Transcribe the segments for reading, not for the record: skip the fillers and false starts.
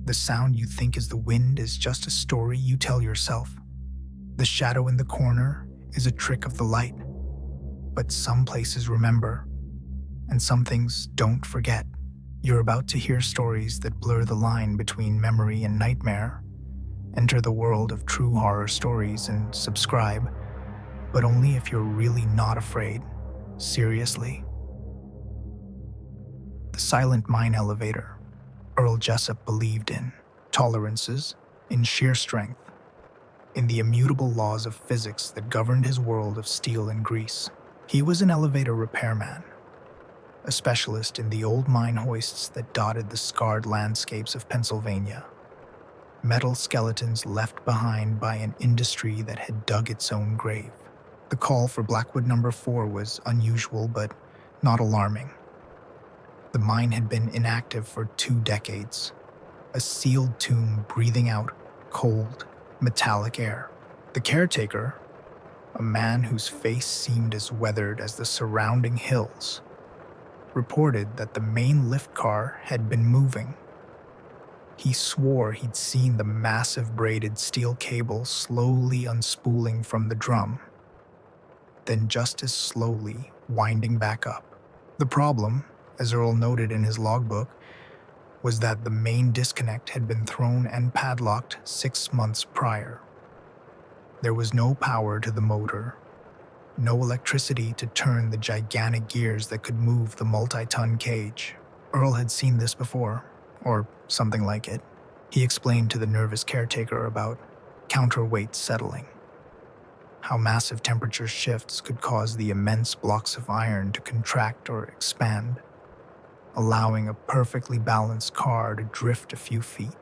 The sound you think is the wind is just a story you tell yourself. The shadow in the corner is a trick of the light. But some places remember, and some things don't forget. You're about to hear stories that blur the line between memory and nightmare. Enter the world of true horror stories and subscribe, but only if you're really not afraid. Seriously. The silent mine elevator. Earl Jessup believed in tolerances, in sheer strength, in the immutable laws of physics that governed his world of steel and grease. He was an elevator repairman, a specialist in the old mine hoists that dotted the scarred landscapes of Pennsylvania. Metal skeletons left behind by an industry that had dug its own grave. The call for Blackwood number 4 was unusual but not alarming. The mine had been inactive for 2 decades, a sealed tomb breathing out cold, metallic air. The caretaker, a man whose face seemed as weathered as the surrounding hills, reported that the main lift car had been moving. He swore he'd seen the massive braided steel cable slowly unspooling from the drum, then just as slowly winding back up. The problem, as Earl noted in his logbook, was that the main disconnect had been thrown and padlocked 6 months prior. There was no power to the motor, no electricity to turn the gigantic gears that could move the multi-ton cage. Earl had seen this before, or something like it. He explained to the nervous caretaker about counterweight settling, how massive temperature shifts could cause the immense blocks of iron to contract or expand, allowing a perfectly balanced car to drift a few feet,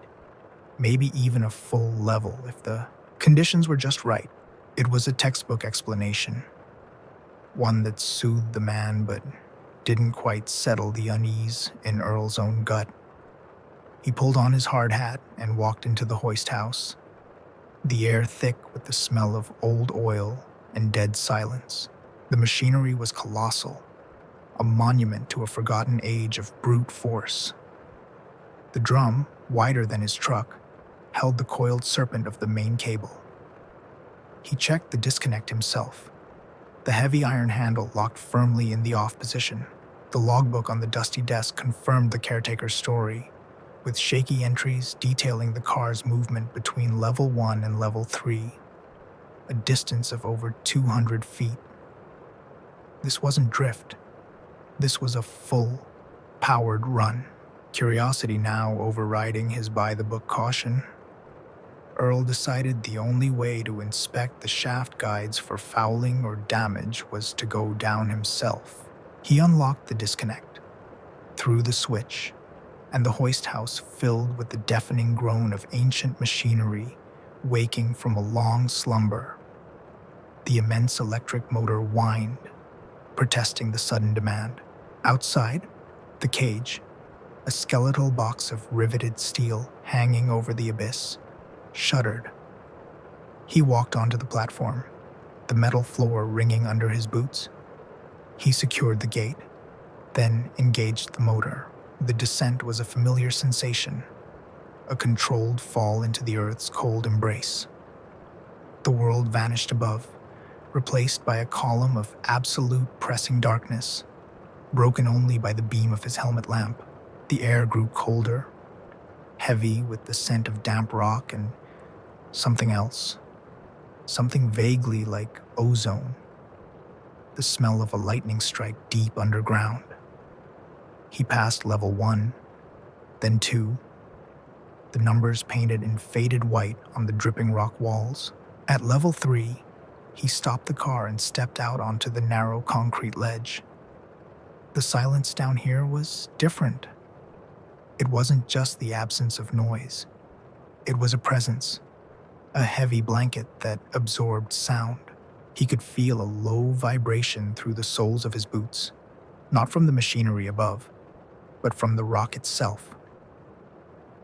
maybe even a full level if the conditions were just right. It was a textbook explanation, one that soothed the man but didn't quite settle the unease in Earl's own gut. He pulled on his hard hat and walked into the hoist house, the air thick with the smell of old oil and dead silence. The machinery was colossal, a monument to a forgotten age of brute force. The drum, wider than his truck, held the coiled serpent of the main cable. He checked the disconnect himself. The heavy iron handle locked firmly in the off position. The logbook on the dusty desk confirmed the caretaker's story, with shaky entries detailing the car's movement between level 1 and level 3, a distance of over 200 feet. This wasn't drift. This was a full, powered run. Curiosity now overriding his by-the-book caution, Earl decided the only way to inspect the shaft guides for fouling or damage was to go down himself. He unlocked the disconnect, threw the switch, and the hoist house filled with the deafening groan of ancient machinery waking from a long slumber. The immense electric motor whined, protesting the sudden demand. Outside, the cage, a skeletal box of riveted steel hanging over the abyss, shuddered. He walked onto the platform, the metal floor ringing under his boots. He secured the gate, then engaged the motor. The descent was a familiar sensation, a controlled fall into the earth's cold embrace. The world vanished above, replaced by a column of absolute pressing darkness, broken only by the beam of his helmet lamp. The air grew colder, heavy with the scent of damp rock and something else, something vaguely like ozone, the smell of a lightning strike deep underground. He passed level 1, then 2, the numbers painted in faded white on the dripping rock walls. At level 3, he stopped the car and stepped out onto the narrow concrete ledge. The silence down here was different. It wasn't just the absence of noise. It was a presence, a heavy blanket that absorbed sound. He could feel a low vibration through the soles of his boots, not from the machinery above, but from the rock itself.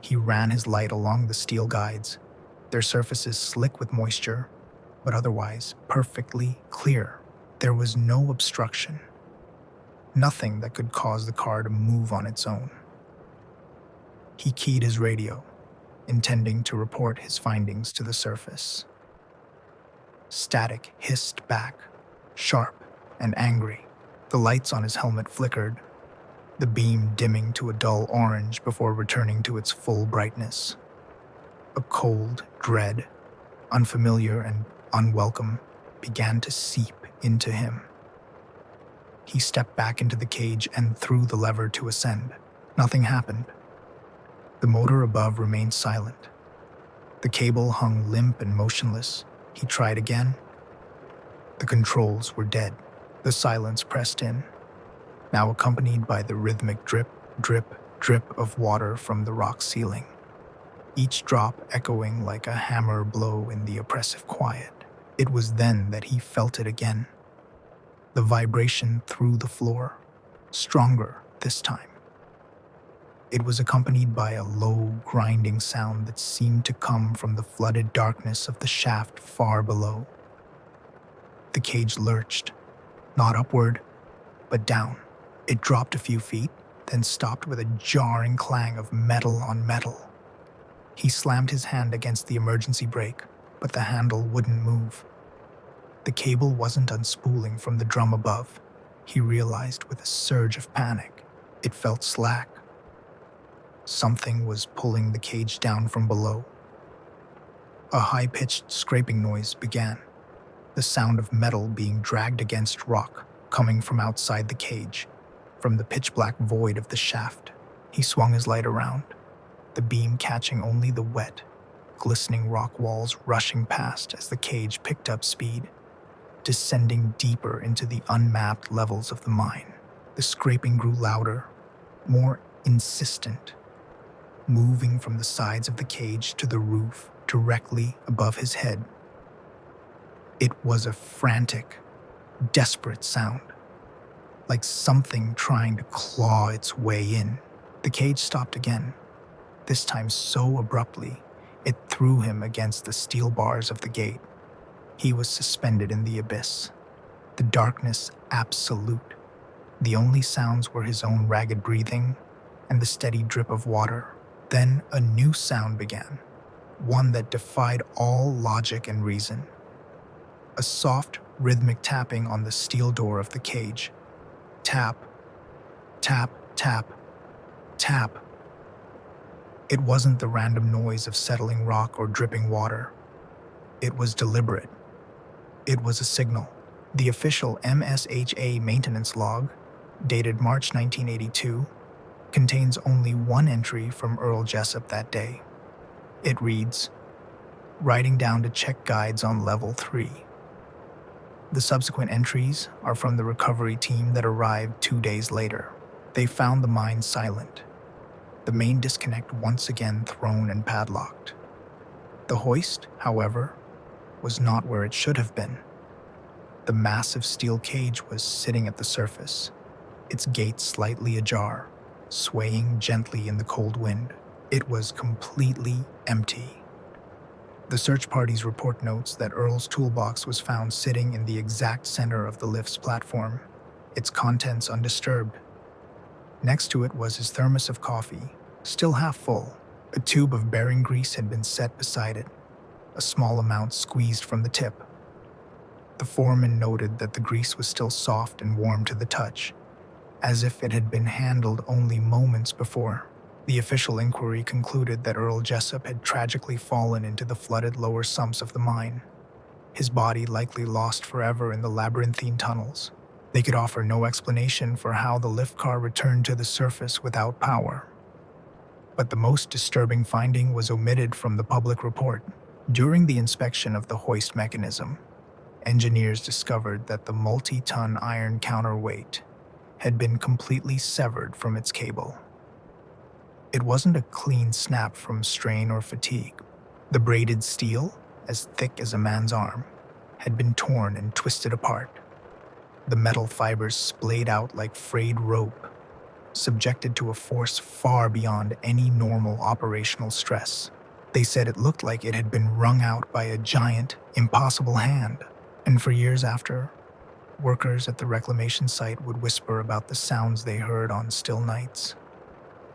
He ran his light along the steel guides, their surfaces slick with moisture, but otherwise perfectly clear. There was no obstruction, nothing that could cause the car to move on its own. He keyed his radio, intending to report his findings to the surface. Static hissed back, sharp and angry. The lights on his helmet flickered, the beam dimming to a dull orange before returning to its full brightness. A cold dread, unfamiliar and unwelcome, began to seep into him. He stepped back into the cage and threw the lever to ascend. Nothing happened. The motor above remained silent. The cable hung limp and motionless. He tried again. The controls were dead. The silence pressed in, now accompanied by the rhythmic drip, drip, drip of water from the rock ceiling, each drop echoing like a hammer blow in the oppressive quiet. It was then that he felt it again. The vibration through the floor, stronger this time. It was accompanied by a low, grinding sound that seemed to come from the flooded darkness of the shaft far below. The cage lurched, not upward, but down. It dropped a few feet, then stopped with a jarring clang of metal on metal. He slammed his hand against the emergency brake, but the handle wouldn't move. The cable wasn't unspooling from the drum above. He realized with a surge of panic. It felt slack. Something was pulling the cage down from below. A high-pitched scraping noise began, the sound of metal being dragged against rock, coming from outside the cage, from the pitch-black void of the shaft. He swung his light around, the beam catching only the wet, glistening rock walls rushing past as the cage picked up speed, descending deeper into the unmapped levels of the mine. The scraping grew louder, more insistent, moving from the sides of the cage to the roof directly above his head. It was a frantic, desperate sound, like something trying to claw its way in. The cage stopped again, this time so abruptly it threw him against the steel bars of the gate. He was suspended in the abyss, the darkness absolute. The only sounds were his own ragged breathing and the steady drip of water. Then a new sound began, one that defied all logic and reason. A soft, rhythmic tapping on the steel door of the cage. Tap, tap, tap, tap. It wasn't the random noise of settling rock or dripping water. It was deliberate. It was a signal. The official MSHA maintenance log, dated March 1982, contains only one entry from Earl Jessup that day. It reads, "Writing down to check guides on level 3. The subsequent entries are from the recovery team that arrived 2 days later. They found the mine silent, the main disconnect once again thrown and padlocked. The hoist, however, was not where it should have been. The massive steel cage was sitting at the surface, its gate slightly ajar, swaying gently in the cold wind. It was completely empty. The search party's report notes that Earl's toolbox was found sitting in the exact center of the lift's platform, its contents undisturbed. Next to it was his thermos of coffee, still half full. A tube of bearing grease had been set beside it, a small amount squeezed from the tip. The foreman noted that the grease was still soft and warm to the touch, as if it had been handled only moments before. The official inquiry concluded that Earl Jessup had tragically fallen into the flooded lower sumps of the mine, his body likely lost forever in the labyrinthine tunnels. They could offer no explanation for how the lift car returned to the surface without power. But the most disturbing finding was omitted from the public report. During the inspection of the hoist mechanism, engineers discovered that the multi-ton iron counterweight had been completely severed from its cable. It wasn't a clean snap from strain or fatigue. The braided steel, as thick as a man's arm, had been torn and twisted apart. The metal fibers splayed out like frayed rope, subjected to a force far beyond any normal operational stress. They said it looked like it had been wrung out by a giant, impossible hand. And for years after, workers at the reclamation site would whisper about the sounds they heard on still nights,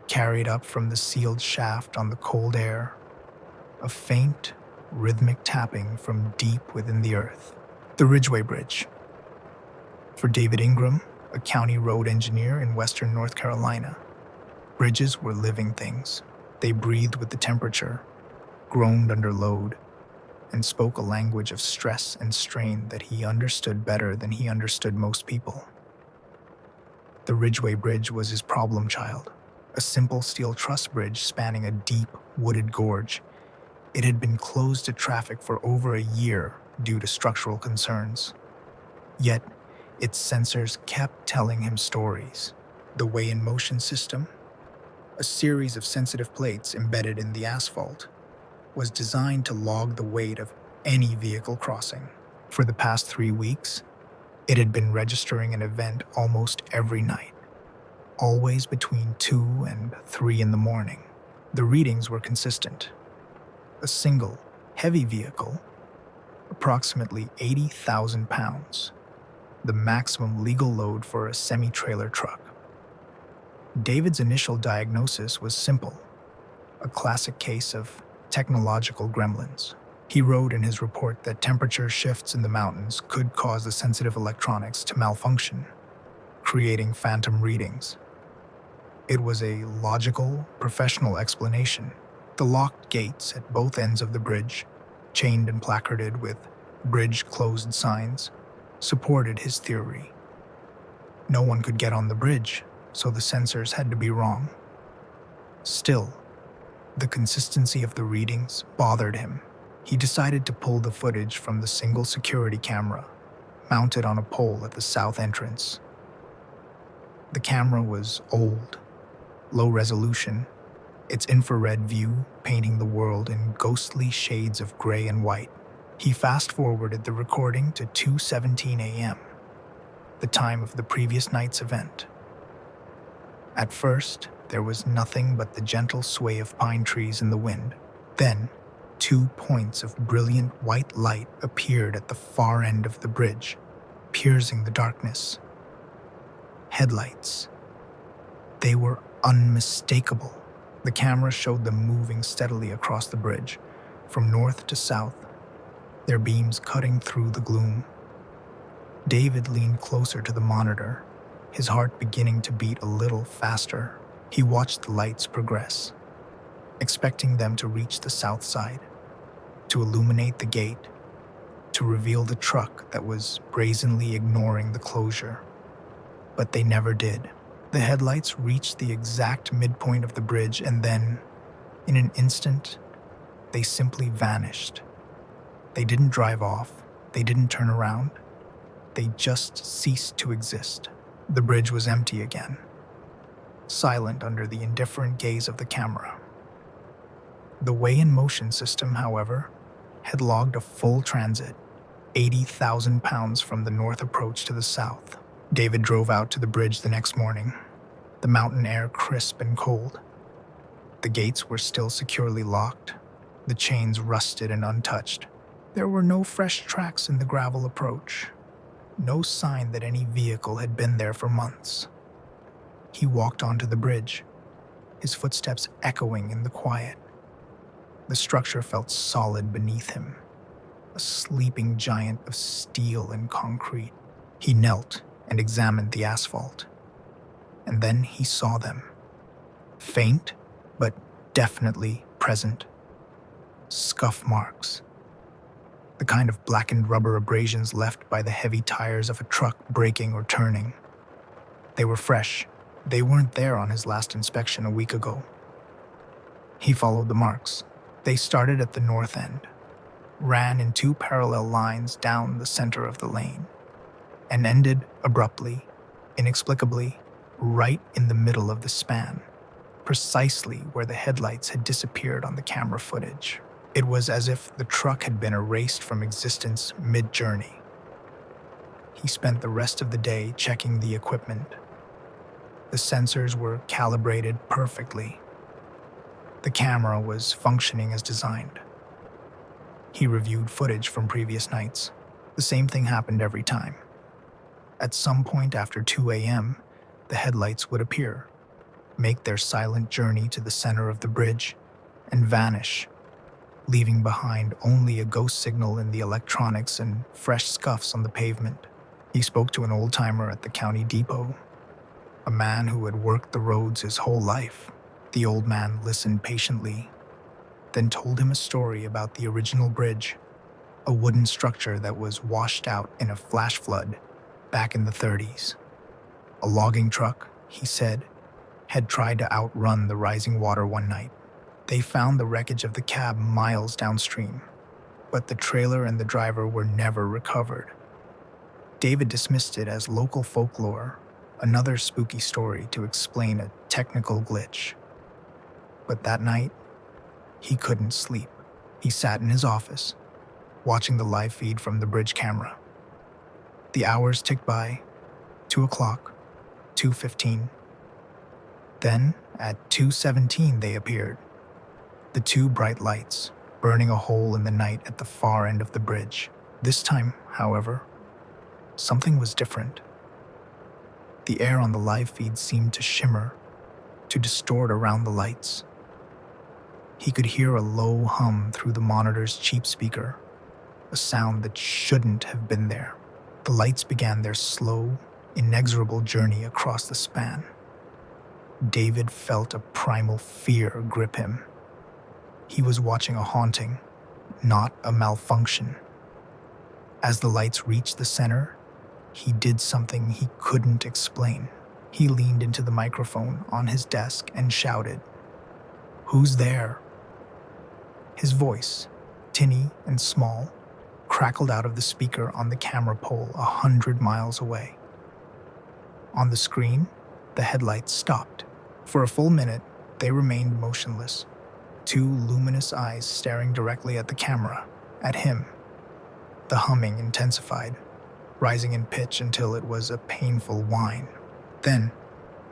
carried up from the sealed shaft on the cold air, a faint, rhythmic tapping from deep within the earth. The Ridgeway Bridge. For David Ingram, a county road engineer in western North Carolina, bridges were living things. They breathed with the temperature, groaned under load, and spoke a language of stress and strain that he understood better than he understood most people. The Ridgeway Bridge was his problem child, a simple steel truss bridge spanning a deep, wooded gorge. It had been closed to traffic for over a year due to structural concerns. Yet, its sensors kept telling him stories. The weigh-in-motion system, a series of sensitive plates embedded in the asphalt, was designed to log the weight of any vehicle crossing. For the past 3 weeks, it had been registering an event almost every night, always between 2 and 3 in the morning. The readings were consistent. A single, heavy vehicle, approximately 80,000 pounds, the maximum legal load for a semi-trailer truck. David's initial diagnosis was simple, a classic case of technological gremlins. He wrote in his report that temperature shifts in the mountains could cause the sensitive electronics to malfunction, creating phantom readings. It was a logical, professional explanation. The locked gates at both ends of the bridge, chained and placarded with "bridge closed" signs, supported his theory. No one could get on the bridge, so the sensors had to be wrong. Still, the consistency of the readings bothered him. He decided to pull the footage from the single security camera mounted on a pole at the south entrance. The camera was old, low resolution, its infrared view painting the world in ghostly shades of gray and white. He fast-forwarded the recording to 2:17 a.m., the time of the previous night's event. At first, there was nothing but the gentle sway of pine trees in the wind. Then, 2 points of brilliant white light appeared at the far end of the bridge, piercing the darkness. Headlights. They were unmistakable. The camera showed them moving steadily across the bridge, from north to south, their beams cutting through the gloom. David leaned closer to the monitor, his heart beginning to beat a little faster. He watched the lights progress, expecting them to reach the south side, to illuminate the gate, to reveal the truck that was brazenly ignoring the closure. But they never did. The headlights reached the exact midpoint of the bridge, and then, in an instant, they simply vanished. They didn't drive off, they didn't turn around, they just ceased to exist. The bridge was empty again, silent under the indifferent gaze of the camera. The weigh-in-motion system, however, had logged a full transit, 80,000 pounds from the north approach to the south. David drove out to the bridge the next morning, the mountain air crisp and cold. The gates were still securely locked, the chains rusted and untouched. There were no fresh tracks in the gravel approach, no sign that any vehicle had been there for months. He walked onto the bridge, his footsteps echoing in the quiet. The structure felt solid beneath him, a sleeping giant of steel and concrete. He knelt and examined the asphalt, and then he saw them. Faint, but definitely present. Scuff marks. The kind of blackened rubber abrasions left by the heavy tires of a truck braking or turning. They were fresh. They weren't there on his last inspection a week ago. He followed the marks. They started at the north end, ran in 2 parallel lines down the center of the lane, and ended abruptly, inexplicably, right in the middle of the span, precisely where the headlights had disappeared on the camera footage. It was as if the truck had been erased from existence mid-journey. He spent the rest of the day checking the equipment. The sensors were calibrated perfectly. The camera was functioning as designed. He reviewed footage from previous nights. The same thing happened every time. At some point after 2 a.m., the headlights would appear, make their silent journey to the center of the bridge, and vanish. leaving behind only a ghost signal in the electronics and fresh scuffs on the pavement. He spoke to an old-timer at the county depot, a man who had worked the roads his whole life. The old man listened patiently, then told him a story about the original bridge, a wooden structure that was washed out in a flash flood back in the 30s. A logging truck, he said, had tried to outrun the rising water one night. They found the wreckage of the cab miles downstream, but the trailer and the driver were never recovered. David dismissed it as local folklore, another spooky story to explain a technical glitch. But that night, he couldn't sleep. He sat in his office, watching the live feed from the bridge camera. The hours ticked by, 2 o'clock, 2:15. Then, at 2:17 they appeared, the two bright lights, burning a hole in the night at the far end of the bridge. This time, however, something was different. The air on the live feed seemed to shimmer, to distort around the lights. He could hear a low hum through the monitor's cheap speaker, a sound that shouldn't have been there. The lights began their slow, inexorable journey across the span. David felt a primal fear grip him. He was watching a haunting, not a malfunction. As the lights reached the center, he did something he couldn't explain. He leaned into the microphone on his desk and shouted, "Who's there?" His voice, tinny and small, crackled out of the speaker on the camera pole 100 miles away. On the screen, the headlights stopped. For a full minute, they remained motionless, two luminous eyes staring directly at the camera, at him. The humming intensified, rising in pitch until it was a painful whine. Then,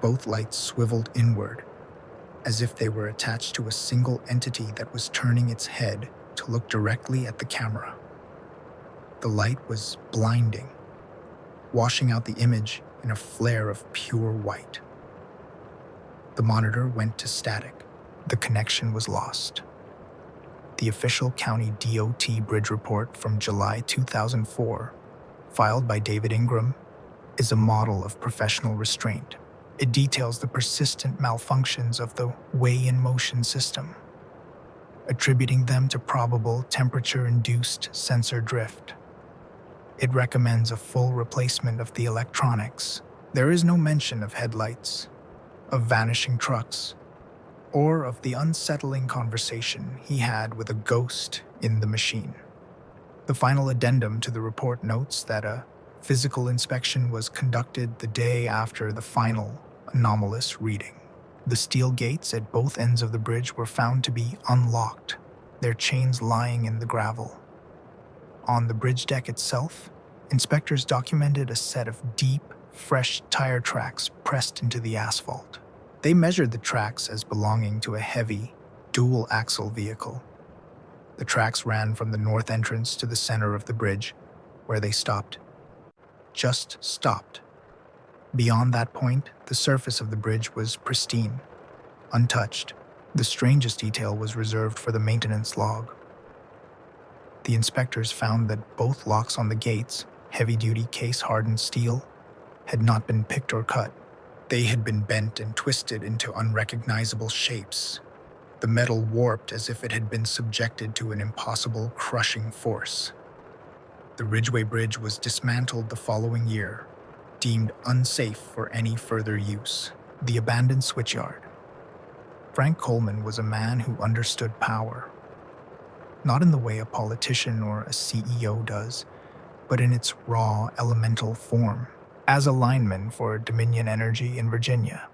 both lights swiveled inward, as if they were attached to a single entity that was turning its head to look directly at the camera. The light was blinding, washing out the image in a flare of pure white. The monitor went to static. The connection was lost. The official county DOT bridge report from July 2004, filed by David Ingram, is a model of professional restraint. It details the persistent malfunctions of the weigh-in-motion system, attributing them to probable temperature-induced sensor drift. It recommends a full replacement of the electronics. There is no mention of headlights, of vanishing trucks, or of the unsettling conversation he had with a ghost in the machine. The final addendum to the report notes that a physical inspection was conducted the day after the final anomalous reading. The steel gates at both ends of the bridge were found to be unlocked, their chains lying in the gravel. On the bridge deck itself, inspectors documented a set of deep, fresh tire tracks pressed into the asphalt. They measured the tracks as belonging to a heavy, dual-axle vehicle. The tracks ran from the north entrance to the center of the bridge, where they stopped. Just stopped. Beyond that point, the surface of the bridge was pristine, untouched. The strangest detail was reserved for the maintenance log. The inspectors found that both locks on the gates, heavy-duty case-hardened steel, had not been picked or cut. They had been bent and twisted into unrecognizable shapes, the metal warped as if it had been subjected to an impossible crushing force. The Ridgeway Bridge was dismantled the following year, deemed unsafe for any further use. The abandoned switchyard. Frank Coleman was a man who understood power, not in the way a politician or a CEO does, but in its raw, elemental form. As a lineman for Dominion Energy in Virginia,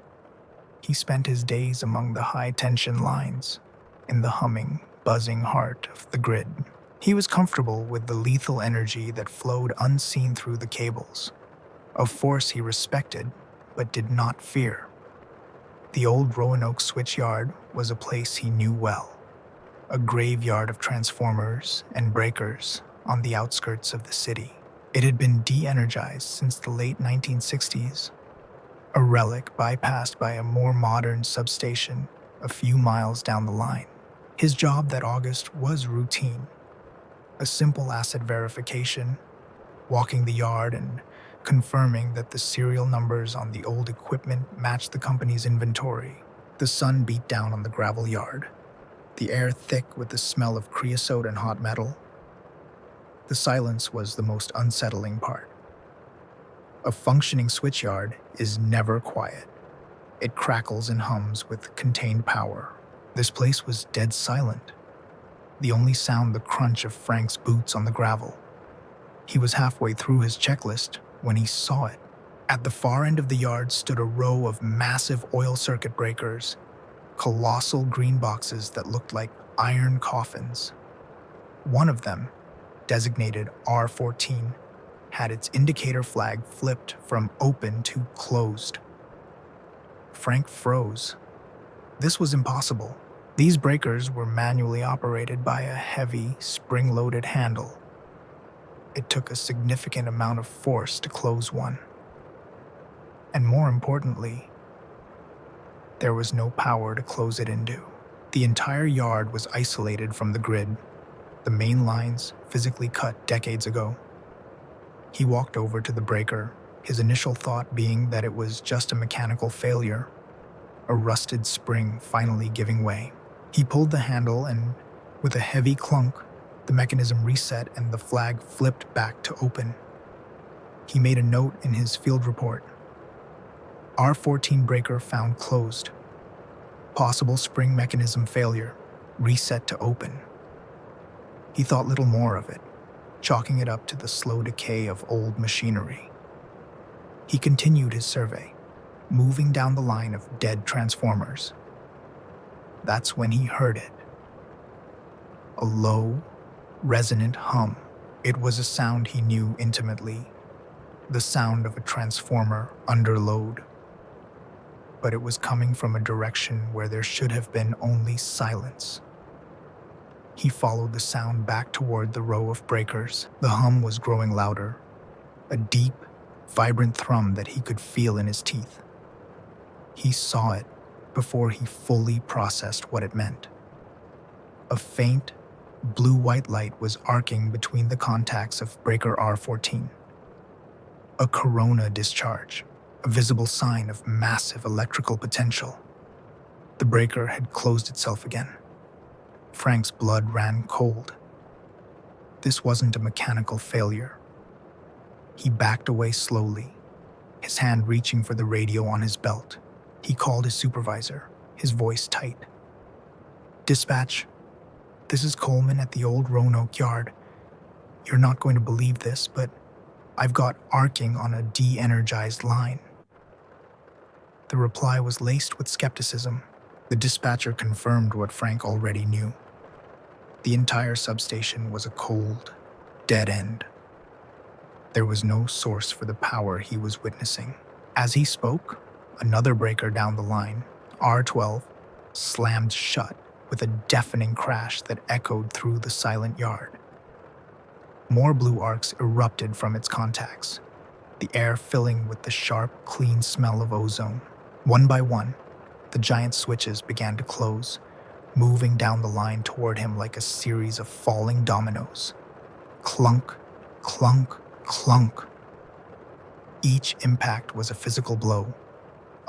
he spent his days among the high-tension lines, in the humming, buzzing heart of the grid. He was comfortable with the lethal energy that flowed unseen through the cables, a force he respected but did not fear. The old Roanoke switchyard was a place he knew well, a graveyard of transformers and breakers on the outskirts of the city. It had been de-energized since the late 1960s, a relic bypassed by a more modern substation a few miles down the line. His job that August was routine, a simple asset verification, walking the yard and confirming that the serial numbers on the old equipment matched the company's inventory. The sun beat down on the gravel yard, the air thick with the smell of creosote and hot metal. The silence was the most unsettling part. A functioning switchyard is never quiet. It crackles and hums with contained power. This place was dead silent. The only sound the crunch of Frank's boots on the gravel. He was halfway through his checklist when he saw it. At the far end of the yard stood a row of massive oil circuit breakers, colossal green boxes that looked like iron coffins. One of them, designated R14, had its indicator flag flipped from open to closed. Frank froze. This was impossible. These breakers were manually operated by a heavy, spring-loaded handle. It took a significant amount of force to close one. And more importantly, there was no power to close it into. The entire yard was isolated from the grid, the main lines physically cut decades ago. He walked over to the breaker, his initial thought being that it was just a mechanical failure, a rusted spring finally giving way. He pulled the handle and, with a heavy clunk, the mechanism reset and the flag flipped back to open. He made a note in his field report. R14 breaker found closed. Possible spring mechanism failure, reset to open. He thought little more of it, chalking it up to the slow decay of old machinery. He continued his survey, moving down the line of dead transformers. That's when he heard it. A low, resonant hum. It was a sound he knew intimately, the sound of a transformer under load. But it was coming from a direction where there should have been only silence. He followed the sound back toward the row of breakers. The hum was growing louder, a deep, vibrant thrum that he could feel in his teeth. He saw it before he fully processed what it meant. A faint, blue-white light was arcing between the contacts of breaker R14. A corona discharge, a visible sign of massive electrical potential. The breaker had closed itself again. Frank's blood ran cold. This wasn't a mechanical failure. He backed away slowly, his hand reaching for the radio on his belt. He called his supervisor, his voice tight. "Dispatch, this is Coleman at the old Roanoke yard. You're not going to believe this, but I've got arcing on a de-energized line." The reply was laced with skepticism. The dispatcher confirmed what Frank already knew. The entire substation was a cold, dead end. There was no source for the power he was witnessing. As he spoke, another breaker down the line, R12, slammed shut with a deafening crash that echoed through the silent yard. More blue arcs erupted from its contacts, the air filling with the sharp, clean smell of ozone. One by one, the giant switches began to close, moving down the line toward him like a series of falling dominoes. Clunk, clunk, clunk. Each impact was a physical blow,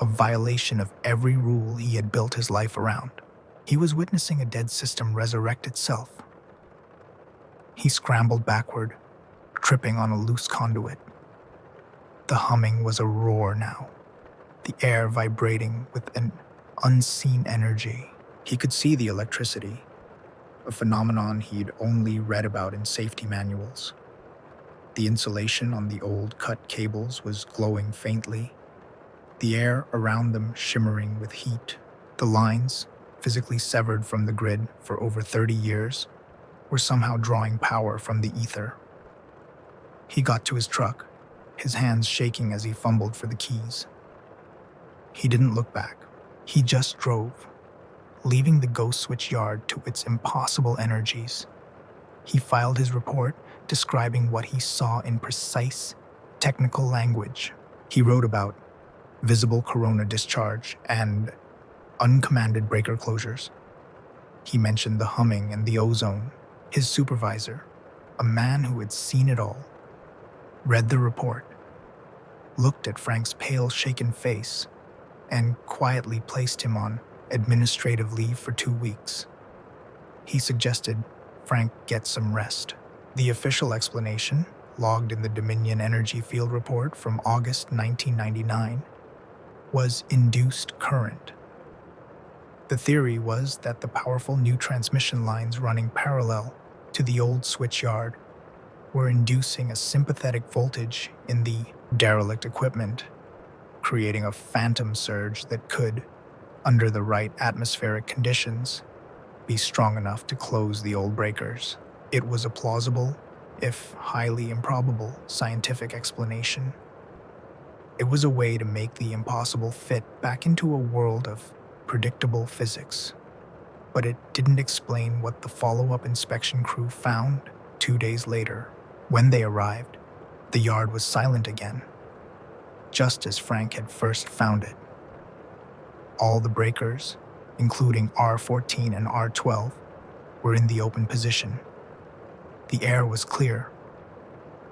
a violation of every rule he had built his life around. He was witnessing a dead system resurrect itself. He scrambled backward, tripping on a loose conduit. The humming was a roar now, the air vibrating with an unseen energy. He could see the electricity, a phenomenon he'd only read about in safety manuals. The insulation on the old cut cables was glowing faintly, the air around them shimmering with heat. The lines, physically severed from the grid for over 30 years, were somehow drawing power from the ether. He got to his truck, his hands shaking as he fumbled for the keys. He didn't look back. He just drove, leaving the ghost switch yard to its impossible energies. He filed his report, describing what he saw in precise, technical language. He wrote about visible corona discharge and uncommanded breaker closures. He mentioned the humming and the ozone. His supervisor, a man who had seen it all, read the report, looked at Frank's pale, shaken face, and quietly placed him on administrative leave for 2 weeks. He suggested Frank get some rest. The official explanation, logged in the Dominion Energy Field Report from August 1999, was induced current. The theory was that the powerful new transmission lines running parallel to the old switch yard were inducing a sympathetic voltage in the derelict equipment, creating a phantom surge that could, under the right atmospheric conditions, be strong enough to close the old breakers. It was a plausible, if highly improbable, scientific explanation. It was a way to make the impossible fit back into a world of predictable physics. But it didn't explain what the follow-up inspection crew found 2 days later. When they arrived, the yard was silent again, just as Frank had first found it. All the breakers, including R14 and R12, were in the open position. The air was clear.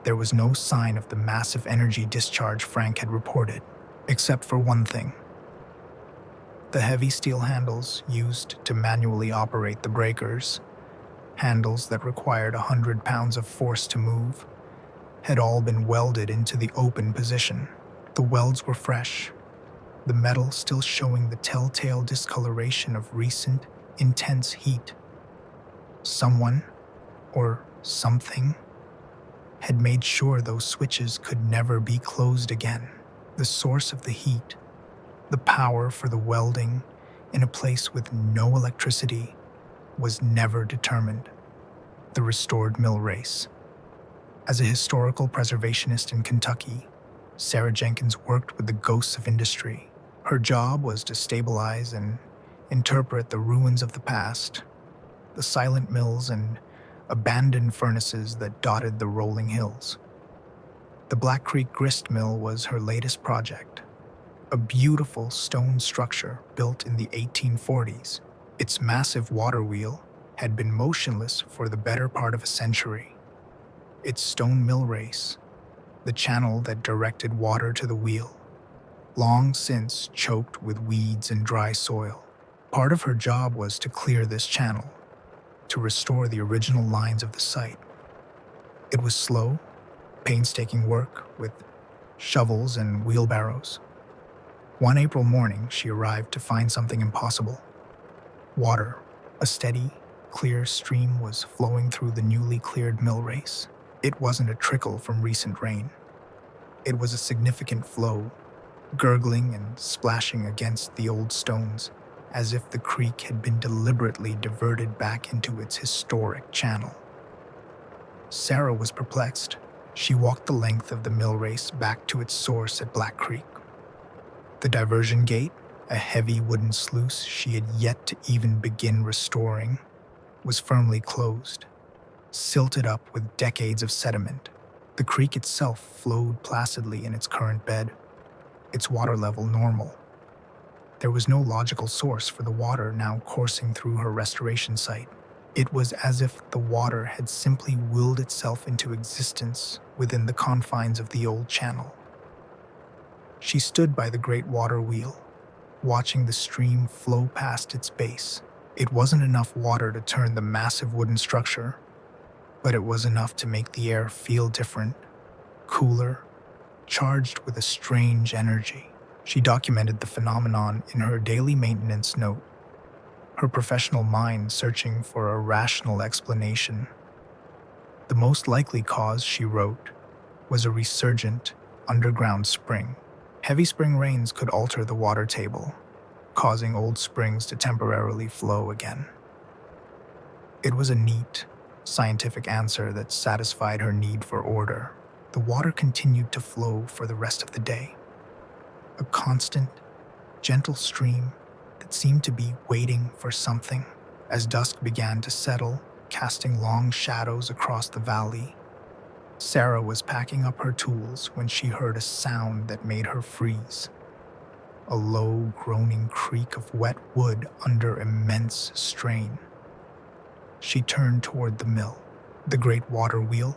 There was no sign of the massive energy discharge Frank had reported, except for one thing. The heavy steel handles used to manually operate the breakers, handles that required 100 pounds of force to move, had all been welded into the open position. The welds were fresh, the metal still showing the telltale discoloration of recent, intense heat. Someone, or something, had made sure those switches could never be closed again. The source of the heat, the power for the welding in a place with no electricity, was never determined. The restored mill race. As a historical preservationist in Kentucky, Sarah Jenkins worked with the ghosts of industry. Her job was to stabilize and interpret the ruins of the past, the silent mills and abandoned furnaces that dotted the rolling hills. The Black Creek Grist Mill was her latest project, a beautiful stone structure built in the 1840s. Its massive water wheel had been motionless for the better part of a century. Its stone mill race, the channel that directed water to the wheel, long since choked with weeds and dry soil. Part of her job was to clear this channel, to restore the original lines of the site. It was slow, painstaking work with shovels and wheelbarrows. One April morning, she arrived to find something impossible. Water, a steady, clear stream, was flowing through the newly cleared mill race. It wasn't a trickle from recent rain. It was a significant flow, gurgling and splashing against the old stones, as if the creek had been deliberately diverted back into its historic channel. Sarah was perplexed. She walked the length of the mill race back to its source at Black Creek. The diversion gate, a heavy wooden sluice she had yet to even begin restoring, was firmly closed, silted up with decades of sediment. The creek itself flowed placidly in its current bed, its water level normal. There was no logical source for the water now coursing through her restoration site. It was as if the water had simply willed itself into existence within the confines of the old channel. She stood by the great water wheel, watching the stream flow past its base. It wasn't enough water to turn the massive wooden structure, but it was enough to make the air feel different, cooler, charged with a strange energy. She documented the phenomenon in her daily maintenance note, her professional mind searching for a rational explanation. The most likely cause, she wrote, was a resurgent, underground spring. Heavy spring rains could alter the water table, causing old springs to temporarily flow again. It was a neat, scientific answer that satisfied her need for order. The water continued to flow for the rest of the day, a constant, gentle stream that seemed to be waiting for something. As dusk began to settle, casting long shadows across the valley, Sarah was packing up her tools when she heard a sound that made her freeze. A low, groaning creak of wet wood under immense strain. She turned toward the mill. The great water wheel,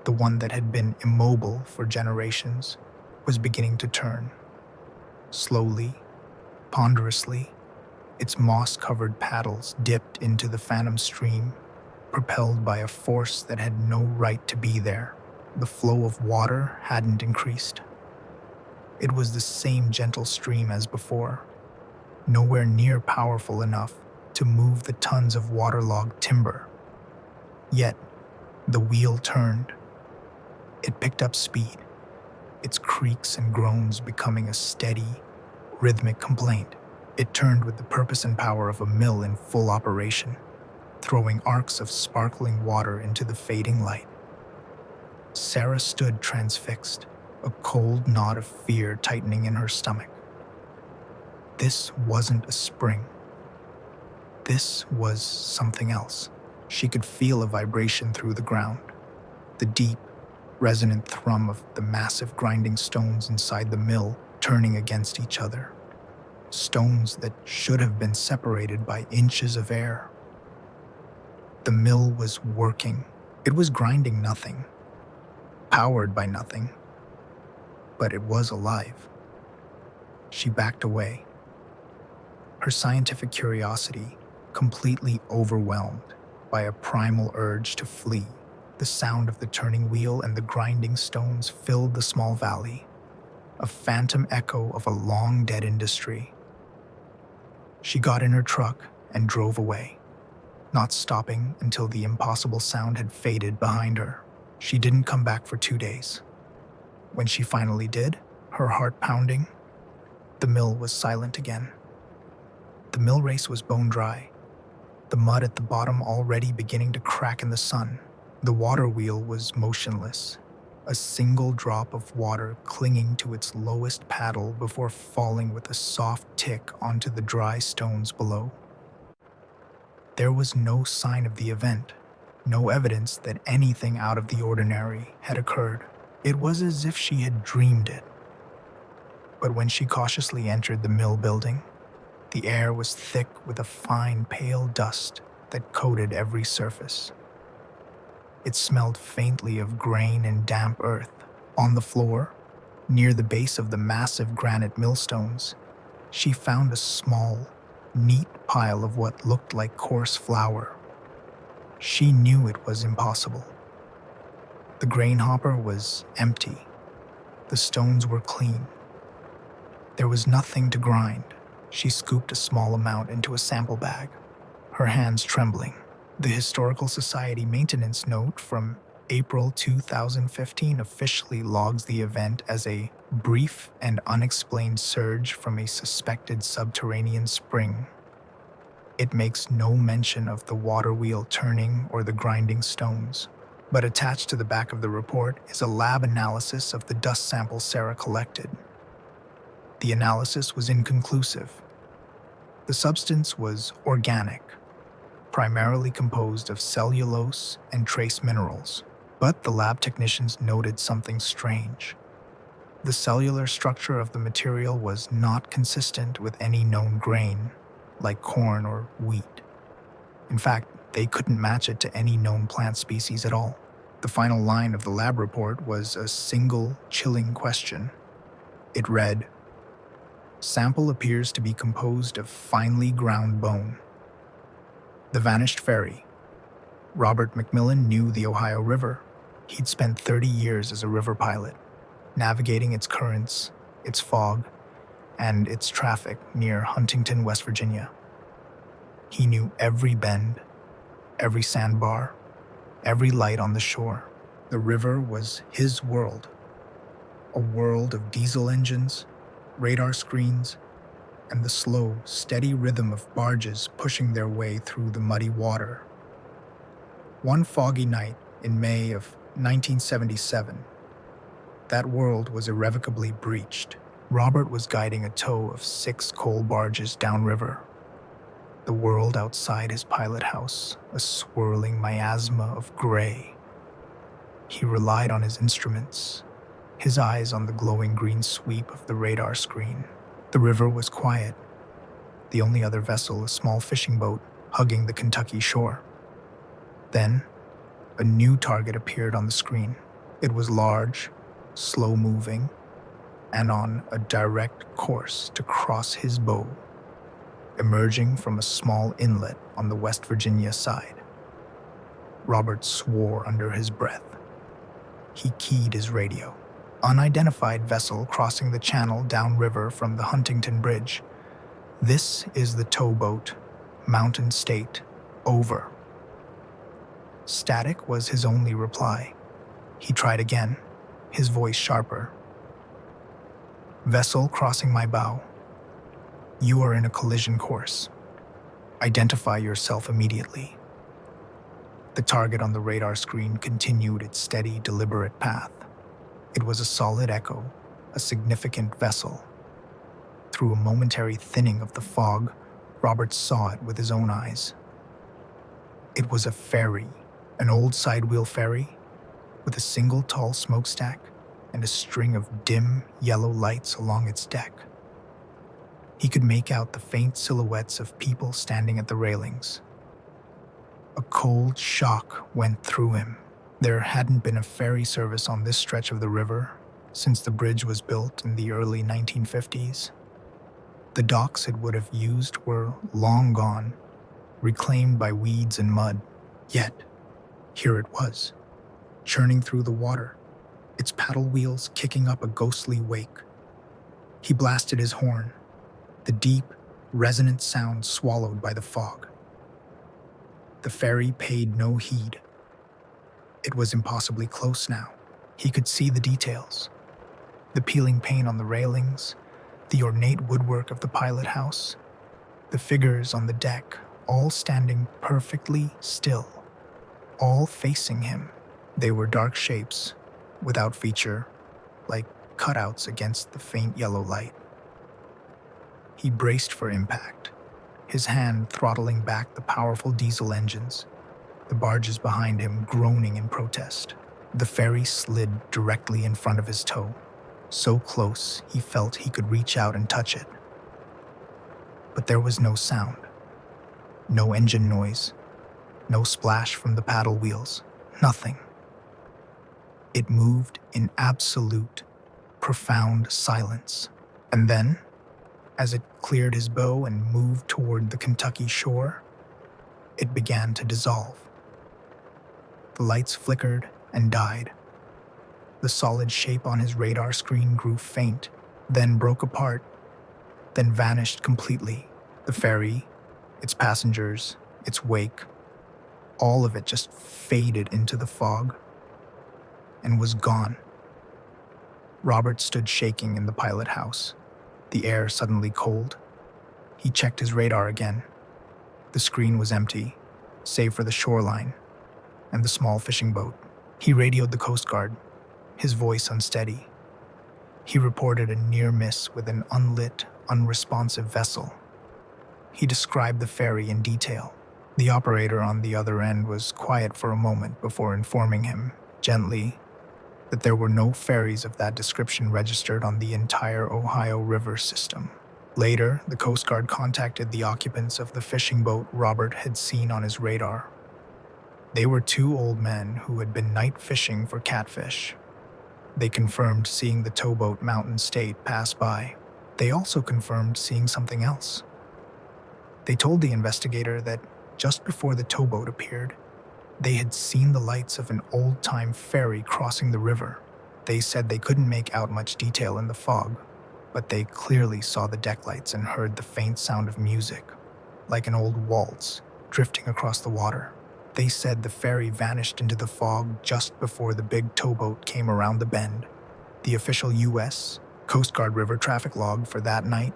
the one that had been immobile for generations, was beginning to turn. Slowly, ponderously, its moss-covered paddles dipped into the phantom stream, propelled by a force that had no right to be there. The flow of water hadn't increased. It was the same gentle stream as before, nowhere near powerful enough to move the tons of waterlogged timber. Yet, the wheel turned. It picked up speed, its creaks and groans becoming a steady, rhythmic complaint. It turned with the purpose and power of a mill in full operation, throwing arcs of sparkling water into the fading light. Sarah stood transfixed, a cold knot of fear tightening in her stomach. This wasn't a spring. This was something else. She could feel a vibration through the ground, the deep, resonant thrum of the massive grinding stones inside the mill turning against each other. Stones that should have been separated by inches of air. The mill was working. It was grinding nothing, powered by nothing, but it was alive. She backed away, her scientific curiosity completely overwhelmed by a primal urge to flee. The sound of the turning wheel and the grinding stones filled the small valley, a phantom echo of a long-dead industry. She got in her truck and drove away, not stopping until the impossible sound had faded behind her. She didn't come back for 2 days. When she finally did, her heart pounding, the mill was silent again. The mill race was bone dry, the mud at the bottom already beginning to crack in the sun. The water wheel was motionless, a single drop of water clinging to its lowest paddle before falling with a soft tick onto the dry stones below. There was no sign of the event, no evidence that anything out of the ordinary had occurred. It was as if she had dreamed it. But when she cautiously entered the mill building, the air was thick with a fine, pale dust that coated every surface. It smelled faintly of grain and damp earth. On the floor, near the base of the massive granite millstones, she found a small, neat pile of what looked like coarse flour. She knew it was impossible. The grain hopper was empty. The stones were clean. There was nothing to grind. She scooped a small amount into a sample bag, her hands trembling. The Historical Society maintenance note from April 2015 officially logs the event as a brief and unexplained surge from a suspected subterranean spring. It makes no mention of the water wheel turning or the grinding stones, but attached to the back of the report is a lab analysis of the dust sample Sarah collected. The analysis was inconclusive. The substance was organic, primarily composed of cellulose and trace minerals. But the lab technicians noted something strange. The cellular structure of the material was not consistent with any known grain, like corn or wheat. In fact, they couldn't match it to any known plant species at all. The final line of the lab report was a single, chilling question. It read, "Sample appears to be composed of finely ground bone." The vanished ferry. Robert McMillan knew the Ohio River. He'd spent 30 years as a river pilot, navigating its currents, its fog, and its traffic near Huntington, West Virginia. He knew every bend, every sandbar, every light on the shore. The river was his world, a world of diesel engines, radar screens, and the slow, steady rhythm of barges pushing their way through the muddy water. One foggy night in May of 1977, that world was irrevocably breached. Robert was guiding a tow of 6 coal barges downriver. The world outside his pilot house, a swirling miasma of gray. He relied on his instruments, his eyes on the glowing green sweep of the radar screen. The river was quiet, the only other vessel a small fishing boat hugging the Kentucky shore. Then, a new target appeared on the screen. It was large, slow-moving, and on a direct course to cross his bow, emerging from a small inlet on the West Virginia side. Robert swore under his breath. He keyed his radio. Unidentified vessel crossing the channel downriver from the Huntington Bridge. This is the towboat, Mountain State. Over. Static was his only reply. He tried again, his voice sharper. Vessel crossing my bow. You are in a collision course. Identify yourself immediately. The target on the radar screen continued its steady, deliberate path. It was a solid echo, a significant vessel. Through a momentary thinning of the fog, Robert saw it with his own eyes. It was a ferry, an old sidewheel ferry, with a single tall smokestack and a string of dim, yellow lights along its deck. He could make out the faint silhouettes of people standing at the railings. A cold shock went through him. There hadn't been a ferry service on this stretch of the river since the bridge was built in the early 1950s. The docks it would have used were long gone, reclaimed by weeds and mud. Yet, here it was, churning through the water, its paddle wheels kicking up a ghostly wake. He blasted his horn, the deep, resonant sound swallowed by the fog. The ferry paid no heed. It was impossibly close now. He could see the details. The peeling paint on the railings, the ornate woodwork of the pilot house, the figures on the deck, all standing perfectly still, all facing him. They were dark shapes, without feature, like cutouts against the faint yellow light. He braced for impact, his hand throttling back the powerful diesel engines, the barges behind him groaning in protest. The ferry slid directly in front of his toe, so close he felt he could reach out and touch it. But there was no sound, no engine noise, no splash from the paddle wheels, nothing. It moved in absolute, profound silence. And then, as it cleared his bow and moved toward the Kentucky shore, it began to dissolve. The lights flickered and died. The solid shape on his radar screen grew faint, then broke apart, then vanished completely. The ferry, its passengers, its wake, all of it just faded into the fog and was gone. Robert stood shaking in the pilot house, the air suddenly cold. He checked his radar again. The screen was empty, save for the shoreline and the small fishing boat. He radioed the Coast Guard, his voice unsteady. He reported a near miss with an unlit, unresponsive vessel. He described the ferry in detail. The operator on the other end was quiet for a moment before informing him, gently, that there were no ferries of that description registered on the entire Ohio River system. Later, the Coast Guard contacted the occupants of the fishing boat Robert had seen on his radar. They were two old men who had been night fishing for catfish. They confirmed seeing the towboat Mountain State pass by. They also confirmed seeing something else. They told the investigator that just before the towboat appeared, they had seen the lights of an old-time ferry crossing the river. They said they couldn't make out much detail in the fog, but they clearly saw the deck lights and heard the faint sound of music, like an old waltz, drifting across the water. They said the ferry vanished into the fog just before the big towboat came around the bend. The official U.S. Coast Guard river traffic log for that night,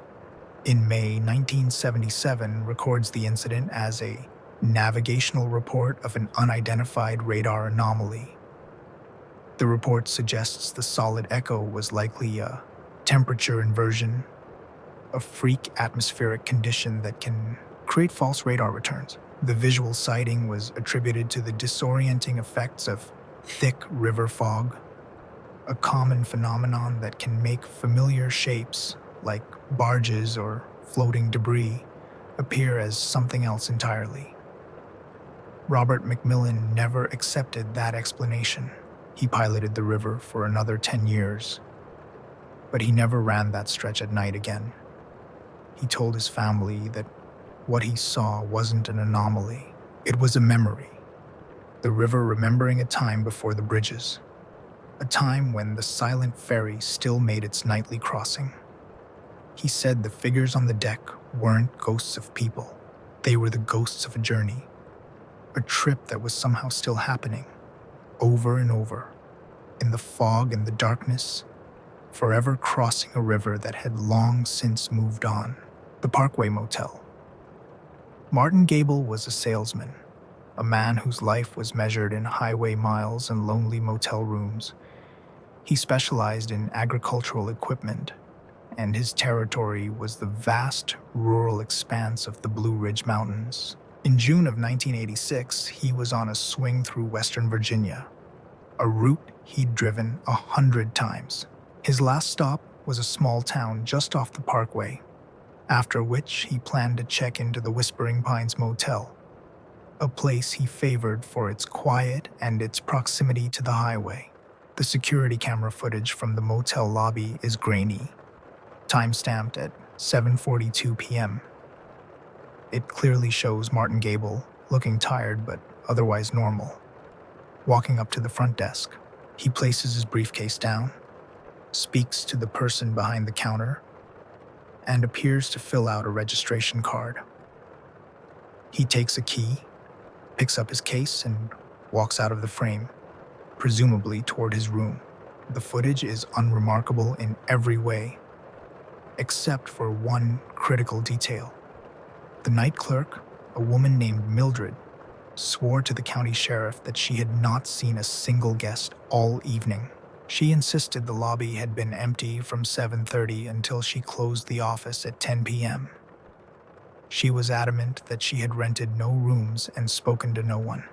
in May 1977, records the incident as a navigational report of an unidentified radar anomaly. The report suggests the solid echo was likely a temperature inversion, a freak atmospheric condition that can create false radar returns. The visual sighting was attributed to the disorienting effects of thick river fog, a common phenomenon that can make familiar shapes, like barges or floating debris, appear as something else entirely. Robert McMillan never accepted that explanation. He piloted the river for another 10 years, but he never ran that stretch at night again. He told his family that what he saw wasn't an anomaly, it was a memory. The river remembering a time before the bridges, a time when the silent ferry still made its nightly crossing. He said the figures on the deck weren't ghosts of people. They were the ghosts of a journey, a trip that was somehow still happening, over and over, in the fog and the darkness, forever crossing a river that had long since moved on. The Parkway Motel. Martin Gable was a salesman, a man whose life was measured in highway miles and lonely motel rooms. He specialized in agricultural equipment, and his territory was the vast rural expanse of the Blue Ridge Mountains. In June of 1986, he was on a swing through Western Virginia, a route he'd driven 100 times. His last stop was a small town just off the Parkway, after which he planned to check into the Whispering Pines Motel, a place he favored for its quiet and its proximity to the highway. The security camera footage from the motel lobby is grainy, time-stamped at 7:42 p.m. It clearly shows Martin Gable, looking tired but otherwise normal, walking up to the front desk. He places his briefcase down, speaks to the person behind the counter, and appears to fill out a registration card. He takes a key, picks up his case, and walks out of the frame, presumably toward his room. The footage is unremarkable in every way, except for one critical detail. The night clerk, a woman named Mildred, swore to the county sheriff that she had not seen a single guest all evening. She insisted the lobby had been empty from 7:30 until she closed the office at 10 p.m. She was adamant that she had rented no rooms and spoken to no one.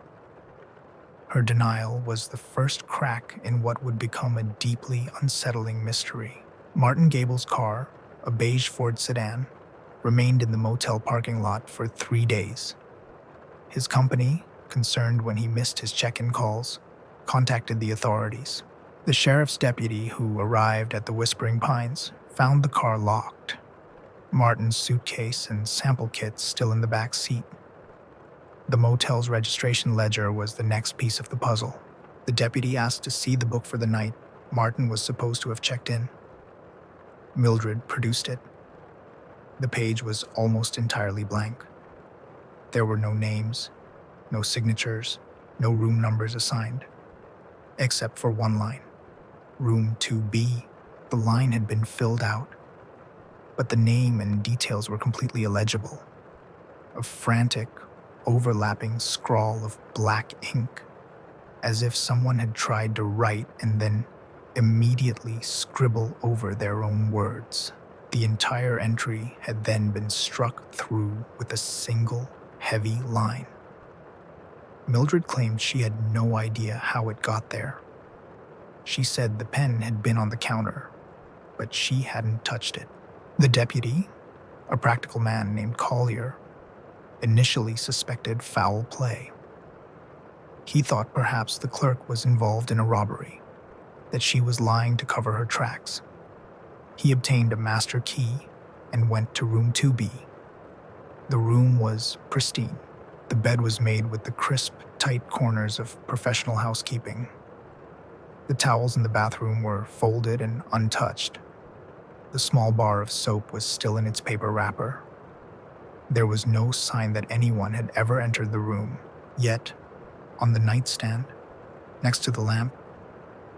Her denial was the first crack in what would become a deeply unsettling mystery. Martin Gable's car, a beige Ford sedan, remained in the motel parking lot for 3 days. His company, concerned when he missed his check-in calls, contacted the authorities. The sheriff's deputy who arrived at the Whispering Pines found the car locked, Martin's suitcase and sample kits still in the back seat. The motel's registration ledger was the next piece of the puzzle. The deputy asked to see the book for the night Martin was supposed to have checked in. Mildred produced it. The page was almost entirely blank. There were no names, no signatures, no room numbers assigned, except for one line. Room 2B. The line had been filled out, but the name and details were completely illegible. A frantic, overlapping scrawl of black ink, as if someone had tried to write and then immediately scribble over their own words. The entire entry had then been struck through with a single, heavy line. Mildred claimed she had no idea how it got there. She said the pen had been on the counter, but she hadn't touched it. The deputy, a practical man named Collier, initially suspected foul play. He thought perhaps the clerk was involved in a robbery, that she was lying to cover her tracks. He obtained a master key and went to room 2B. The room was pristine. The bed was made with the crisp, tight corners of professional housekeeping. The towels in the bathroom were folded and untouched. The small bar of soap was still in its paper wrapper. There was no sign that anyone had ever entered the room, yet, on the nightstand, next to the lamp,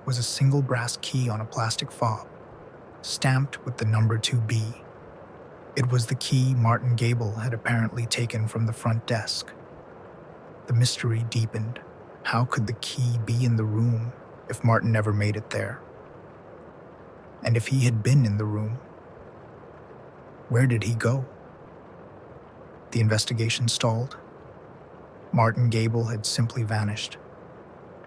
was a single brass key on a plastic fob, stamped with the number 2B. It was the key Martin Gable had apparently taken from the front desk. The mystery deepened. How could the key be in the room if Martin never made it there? And if he had been in the room, where did he go? The investigation stalled. Martin Gable had simply vanished.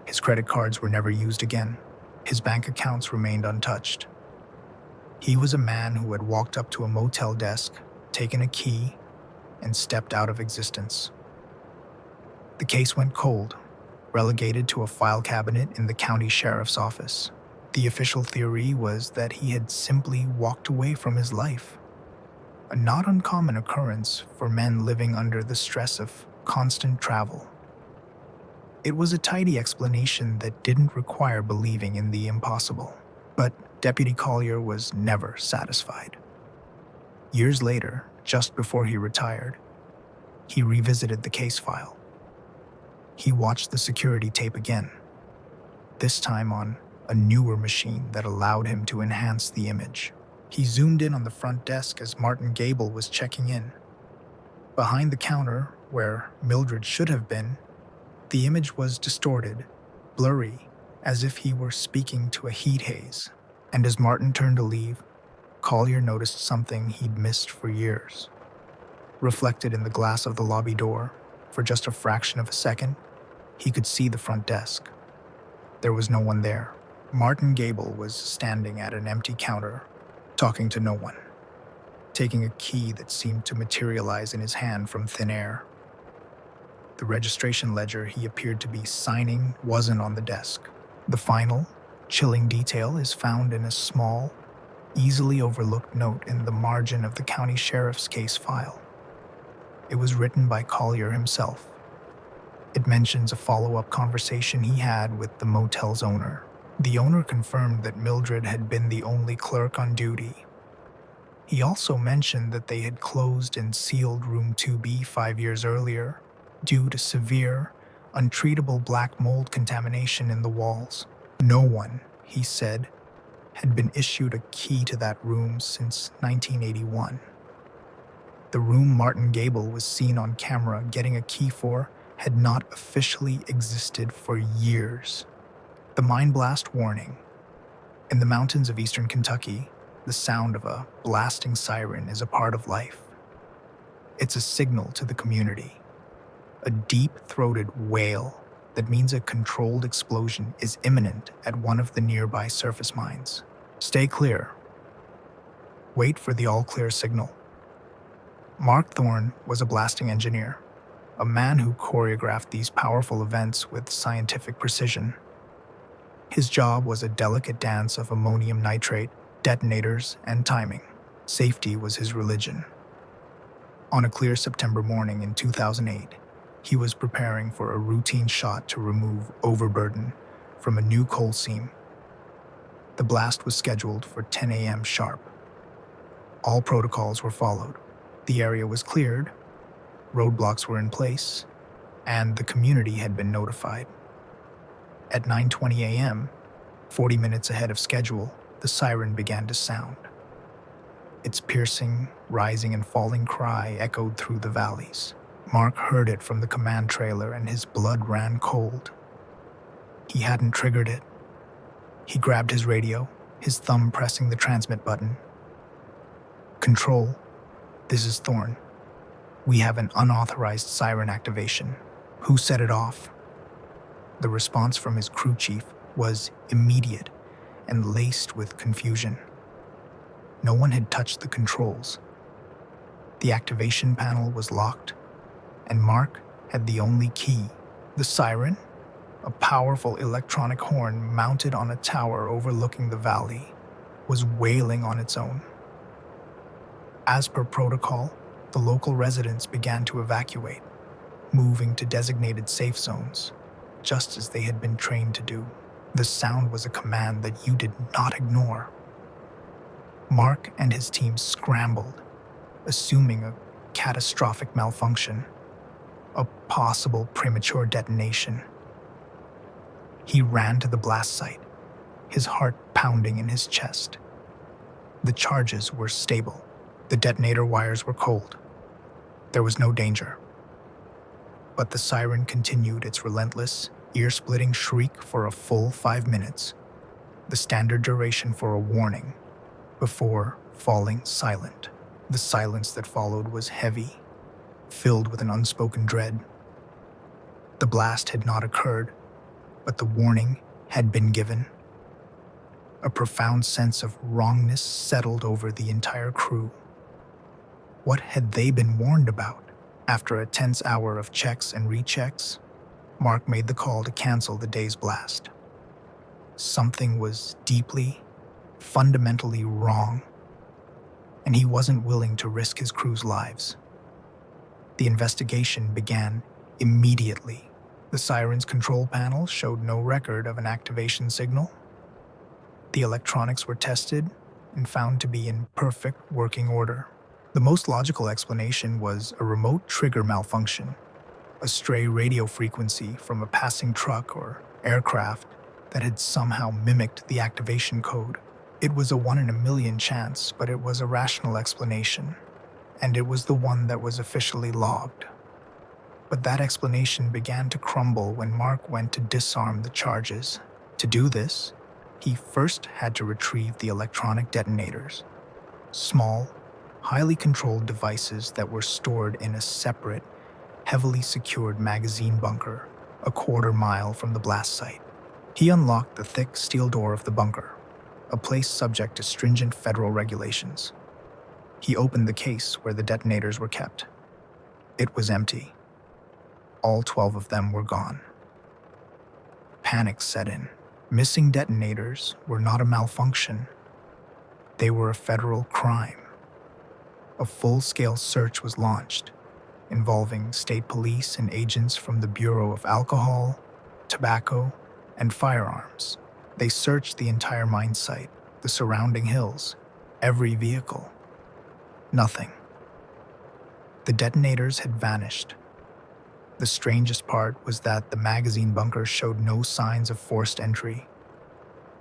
His credit cards were never used again. His bank accounts remained untouched. He was a man who had walked up to a motel desk, taken a key, and stepped out of existence. The case went cold, relegated to a file cabinet in the county sheriff's office. The official theory was that he had simply walked away from his life, a not uncommon occurrence for men living under the stress of constant travel. It was a tidy explanation that didn't require believing in the impossible, but Deputy Collier was never satisfied. Years later, just before he retired, he revisited the case file. He watched the security tape again, this time on a newer machine that allowed him to enhance the image. He zoomed in on the front desk as Martin Gable was checking in. Behind the counter, where Mildred should have been, the image was distorted, blurry, as if he were speaking to a heat haze. And as Martin turned to leave, Collier noticed something he'd missed for years. Reflected in the glass of the lobby door, for just a fraction of a second, he could see the front desk. There was no one there. Martin Gable was standing at an empty counter, talking to no one, taking a key that seemed to materialize in his hand from thin air. The registration ledger he appeared to be signing wasn't on the desk. The final, chilling detail is found in a small, easily overlooked note in the margin of the county sheriff's case file. It was written by Collier himself. It mentions a follow-up conversation he had with the motel's owner. The owner confirmed that Mildred had been the only clerk on duty. He also mentioned that they had closed and sealed room 2B 5 years earlier due to severe, untreatable black mold contamination in the walls. No one, he said, had been issued a key to that room since 1981. The room Martin Gable was seen on camera getting a key for had not officially existed for years. The mine blast warning. In the mountains of eastern Kentucky, the sound of a blasting siren is a part of life. It's a signal to the community, a deep-throated wail that means a controlled explosion is imminent at one of the nearby surface mines. Stay clear. Wait for the all-clear signal. Mark Thorne was a blasting engineer, a man who choreographed these powerful events with scientific precision. His job was a delicate dance of ammonium nitrate, detonators, and timing. Safety was his religion. On a clear September morning in 2008, he was preparing for a routine shot to remove overburden from a new coal seam. The blast was scheduled for 10 a.m. sharp. All protocols were followed. The area was cleared, roadblocks were in place, and the community had been notified. At 9:20 a.m., 40 minutes ahead of schedule, the siren began to sound. Its piercing, rising, and falling cry echoed through the valleys. Mark heard it from the command trailer and his blood ran cold. He hadn't triggered it. He grabbed his radio, his thumb pressing the transmit button. "Control, this is Thorne. We have an unauthorized siren activation. Who set it off?" The response from his crew chief was immediate and laced with confusion. No one had touched the controls. The activation panel was locked, and Mark had the only key. The siren, a powerful electronic horn mounted on a tower overlooking the valley, was wailing on its own. As per protocol, the local residents began to evacuate, moving to designated safe zones, just as they had been trained to do. The sound was a command that you did not ignore. Mark and his team scrambled, assuming a catastrophic malfunction, a possible premature detonation. He ran to the blast site, his heart pounding in his chest. The charges were stable. The detonator wires were cold. There was no danger. But the siren continued its relentless, ear-splitting shriek for a full 5 minutes, the standard duration for a warning, before falling silent. The silence that followed was heavy, filled with an unspoken dread. The blast had not occurred, but the warning had been given. A profound sense of wrongness settled over the entire crew. What had they been warned about? After a tense hour of checks and rechecks, Mark made the call to cancel the day's blast. Something was deeply, fundamentally wrong, and he wasn't willing to risk his crew's lives. The investigation began immediately. The siren's control panel showed no record of an activation signal. The electronics were tested and found to be in perfect working order. The most logical explanation was a remote trigger malfunction, a stray radio frequency from a passing truck or aircraft that had somehow mimicked the activation code. It was a 1 in a million chance, but it was a rational explanation, and it was the one that was officially logged. But that explanation began to crumble when Mark went to disarm the charges. To do this, he first had to retrieve the electronic detonators, small, highly controlled devices that were stored in a separate, heavily secured magazine bunker a quarter-mile from the blast site. He unlocked the thick steel door of the bunker, a place subject to stringent federal regulations. He opened the case where the detonators were kept. It was empty. All 12 of them were gone. Panic set in. Missing detonators were not a malfunction. They were a federal crime. A full-scale search was launched, involving state police and agents from the Bureau of Alcohol, Tobacco, and Firearms. They searched the entire mine site, the surrounding hills, every vehicle. Nothing. The detonators had vanished. The strangest part was that the magazine bunker showed no signs of forced entry.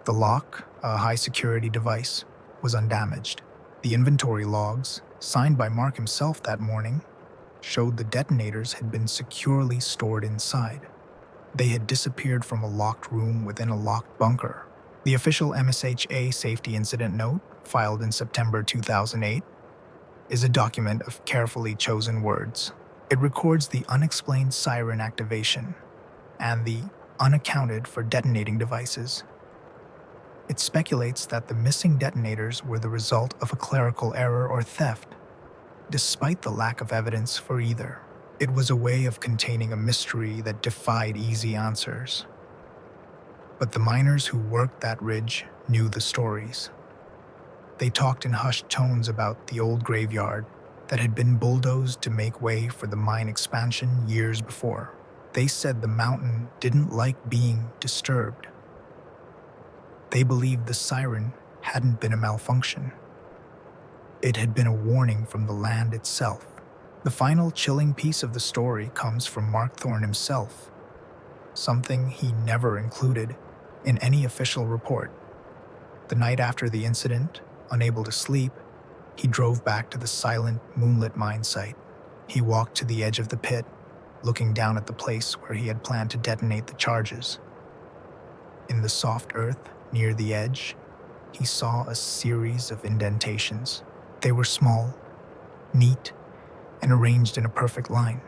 The lock, a high-security device, was undamaged. The inventory logs, signed by Mark himself that morning, showed the detonators had been securely stored inside. They had disappeared from a locked room within a locked bunker. The official MSHA safety incident note, filed in September 2008, is a document of carefully chosen words. It records the unexplained siren activation and the unaccounted for detonating devices. It speculates that the missing detonators were the result of a clerical error or theft, despite the lack of evidence for either. It was a way of containing a mystery that defied easy answers. But the miners who worked that ridge knew the stories. They talked in hushed tones about the old graveyard that had been bulldozed to make way for the mine expansion years before. They said the mountain didn't like being disturbed. They believed the siren hadn't been a malfunction. It had been a warning from the land itself. The final chilling piece of the story comes from Mark Thorne himself, something he never included in any official report. The night after the incident, unable to sleep, he drove back to the silent, moonlit mine site. He walked to the edge of the pit, looking down at the place where he had planned to detonate the charges. In the soft earth near the edge, he saw a series of indentations. They were small, neat, and arranged in a perfect line,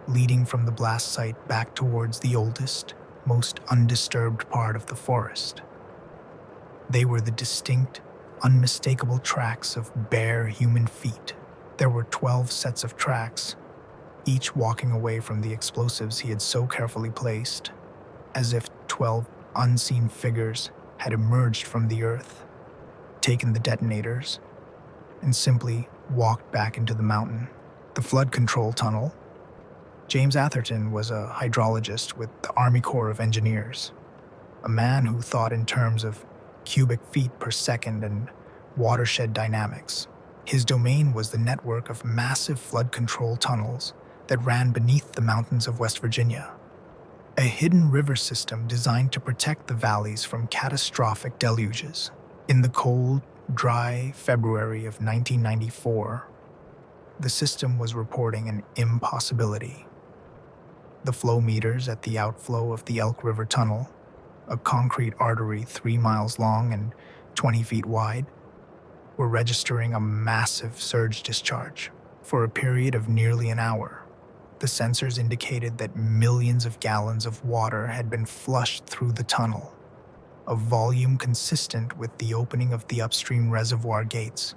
leading from the blast site back towards the oldest, most undisturbed part of the forest. They were the distinct, unmistakable tracks of bare human feet. There were 12 sets of tracks, each walking away from the explosives he had so carefully placed, as if 12 unseen figures had emerged from the earth, taken the detonators, and simply walked back into the mountain. The flood control tunnel. James Atherton was a hydrologist with the Army Corps of Engineers, a man who thought in terms of cubic feet per second and watershed dynamics. His domain was the network of massive flood control tunnels that ran beneath the mountains of West Virginia, a hidden river system designed to protect the valleys from catastrophic deluges. In the cold, dry February of 1994, the system was reporting an impossibility. The flow meters at the outflow of the Elk River Tunnel, a concrete artery 3 miles long and 20 feet wide, were registering a massive surge discharge for a period of nearly an hour. The sensors indicated that millions of gallons of water had been flushed through the tunnel, a volume consistent with the opening of the upstream reservoir gates.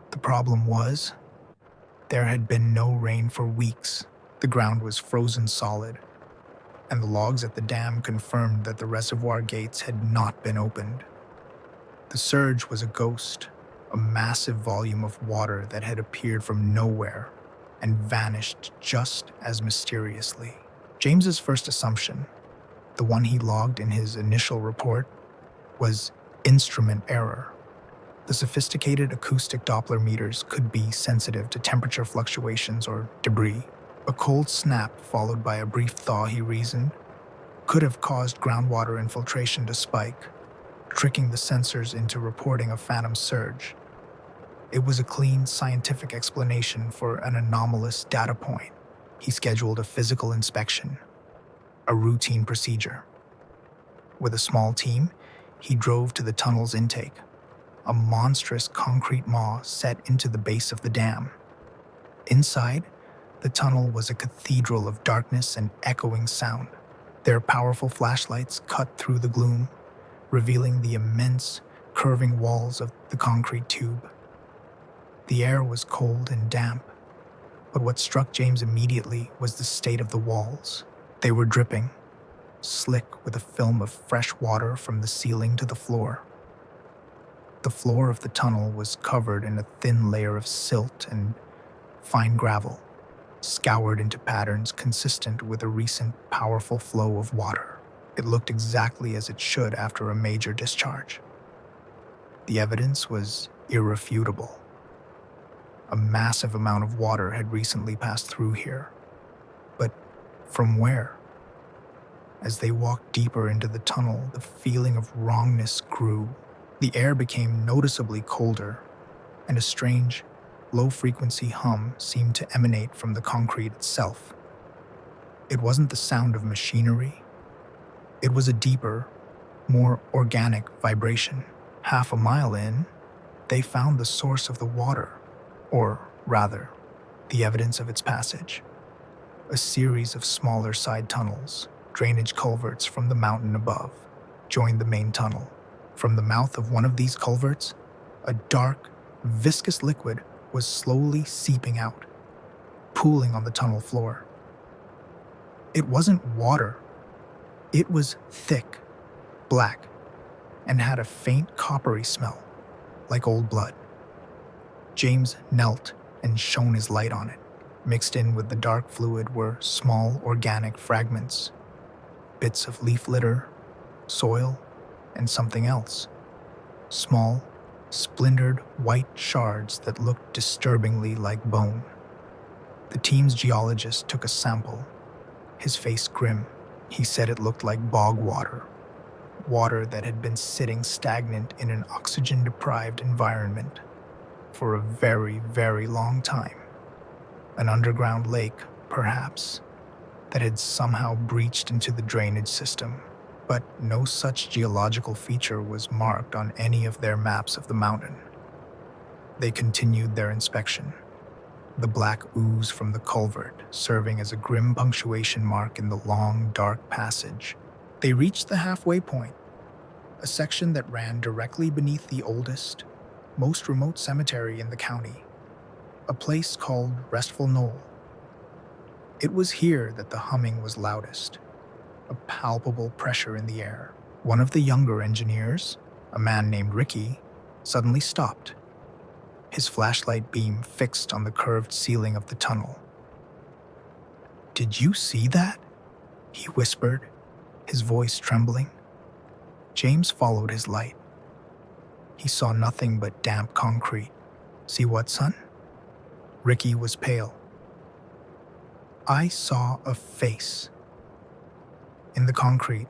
The problem was, there had been no rain for weeks. The ground was frozen solid, and the logs at the dam confirmed that the reservoir gates had not been opened. The surge was a ghost, a massive volume of water that had appeared from nowhere and vanished just as mysteriously. James's first assumption, the one he logged in his initial report, was instrument error. The sophisticated acoustic Doppler meters could be sensitive to temperature fluctuations or debris. A cold snap followed by a brief thaw, he reasoned, could have caused groundwater infiltration to spike, tricking the sensors into reporting a phantom surge. It was a clean, scientific explanation for an anomalous data point. He scheduled a physical inspection, a routine procedure. With a small team, he drove to the tunnel's intake, a monstrous concrete maw set into the base of the dam. Inside, the tunnel was a cathedral of darkness and echoing sound. Their powerful flashlights cut through the gloom, revealing the immense, curving walls of the concrete tube. The air was cold and damp, but what struck James immediately was the state of the walls. They were dripping, slick with a film of fresh water from the ceiling to the floor. The floor of the tunnel was covered in a thin layer of silt and fine gravel, scoured into patterns consistent with a recent powerful flow of water. It looked exactly as it should after a major discharge. The evidence was irrefutable. A massive amount of water had recently passed through here. But from where? As they walked deeper into the tunnel, the feeling of wrongness grew. The air became noticeably colder, and a strange, low-frequency hum seemed to emanate from the concrete itself. It wasn't the sound of machinery. It was a deeper, more organic vibration. Half a mile in, they found the source of the water, or rather, the evidence of its passage. A series of smaller side tunnels, drainage culverts from the mountain above, joined the main tunnel. From the mouth of one of these culverts, a dark, viscous liquid was slowly seeping out, pooling on the tunnel floor. It wasn't water. It was thick, black, and had a faint coppery smell, like old blood. James knelt and shone his light on it. Mixed in with the dark fluid were small organic fragments, bits of leaf litter, soil, and something else. Small, splintered white shards that looked disturbingly like bone. The team's geologist took a sample, his face grim. He said it looked like bog water, water that had been sitting stagnant in an oxygen-deprived environment for a very, very long time. An underground lake, perhaps, that had somehow breached into the drainage system. But no such geological feature was marked on any of their maps of the mountain. They continued their inspection, the black ooze from the culvert serving as a grim punctuation mark in the long, dark passage. They reached the halfway point, a section that ran directly beneath the oldest, most remote cemetery in the county, a place called Restful Knoll. It was here that the humming was loudest, a palpable pressure in the air. One of the younger engineers, a man named Ricky, suddenly stopped, his flashlight beam fixed on the curved ceiling of the tunnel. "Did you see that?" he whispered, his voice trembling. James followed his light. He saw nothing but damp concrete. "See what, son?" Ricky was pale. "I saw a face in the concrete,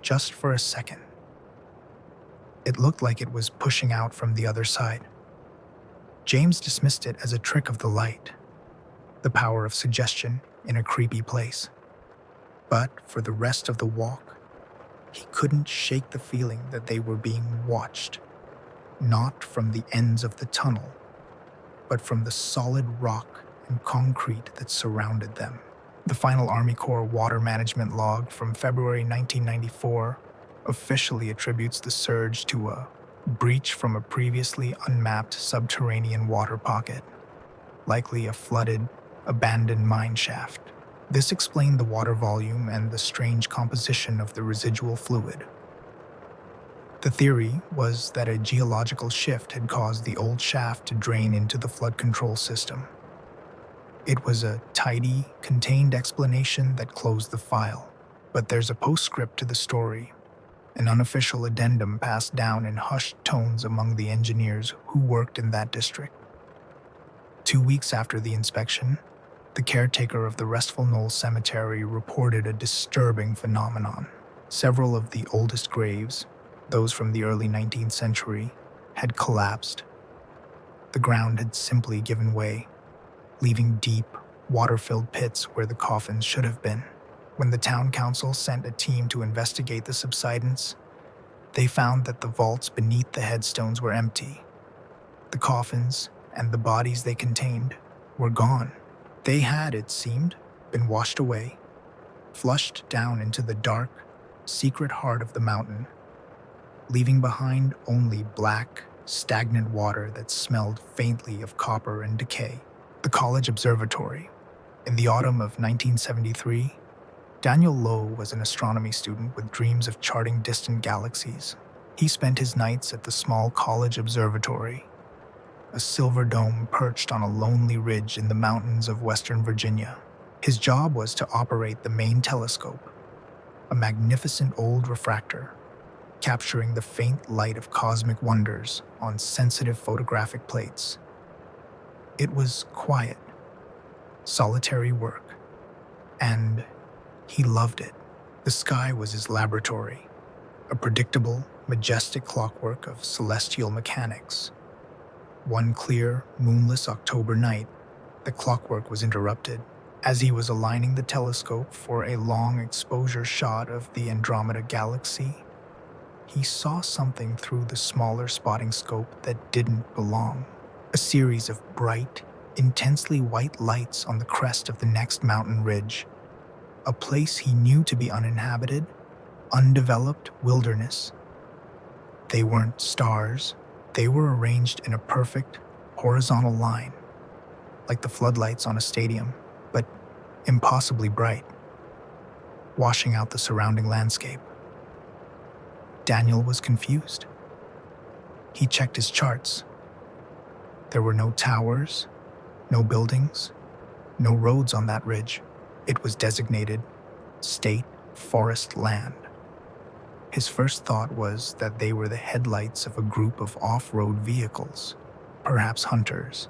just for a second. It looked like it was pushing out from the other side." James dismissed it as a trick of the light, the power of suggestion in a creepy place. But for the rest of the walk, he couldn't shake the feeling that they were being watched, not from the ends of the tunnel, but from the solid rock and concrete that surrounded them. The final Army Corps water management log from February 1994 officially attributes the surge to a breach from a previously unmapped subterranean water pocket, likely a flooded, abandoned mine shaft. This explained the water volume and the strange composition of the residual fluid. The theory was that a geological shift had caused the old shaft to drain into the flood control system. It was a tidy, contained explanation that closed the file. But there's a postscript to the story, an unofficial addendum passed down in hushed tones among the engineers who worked in that district. 2 weeks after the inspection, the caretaker of the Restful Knoll Cemetery reported a disturbing phenomenon. Several of the oldest graves, those from the early 19th century, had collapsed. The ground had simply given way, leaving deep, water-filled pits where the coffins should have been. When the town council sent a team to investigate the subsidence, they found that the vaults beneath the headstones were empty. The coffins and the bodies they contained were gone. They had, it seemed, been washed away, flushed down into the dark, secret heart of the mountain, leaving behind only black, stagnant water that smelled faintly of copper and decay. The college observatory. In the autumn of 1973, Daniel Lowe was an astronomy student with dreams of charting distant galaxies. He spent his nights at the small college observatory, a silver dome perched on a lonely ridge in the mountains of Western Virginia. His job was to operate the main telescope, a magnificent old refractor, capturing the faint light of cosmic wonders on sensitive photographic plates. It was quiet, solitary work, and he loved it. The sky was his laboratory, a predictable, majestic clockwork of celestial mechanics. One clear, moonless October night, the clockwork was interrupted. As he was aligning the telescope for a long exposure shot of the Andromeda Galaxy, he saw something through the smaller spotting scope that didn't belong. A series of bright, intensely white lights on the crest of the next mountain ridge, a place he knew to be uninhabited, undeveloped wilderness. They weren't stars. They were arranged in a perfect, horizontal line, like the floodlights on a stadium, but impossibly bright, washing out the surrounding landscape. Daniel was confused. He checked his charts. There were no towers, no buildings, no roads on that ridge. It was designated state forest land. His first thought was that they were the headlights of a group of off-road vehicles, perhaps hunters.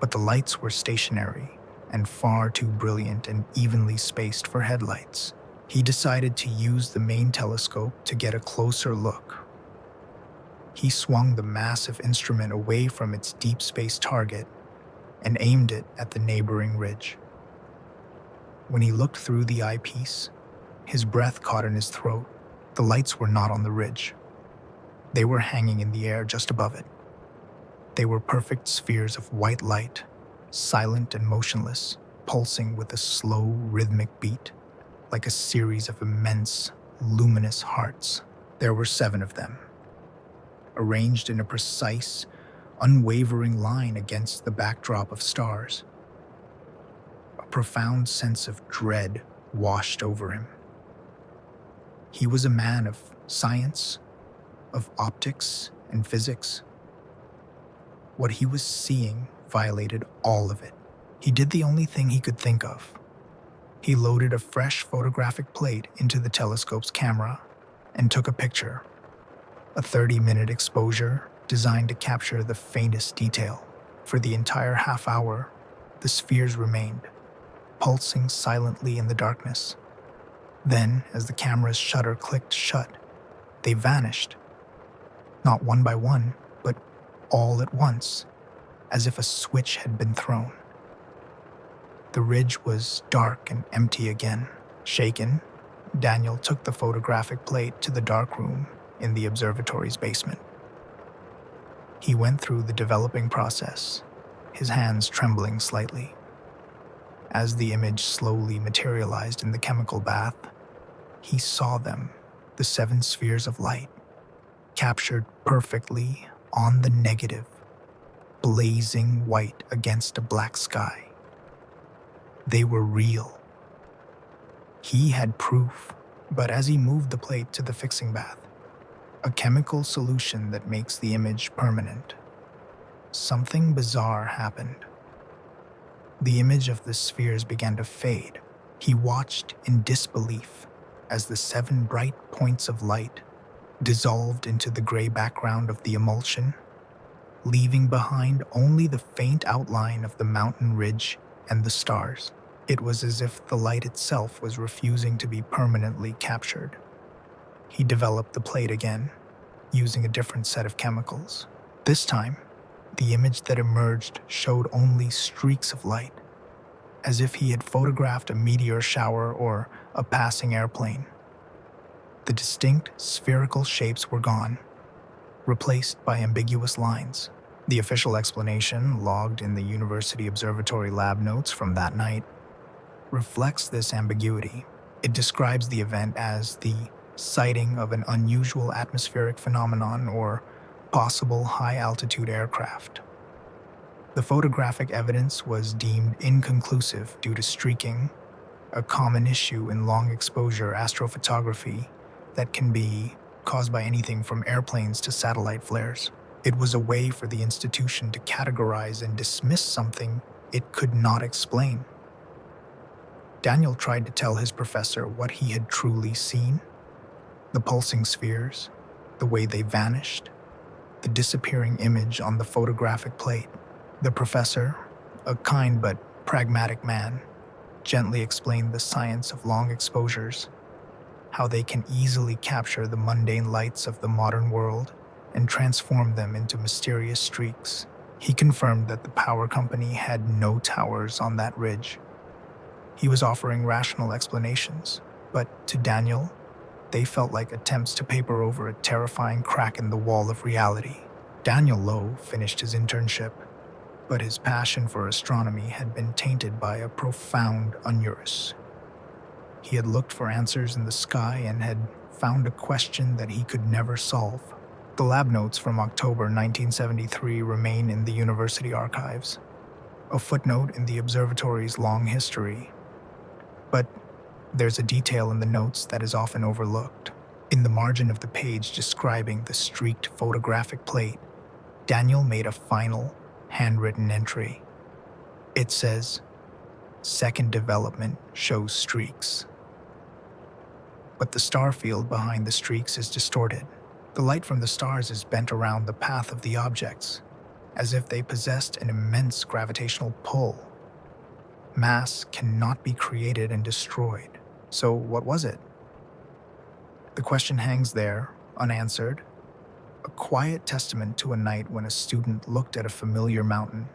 But the lights were stationary and far too brilliant and evenly spaced for headlights. He decided to use the main telescope to get a closer look. He swung the massive instrument away from its deep space target and aimed it at the neighboring ridge. When he looked through the eyepiece, his breath caught in his throat. The lights were not on the ridge. They were hanging in the air just above it. They were perfect spheres of white light, silent and motionless, pulsing with a slow, rhythmic beat, like a series of immense, luminous hearts. There were 7 of them, arranged in a precise, unwavering line against the backdrop of stars. A profound sense of dread washed over him. He was a man of science, of optics and physics. What he was seeing violated all of it. He did the only thing he could think of. He loaded a fresh photographic plate into the telescope's camera and took a picture, a 30-minute exposure designed to capture the faintest detail. For the entire half hour, the spheres remained, pulsing silently in the darkness. Then, as the camera's shutter clicked shut, they vanished. Not one by one, but all at once, as if a switch had been thrown. The ridge was dark and empty again. Shaken, Daniel took the photographic plate to the darkroom in the observatory's basement. He went through the developing process, his hands trembling slightly. As the image slowly materialized in the chemical bath, he saw them, the 7 spheres of light, captured perfectly on the negative, blazing white against a black sky. They were real, He had proof, but as he moved the plate to the fixing bath, a chemical solution that makes the image permanent, something bizarre happened. The image of the spheres began to fade. He watched in disbelief as the 7 bright points of light dissolved into the gray background of the emulsion, leaving behind only the faint outline of the mountain ridge and the stars. It was as if the light itself was refusing to be permanently captured. He developed the plate again, using a different set of chemicals. This time, the image that emerged showed only streaks of light, as if he had photographed a meteor shower or a passing airplane. The distinct spherical shapes were gone, replaced by ambiguous lines. The official explanation, logged in the University Observatory lab notes from that night, reflects this ambiguity. It describes the event as the sighting of an unusual atmospheric phenomenon or possible high-altitude aircraft. The photographic evidence was deemed inconclusive due to streaking, a common issue in long-exposure astrophotography that can be caused by anything from airplanes to satellite flares. It was a way for the institution to categorize and dismiss something it could not explain. Daniel tried to tell his professor what he had truly seen: the pulsing spheres, the way they vanished, the disappearing image on the photographic plate. The professor, a kind but pragmatic man, gently explained the science of long exposures, how they can easily capture the mundane lights of the modern world and transform them into mysterious streaks. He confirmed that the power company had no towers on that ridge. He was offering rational explanations, but to Daniel, they felt like attempts to paper over a terrifying crack in the wall of reality. Daniel Lowe finished his internship, but his passion for astronomy had been tainted by a profound unurus. He had looked for answers in the sky and had found a question that he could never solve. The lab notes from October 1973 remain in the university archives, a footnote in the observatory's long history. But there's a detail in the notes that is often overlooked. In the margin of the page describing the streaked photographic plate, Daniel made a final, handwritten entry. It says, "Second development shows streaks." But the star field behind the streaks is distorted. The light from the stars is bent around the path of the objects, as if they possessed an immense gravitational pull. Mass cannot be created and destroyed. So what was it? The question hangs there, unanswered, a quiet testament to a night when a student looked at a familiar mountain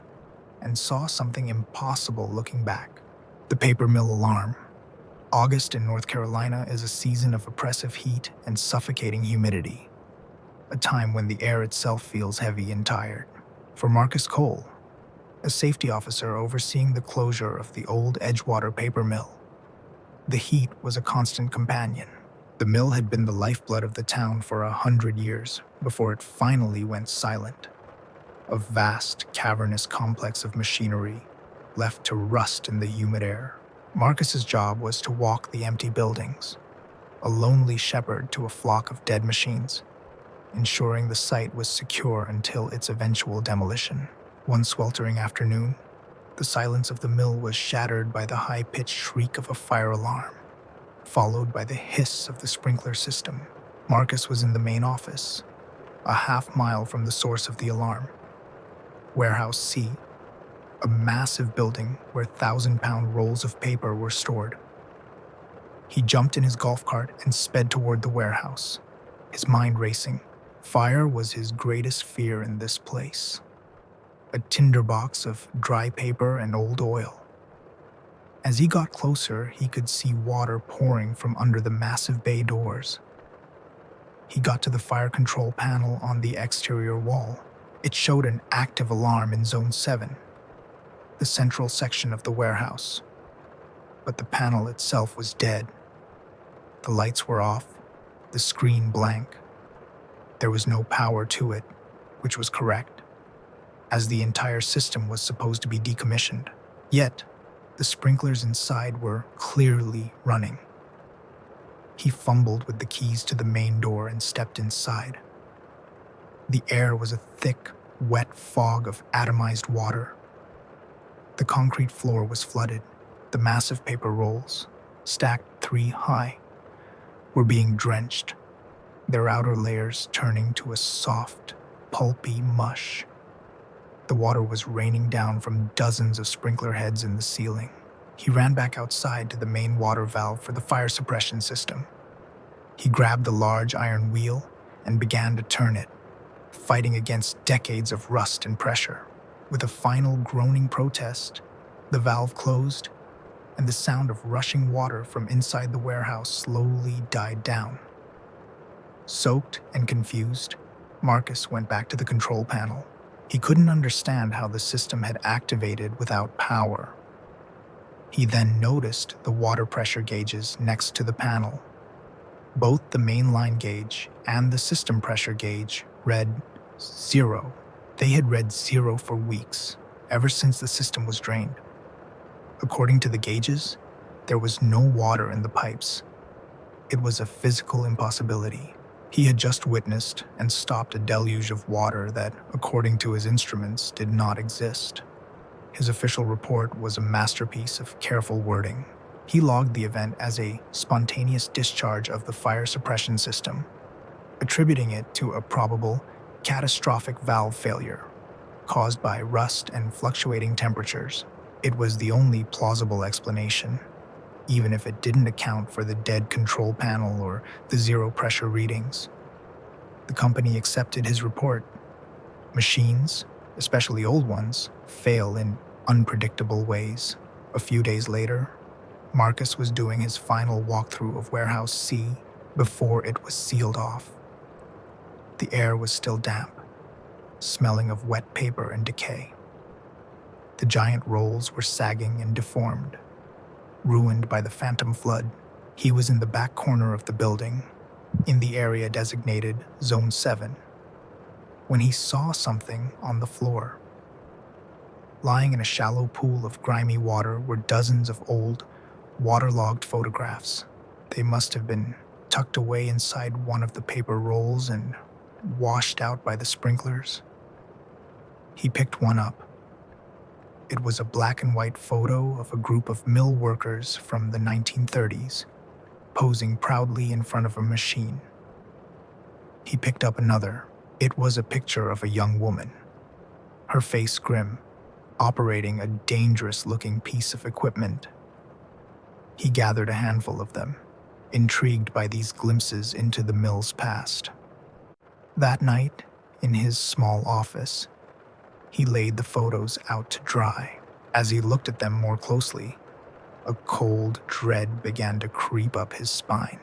and saw something impossible looking back. The paper mill alarm. August in North Carolina is a season of oppressive heat and suffocating humidity, a time when the air itself feels heavy and tired. For Marcus Cole, a safety officer overseeing the closure of the old Edgewater paper mill, the heat was a constant companion. The mill had been the lifeblood of the town for 100 years before it finally went silent. A vast, cavernous complex of machinery left to rust in the humid air. Marcus's job was to walk the empty buildings, a lonely shepherd to a flock of dead machines, ensuring the site was secure until its eventual demolition. One sweltering afternoon, the silence of the mill was shattered by the high-pitched shriek of a fire alarm, followed by the hiss of the sprinkler system. Marcus was in the main office, a half-mile from the source of the alarm. Warehouse C, a massive building where 1,000-pound rolls of paper were stored. He jumped in his golf cart and sped toward the warehouse, his mind racing. Fire was his greatest fear in this place. A tinderbox of dry paper and old oil. As he got closer, he could see water pouring from under the massive bay doors. He got to the fire control panel on the exterior wall. It showed an active alarm in Zone 7, the central section of the warehouse. But the panel itself was dead. The lights were off, the screen blank. There was no power to it, which was correct, as the entire system was supposed to be decommissioned. Yet, the sprinklers inside were clearly running. He fumbled with the keys to the main door and stepped inside. The air was a thick, wet fog of atomized water. The concrete floor was flooded. The massive paper rolls, stacked 3 high, were being drenched, their outer layers turning to a soft, pulpy mush. The water was raining down from dozens of sprinkler heads in the ceiling. He ran back outside to the main water valve for the fire suppression system. He grabbed the large iron wheel and began to turn it, fighting against decades of rust and pressure. With a final groaning protest, the valve closed, and the sound of rushing water from inside the warehouse slowly died down. Soaked and confused, Marcus went back to the control panel. He couldn't understand how the system had activated without power. He then noticed the water pressure gauges next to the panel. Both the mainline gauge and the system pressure gauge read 0. They had read 0 for weeks, ever since the system was drained. According to the gauges, there was no water in the pipes. It was a physical impossibility. He had just witnessed and stopped a deluge of water that, according to his instruments, did not exist. His official report was a masterpiece of careful wording. He logged the event as a spontaneous discharge of the fire suppression system, attributing it to a probable, catastrophic valve failure caused by rust and fluctuating temperatures. It was the only plausible explanation, even if it didn't account for the dead control panel or the 0 pressure readings. The company accepted his report. Machines, especially old ones, fail in unpredictable ways. A few days later, Marcus was doing his final walkthrough of Warehouse C before it was sealed off. The air was still damp, smelling of wet paper and decay. The giant rolls were sagging and deformed, ruined by the phantom flood. He was in the back corner of the building, in the area designated Zone 7, when he saw something on the floor. Lying in a shallow pool of grimy water were dozens of old, waterlogged photographs. They must have been tucked away inside one of the paper rolls and washed out by the sprinklers. He picked one up. It was a black and white photo of a group of mill workers from the 1930s, posing proudly in front of a machine. He picked up another. It was a picture of a young woman, her face grim, operating a dangerous-looking piece of equipment. He gathered a handful of them, intrigued by these glimpses into the mill's past. That night, in his small office, he laid the photos out to dry. As he looked at them more closely, a cold dread began to creep up his spine.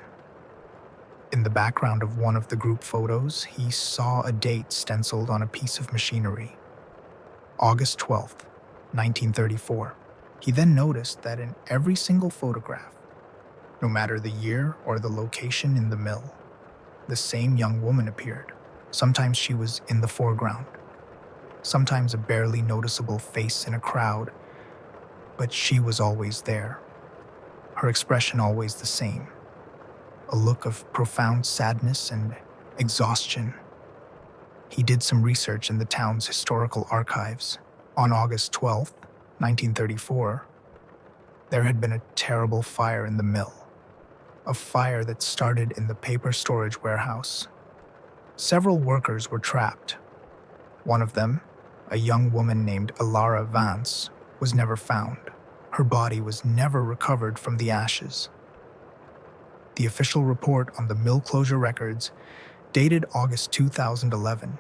In the background of one of the group photos, he saw a date stenciled on a piece of machinery. August 12th, 1934. He then noticed that in every single photograph, no matter the year or the location in the mill, the same young woman appeared. Sometimes she was in the foreground, sometimes a barely noticeable face in a crowd, but she was always there. Her expression always the same, a look of profound sadness and exhaustion. He did some research in the town's historical archives. On August 12th, 1934, there had been a terrible fire in the mill, a fire that started in the paper storage warehouse. Several workers were trapped. One of them, a young woman named Alara Vance, was never found. Her body was never recovered from the ashes. The official report on the mill closure records, dated August 2011,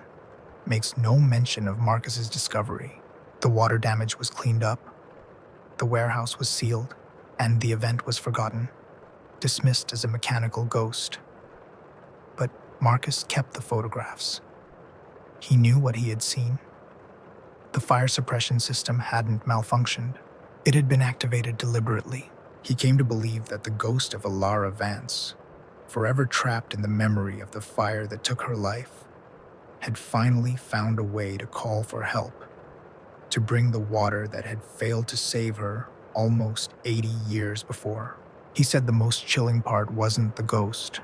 makes no mention of Marcus's discovery. The water damage was cleaned up, the warehouse was sealed, and the event was forgotten, dismissed as a mechanical ghost. But Marcus kept the photographs. He knew what he had seen. The fire suppression system hadn't malfunctioned. It had been activated deliberately. He came to believe that the ghost of Alara Vance, forever trapped in the memory of the fire that took her life, had finally found a way to call for help, to bring the water that had failed to save her almost 80 years before. He said the most chilling part wasn't the ghost,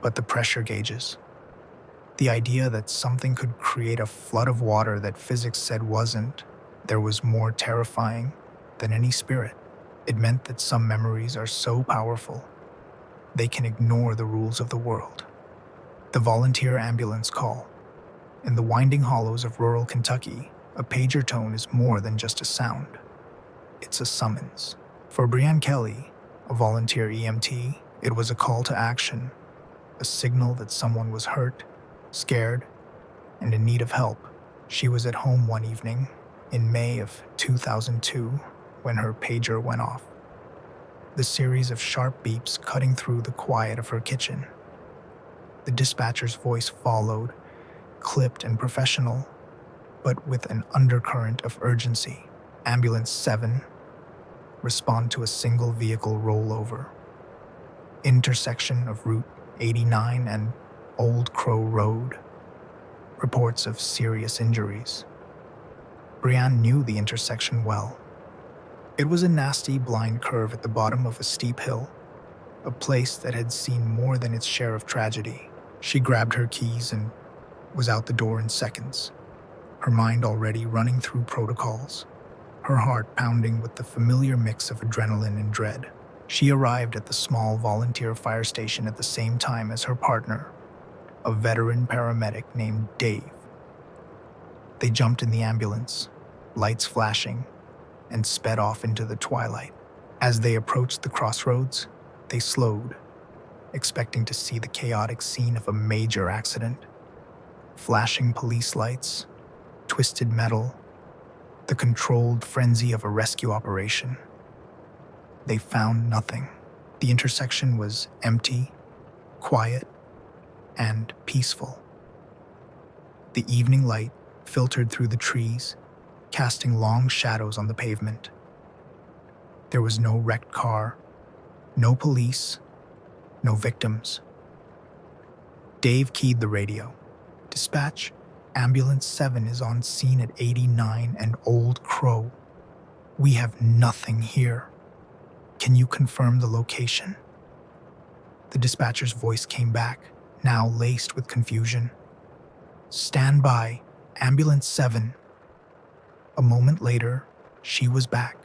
but the pressure gauges. The idea that something could create a flood of water that physics said wasn't, there was more terrifying than any spirit. It meant that some memories are so powerful, they can ignore the rules of the world. The volunteer ambulance call. In the winding hollows of rural Kentucky, a pager tone is more than just a sound. It's a summons. For Brianne Kelly, a volunteer EMT, it was a call to action, a signal that someone was hurt, scared, and in need of help. She was at home one evening in May of 2002 when her pager went off. The series of sharp beeps cutting through the quiet of her kitchen. The dispatcher's voice followed, clipped and professional, but with an undercurrent of urgency. Ambulance 7, respond to a single vehicle rollover. Intersection of Route 89 and Old Crow Road. Reports of serious injuries. Brianne knew the intersection well. It was a nasty blind curve at the bottom of a steep hill, a place that had seen more than its share of tragedy. She grabbed her keys and was out the door in seconds, her mind already running through protocols, her heart pounding with the familiar mix of adrenaline and dread. She arrived at the small volunteer fire station at the same time as her partner, a veteran paramedic named Dave. They jumped in the ambulance, lights flashing, and sped off into the twilight. As they approached the crossroads, they slowed, expecting to see the chaotic scene of a major accident. Flashing police lights, twisted metal, the controlled frenzy of a rescue operation. They found nothing. The intersection was empty, quiet, and peaceful. The evening light filtered through the trees, casting long shadows on the pavement. There was no wrecked car, no police, no victims. Dave keyed the radio. Dispatch, Ambulance 7 is on scene at 89 and Old Crow. We have nothing here. Can you confirm the location? The dispatcher's voice came back, now laced with confusion. Stand by, Ambulance 7. A moment later, she was back.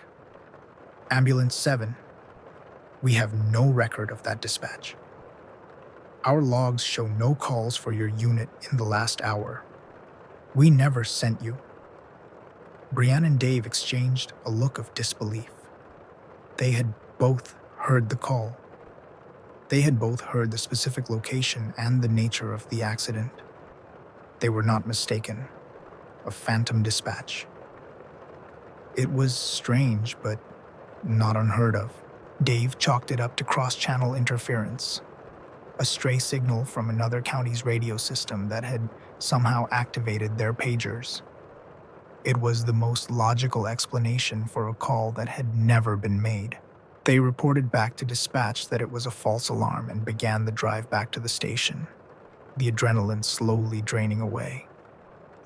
Ambulance 7. We have no record of that dispatch. Our logs show no calls for your unit in the last hour. We never sent you. Brianne and Dave exchanged a look of disbelief. They had both heard the call. They had both heard the specific location and the nature of the accident. They were not mistaken. A phantom dispatch. It was strange, but not unheard of. Dave chalked it up to cross-channel interference, a stray signal from another county's radio system that had somehow activated their pagers. It was the most logical explanation for a call that had never been made. They reported back to dispatch that it was a false alarm and began the drive back to the station, the adrenaline slowly draining away,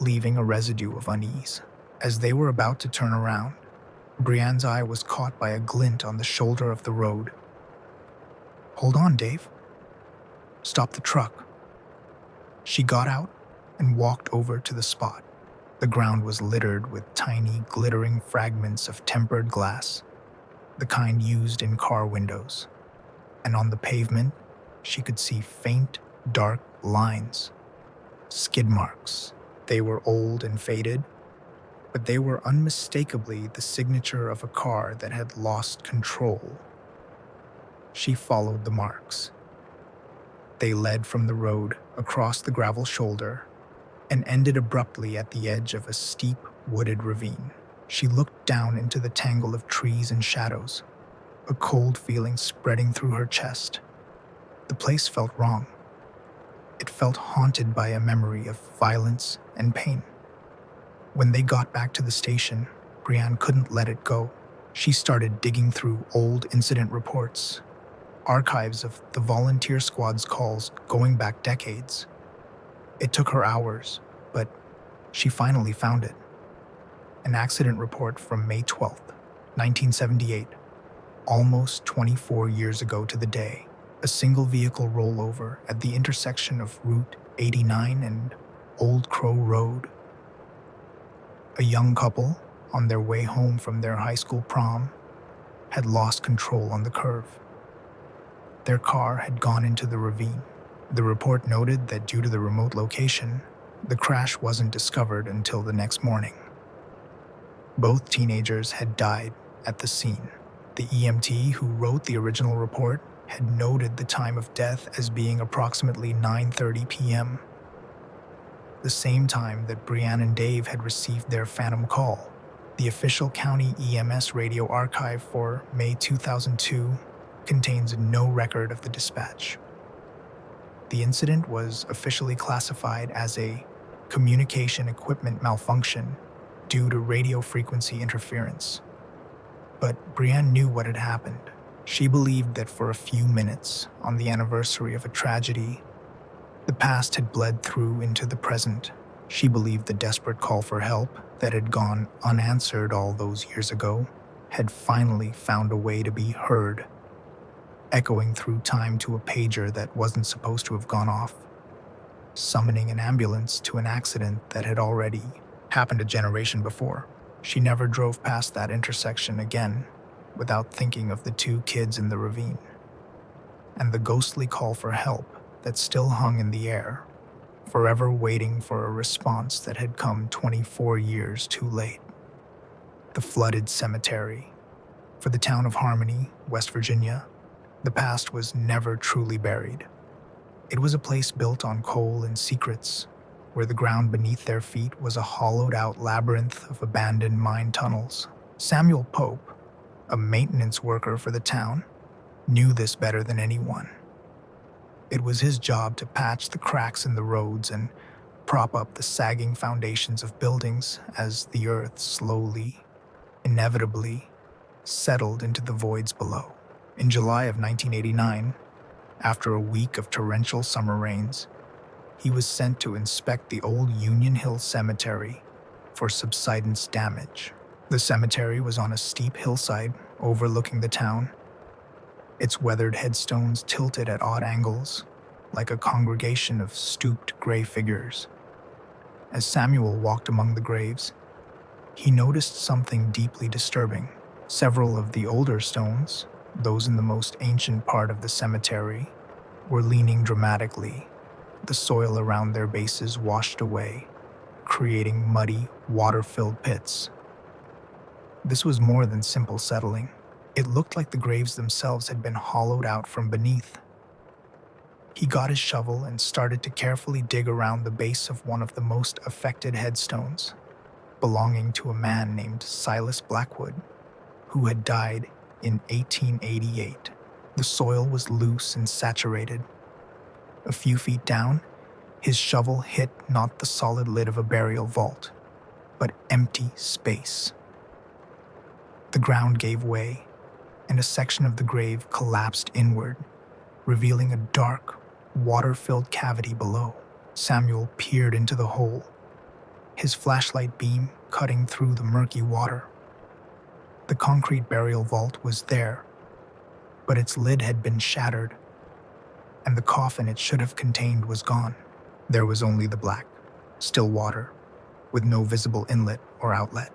leaving a residue of unease. As they were about to turn around, Brianne's eye was caught by a glint on the shoulder of the road. Hold on, Dave. Stop the truck. She got out and walked over to the spot. The ground was littered with tiny, glittering fragments of tempered glass, the kind used in car windows. And on the pavement, she could see faint, dark lines, skid marks. They were old and faded, but they were unmistakably the signature of a car that had lost control. She followed the marks. They led from the road across the gravel shoulder and ended abruptly at the edge of a steep, wooded ravine. She looked down into the tangle of trees and shadows, a cold feeling spreading through her chest. The place felt wrong. It felt haunted by a memory of violence and pain. When they got back to the station, Brianne couldn't let it go. She started digging through old incident reports, archives of the volunteer squad's calls going back decades. It took her hours, but she finally found it. An accident report from May 12th, 1978. Almost 24 years ago to the day, a single vehicle rollover at the intersection of Route 89 and Old Crow Road. A young couple, on their way home from their high school prom, had lost control on the curve. Their car had gone into the ravine. The report noted that due to the remote location, the crash wasn't discovered until the next morning. Both teenagers had died at the scene. The EMT who wrote the original report had noted the time of death as being approximately 9:30 p.m., the same time that Brianne and Dave had received their phantom call. The official county EMS radio archive for May 2002 contains no record of the dispatch. The incident was officially classified as a communication equipment malfunction due to radio frequency interference. But Brianne knew what had happened. She believed that for a few minutes, on the anniversary of a tragedy, the past had bled through into the present. She believed the desperate call for help that had gone unanswered all those years ago had finally found a way to be heard, echoing through time to a pager that wasn't supposed to have gone off, summoning an ambulance to an accident that had already happened a generation before. She never drove past that intersection again without thinking of the two kids in the ravine and the ghostly call for help that still hung in the air, forever waiting for a response that had come 24 years too late. The flooded cemetery. For the town of Harmony, West Virginia, the past was never truly buried. It was a place built on coal and secrets, where the ground beneath their feet was a hollowed-out labyrinth of abandoned mine tunnels. Samuel Pope, a maintenance worker for the town, knew this better than anyone. It was his job to patch the cracks in the roads and prop up the sagging foundations of buildings as the earth slowly, inevitably, settled into the voids below. In July of 1989, after a week of torrential summer rains, he was sent to inspect the old Union Hill Cemetery for subsidence damage. The cemetery was on a steep hillside overlooking the town, its weathered headstones tilted at odd angles, like a congregation of stooped gray figures. As Samuel walked among the graves, he noticed something deeply disturbing. Several of the older stones, those in the most ancient part of the cemetery, were leaning dramatically, the soil around their bases washed away, creating muddy, water-filled pits. This was more than simple settling. It looked like the graves themselves had been hollowed out from beneath. He got his shovel and started to carefully dig around the base of one of the most affected headstones, belonging to a man named Silas Blackwood, who had died in 1888. The soil was loose and saturated. A few feet down, his shovel hit not the solid lid of a burial vault, but empty space. The ground gave way, and a section of the grave collapsed inward, revealing a dark, water-filled cavity below. Samuel peered into the hole, his flashlight beam cutting through the murky water. The concrete burial vault was there, but its lid had been shattered, and the coffin it should have contained was gone. There was only the black, still water, with no visible inlet or outlet.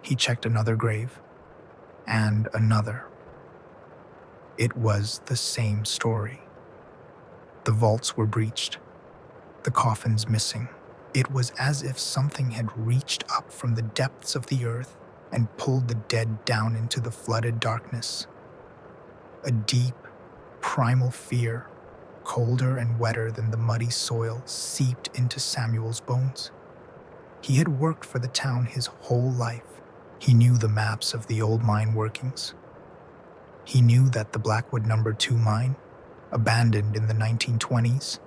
He checked another grave, and another. It was the same story. The vaults were breached, the coffins missing. It was as if something had reached up from the depths of the earth and pulled the dead down into the flooded darkness. A deep, primal fear, colder and wetter than the muddy soil, seeped into Samuel's bones. He had worked for the town his whole life. He knew the maps of the old mine workings. He knew that the Blackwood No. 2 mine, abandoned in the 1920s,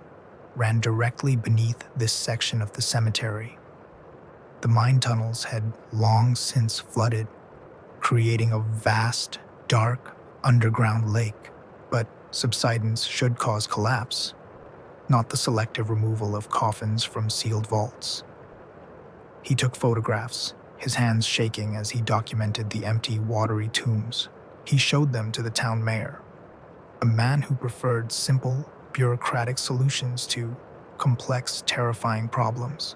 ran directly beneath this section of the cemetery. The mine tunnels had long since flooded, creating a vast, dark, underground lake. But subsidence should cause collapse, not the selective removal of coffins from sealed vaults. He took photographs, his hands shaking as he documented the empty, watery tombs. He showed them to the town mayor, a man who preferred simple, bureaucratic solutions to complex, terrifying problems.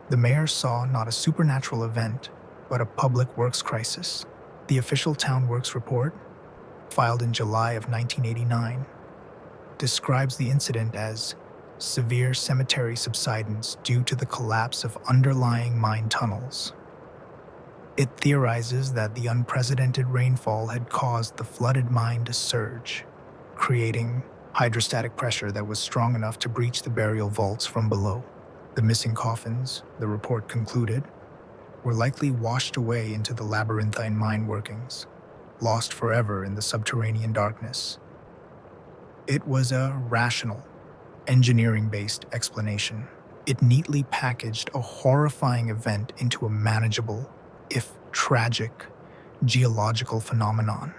The mayor saw not a supernatural event, but a public works crisis. The official town works report, filed in July of 1989, describes the incident as severe cemetery subsidence due to the collapse of underlying mine tunnels. It theorizes that the unprecedented rainfall had caused the flooded mine to surge, creating hydrostatic pressure that was strong enough to breach the burial vaults from below. The missing coffins, the report concluded, were likely washed away into the labyrinthine mine workings, lost forever in the subterranean darkness. It was a rational, engineering-based explanation. It neatly packaged a horrifying event into a manageable, if tragic, geological phenomenon.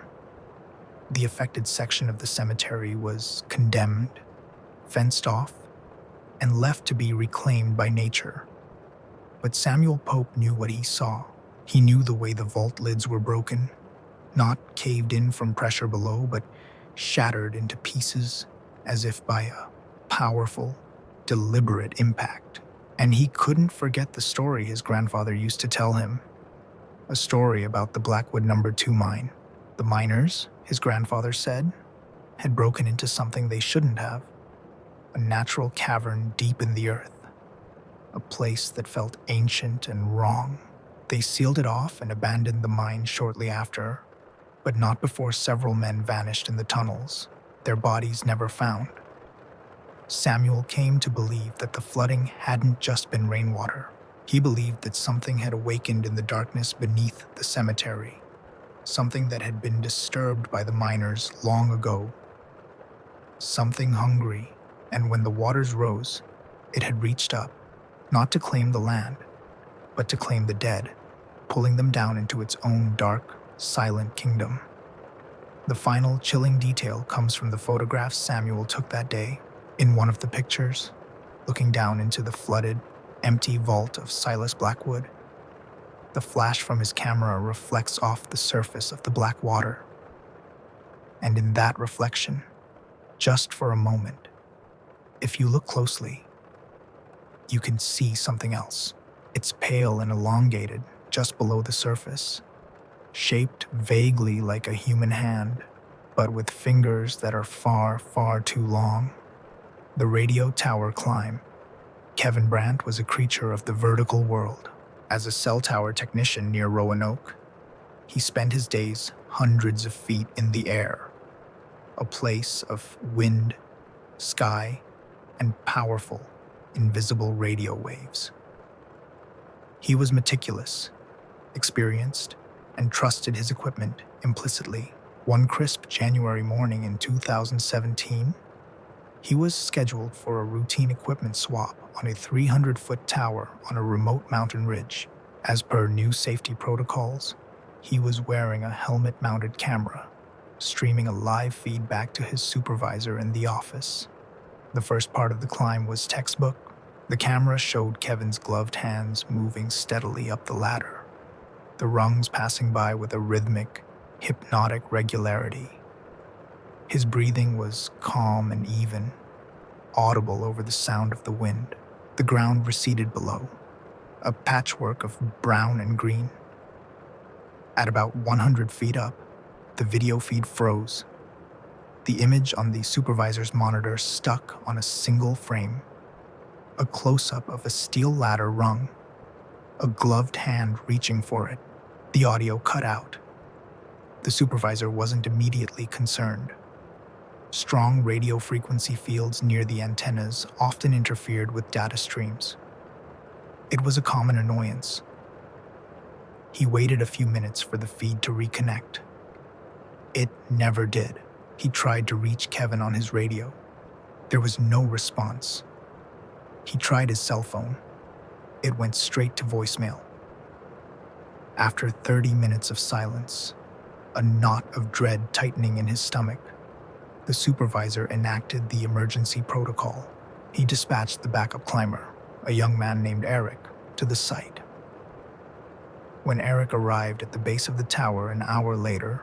The affected section of the cemetery was condemned, fenced off, and left to be reclaimed by nature. But Samuel Pope knew what he saw. He knew the way the vault lids were broken, not caved in from pressure below, but shattered into pieces as if by a powerful, deliberate impact. And he couldn't forget the story his grandfather used to tell him. A story about the Blackwood No. 2 mine. The miners, his grandfather said, had broken into something they shouldn't have. A natural cavern deep in the earth. A place that felt ancient and wrong. They sealed it off and abandoned the mine shortly after, but not before several men vanished in the tunnels, their bodies never found. Samuel came to believe that the flooding hadn't just been rainwater. He believed that something had awakened in the darkness beneath the cemetery, something that had been disturbed by the miners long ago. Something hungry, and when the waters rose, it had reached up, not to claim the land, but to claim the dead, pulling them down into its own dark, silent kingdom. The final chilling detail comes from the photographs Samuel took that day. In one of the pictures, looking down into the flooded, empty vault of Silas Blackwood, the flash from his camera reflects off the surface of the black water. And in that reflection, just for a moment, if you look closely, you can see something else. It's pale and elongated just below the surface, shaped vaguely like a human hand, but with fingers that are far, far too long. The radio tower climb. Kevin Brandt was a creature of the vertical world. As a cell tower technician near Roanoke, he spent his days hundreds of feet in the air, a place of wind, sky, and powerful, invisible radio waves. He was meticulous, experienced, and trusted his equipment implicitly. One crisp January morning in 2017, he was scheduled for a routine equipment swap on a 300-foot tower on a remote mountain ridge. As per new safety protocols, he was wearing a helmet-mounted camera, streaming a live feed back to his supervisor in the office. The first part of the climb was textbook. The camera showed Kevin's gloved hands moving steadily up the ladder, the rungs passing by with a rhythmic, hypnotic regularity. His breathing was calm and even, audible over the sound of the wind. The ground receded below, a patchwork of brown and green. At about 100 feet up, the video feed froze. The image on the supervisor's monitor stuck on a single frame, a close-up of a steel ladder rung, a gloved hand reaching for it. The audio cut out. The supervisor wasn't immediately concerned. Strong radio frequency fields near the antennas often interfered with data streams. It was a common annoyance. He waited a few minutes for the feed to reconnect. It never did. He tried to reach Kevin on his radio. There was no response. He tried his cell phone. It went straight to voicemail. After 30 minutes of silence, a knot of dread tightening in his stomach, the supervisor enacted the emergency protocol. He dispatched the backup climber, a young man named Eric, to the site. When Eric arrived at the base of the tower an hour later,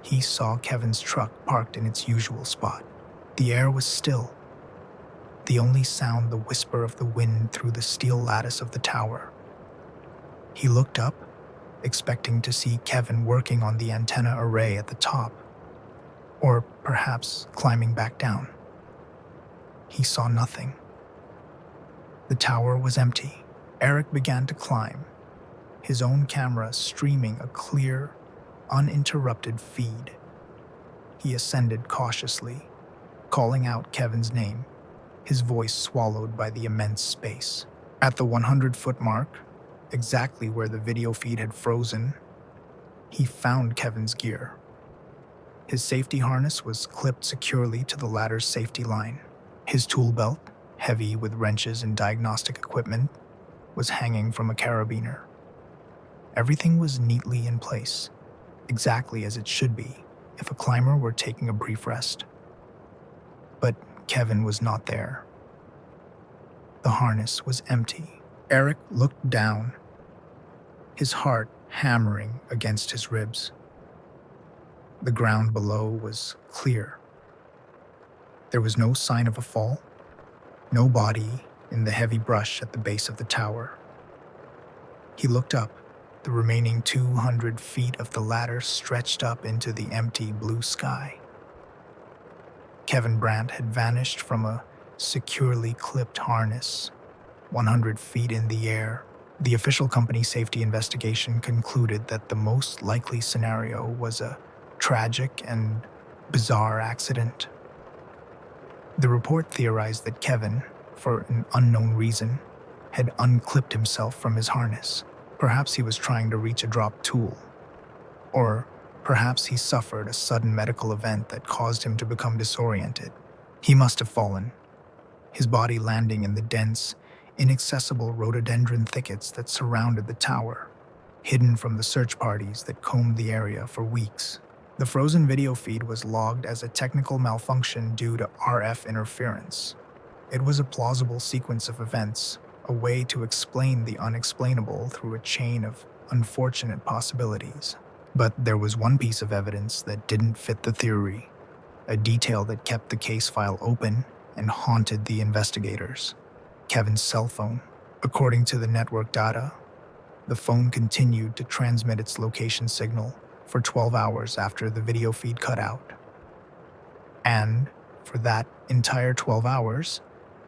He saw Kevin's truck parked in its usual spot. The air was still, the only sound the whisper of the wind through the steel lattice of the tower. He looked up, expecting to see Kevin working on the antenna array at the top, or perhaps climbing back down. He saw nothing. The tower was empty. Eric began to climb, his own camera streaming a clear, uninterrupted feed. He ascended cautiously, calling out Kevin's name, his voice swallowed by the immense space. At the 100-foot mark, exactly where the video feed had frozen, he found Kevin's gear. His safety harness was clipped securely to the ladder's safety line. His tool belt, heavy with wrenches and diagnostic equipment, was hanging from a carabiner. Everything was neatly in place, exactly as it should be if a climber were taking a brief rest. But Kevin was not there. The harness was empty. Eric looked down, his heart hammering against his ribs. The ground below was clear. There was no sign of a fall, no body in the heavy brush at the base of the tower. He looked up. The remaining 200 feet of the ladder stretched up into the empty blue sky. Kevin Brandt had vanished from a securely clipped harness, 100 feet in the air. The official company safety investigation concluded that the most likely scenario was a tragic and bizarre accident. The report theorized that Kevin, for an unknown reason, had unclipped himself from his harness. Perhaps he was trying to reach a dropped tool. Or perhaps he suffered a sudden medical event that caused him to become disoriented. He must have fallen, his body landing in the dense, inaccessible rhododendron thickets that surrounded the tower, hidden from the search parties that combed the area for weeks. The frozen video feed was logged as a technical malfunction due to RF interference. It was a plausible sequence of events, a way to explain the unexplainable through a chain of unfortunate possibilities. But there was one piece of evidence that didn't fit the theory, a detail that kept the case file open and haunted the investigators: Kevin's cell phone. According to the network data, the phone continued to transmit its location signal for 12 hours after the video feed cut out. And for that entire 12 hours,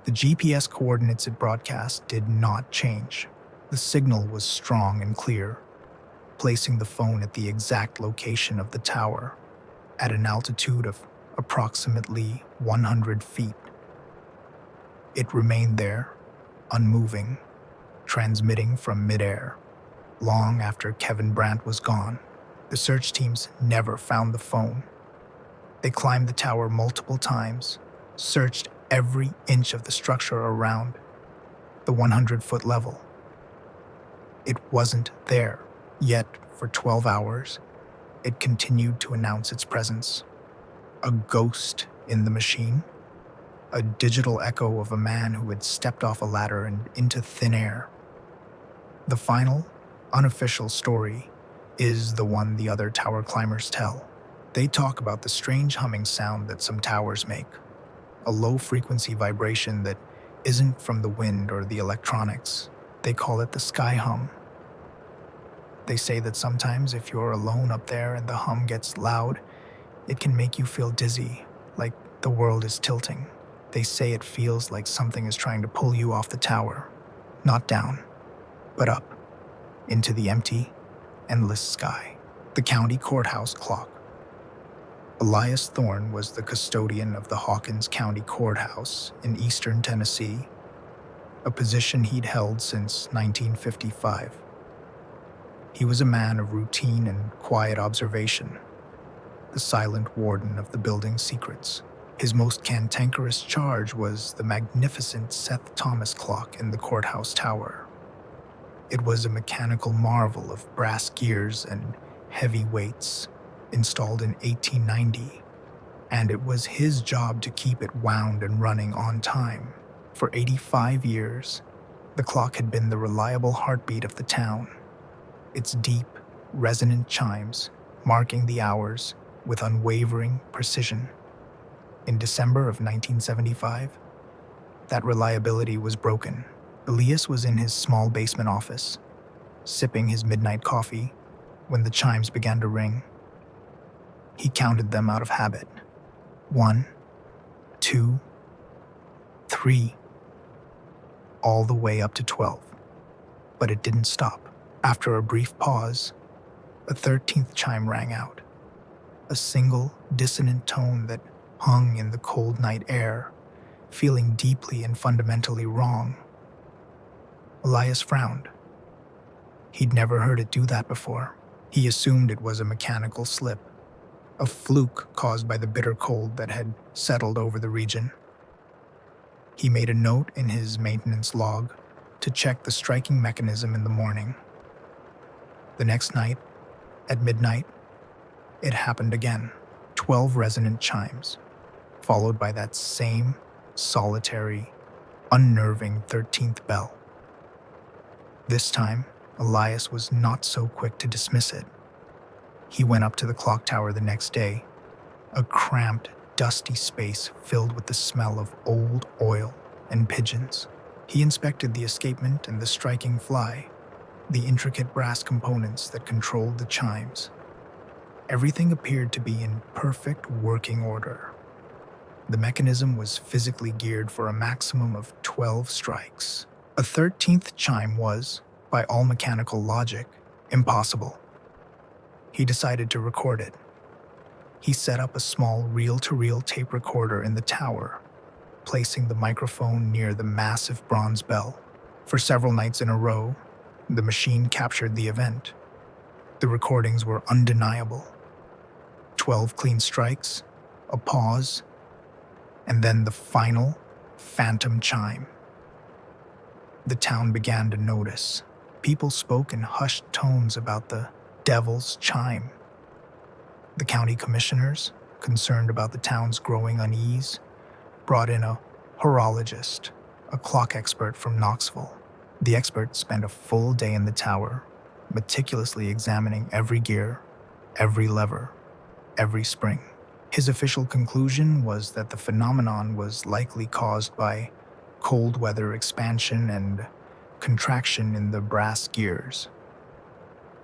the GPS coordinates it broadcast did not change. The signal was strong and clear, placing the phone at the exact location of the tower, at an altitude of approximately 100 feet. It remained there, unmoving, transmitting from midair, long after Kevin Brandt was gone. The search teams never found the phone. They climbed the tower multiple times, searched every inch of the structure around the 100-foot level. It wasn't there, yet for 12 hours, it continued to announce its presence. A ghost in the machine, a digital echo of a man who had stepped off a ladder and into thin air. The final, unofficial story is the one the other tower climbers tell. They talk about the strange humming sound that some towers make, a low-frequency vibration that isn't from the wind or the electronics. They call it the sky hum. They say that sometimes if you're alone up there and the hum gets loud, it can make you feel dizzy, like the world is tilting. They say it feels like something is trying to pull you off the tower, not down, but up, into the empty, endless sky. The county courthouse clock. Elias Thorne was the custodian of the Hawkins County Courthouse in eastern Tennessee, a position he'd held since 1955. He was a man of routine and quiet observation, the silent warden of the building's secrets. His most cantankerous charge was the magnificent Seth Thomas clock in the courthouse tower. It was a mechanical marvel of brass gears and heavy weights, installed in 1890, and it was his job to keep it wound and running on time. For 85 years, the clock had been the reliable heartbeat of the town, its deep, resonant chimes marking the hours with unwavering precision. In December of 1975, that reliability was broken. Elias was in his small basement office, sipping his midnight coffee, when the chimes began to ring. He counted them out of habit. 1, 2, 3, all the way up to 12. But it didn't stop. After a brief pause, a 13th chime rang out, a single, dissonant tone that hung in the cold night air, feeling deeply and fundamentally wrong. Elias frowned. He'd never heard it do that before. He assumed it was a mechanical slip, a fluke caused by the bitter cold that had settled over the region. He made a note in his maintenance log to check the striking mechanism in the morning. The next night, at midnight, it happened again. 12 resonant chimes, followed by that same solitary, unnerving 13th bell. This time, Elias was not so quick to dismiss it. He went up to the clock tower the next day, a cramped, dusty space filled with the smell of old oil and pigeons. He inspected the escapement and the striking fly, the intricate brass components that controlled the chimes. Everything appeared to be in perfect working order. The mechanism was physically geared for a maximum of 12 strikes. A 13th chime was, by all mechanical logic, impossible. He decided to record it. He set up a small reel-to-reel tape recorder in the tower, placing the microphone near the massive bronze bell. For several nights in a row, the machine captured the event. The recordings were undeniable. 12 clean strikes, a pause, and then the final, phantom chime. The town began to notice. People spoke in hushed tones about the devil's chime. The county commissioners, concerned about the town's growing unease, brought in a horologist, a clock expert from Knoxville. The expert spent a full day in the tower, meticulously examining every gear, every lever, every spring. His official conclusion was that the phenomenon was likely caused by cold weather expansion and contraction in the brass gears.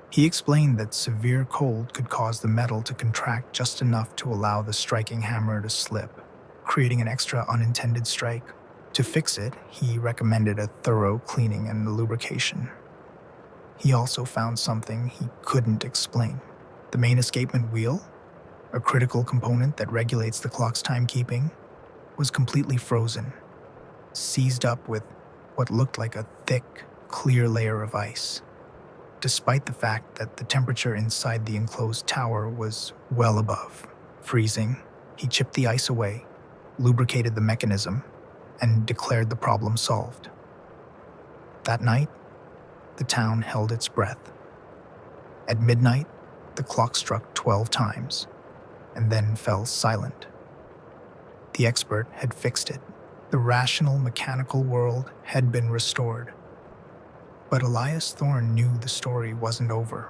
He explained that severe cold could cause the metal to contract just enough to allow the striking hammer to slip, creating an extra unintended strike. To fix it, he recommended a thorough cleaning and lubrication. He also found something he couldn't explain. The main escapement wheel, a critical component that regulates the clock's timekeeping, was completely frozen, seized up with what looked like a thick, clear layer of ice. Despite the fact that the temperature inside the enclosed tower was well above freezing, he chipped the ice away, lubricated the mechanism, and declared the problem solved. That night, the town held its breath. At midnight, the clock struck 12 times, and then fell silent. The expert had fixed it. The rational, mechanical world had been restored. But Elias Thorne knew the story wasn't over.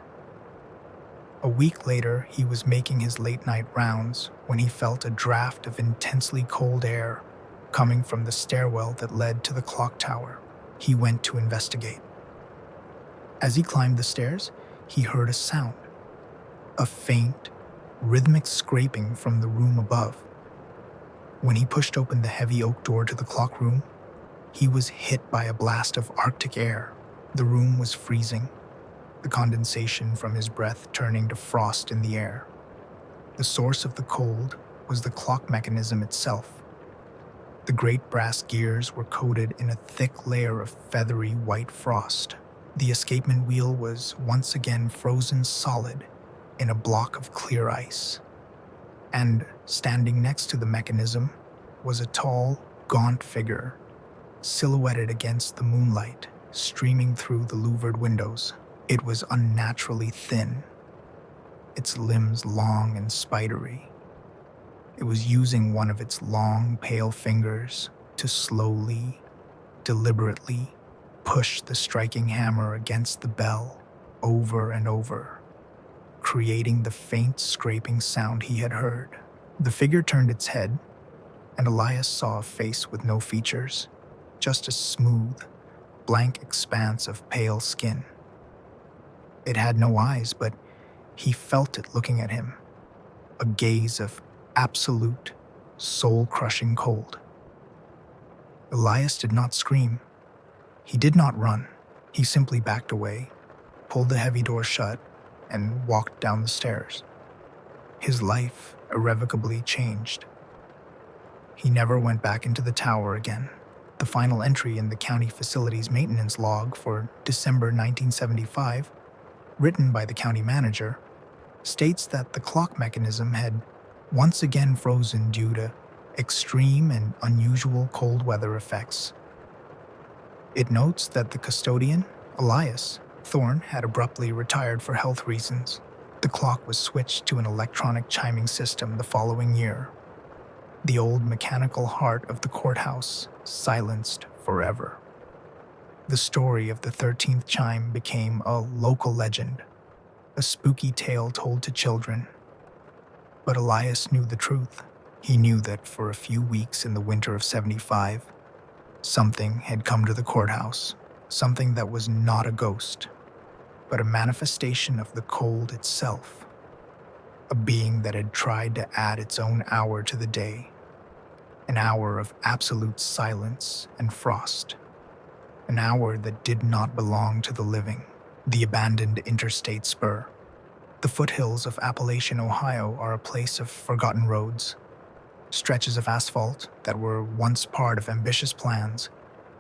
A week later, he was making his late-night rounds when he felt a draft of intensely cold air coming from the stairwell that led to the clock tower. He went to investigate. As he climbed the stairs, he heard a sound, a faint, rhythmic scraping from the room above. When he pushed open the heavy oak door to the clock room, he was hit by a blast of Arctic air. The room was freezing, the condensation from his breath turning to frost in the air. The source of the cold was the clock mechanism itself. The great brass gears were coated in a thick layer of feathery white frost. The escapement wheel was once again frozen solid in a block of clear ice. And standing next to the mechanism was a tall, gaunt figure, silhouetted against the moonlight, streaming through the louvered windows. It was unnaturally thin, its limbs long and spidery. It was using one of its long, pale fingers to slowly, deliberately push the striking hammer against the bell over and over, creating the faint scraping sound he had heard. The figure turned its head, and Elias saw a face with no features, just a smooth, blank expanse of pale skin. It had no eyes, but he felt it looking at him, a gaze of absolute, soul-crushing cold. Elias did not scream. He did not run. He simply backed away, pulled the heavy door shut, and walked down the stairs. His life irrevocably changed. He never went back into the tower again. The final entry in the county facilities maintenance log for December 1975, written by the county manager, states that the clock mechanism had once again frozen due to extreme and unusual cold weather effects. It notes that the custodian, Elias Thorne, had abruptly retired for health reasons. The clock was switched to an electronic chiming system the following year. The old mechanical heart of the courthouse silenced forever. The story of the 13th chime became a local legend, a spooky tale told to children. But Elias knew the truth. He knew that for a few weeks in the winter of '75, something had come to the courthouse, something that was not a ghost, but a manifestation of the cold itself, a being that had tried to add its own hour to the day, an hour of absolute silence and frost, an hour that did not belong to the living. The abandoned interstate spur. The foothills of Appalachian, Ohio are a place of forgotten roads, stretches of asphalt that were once part of ambitious plans,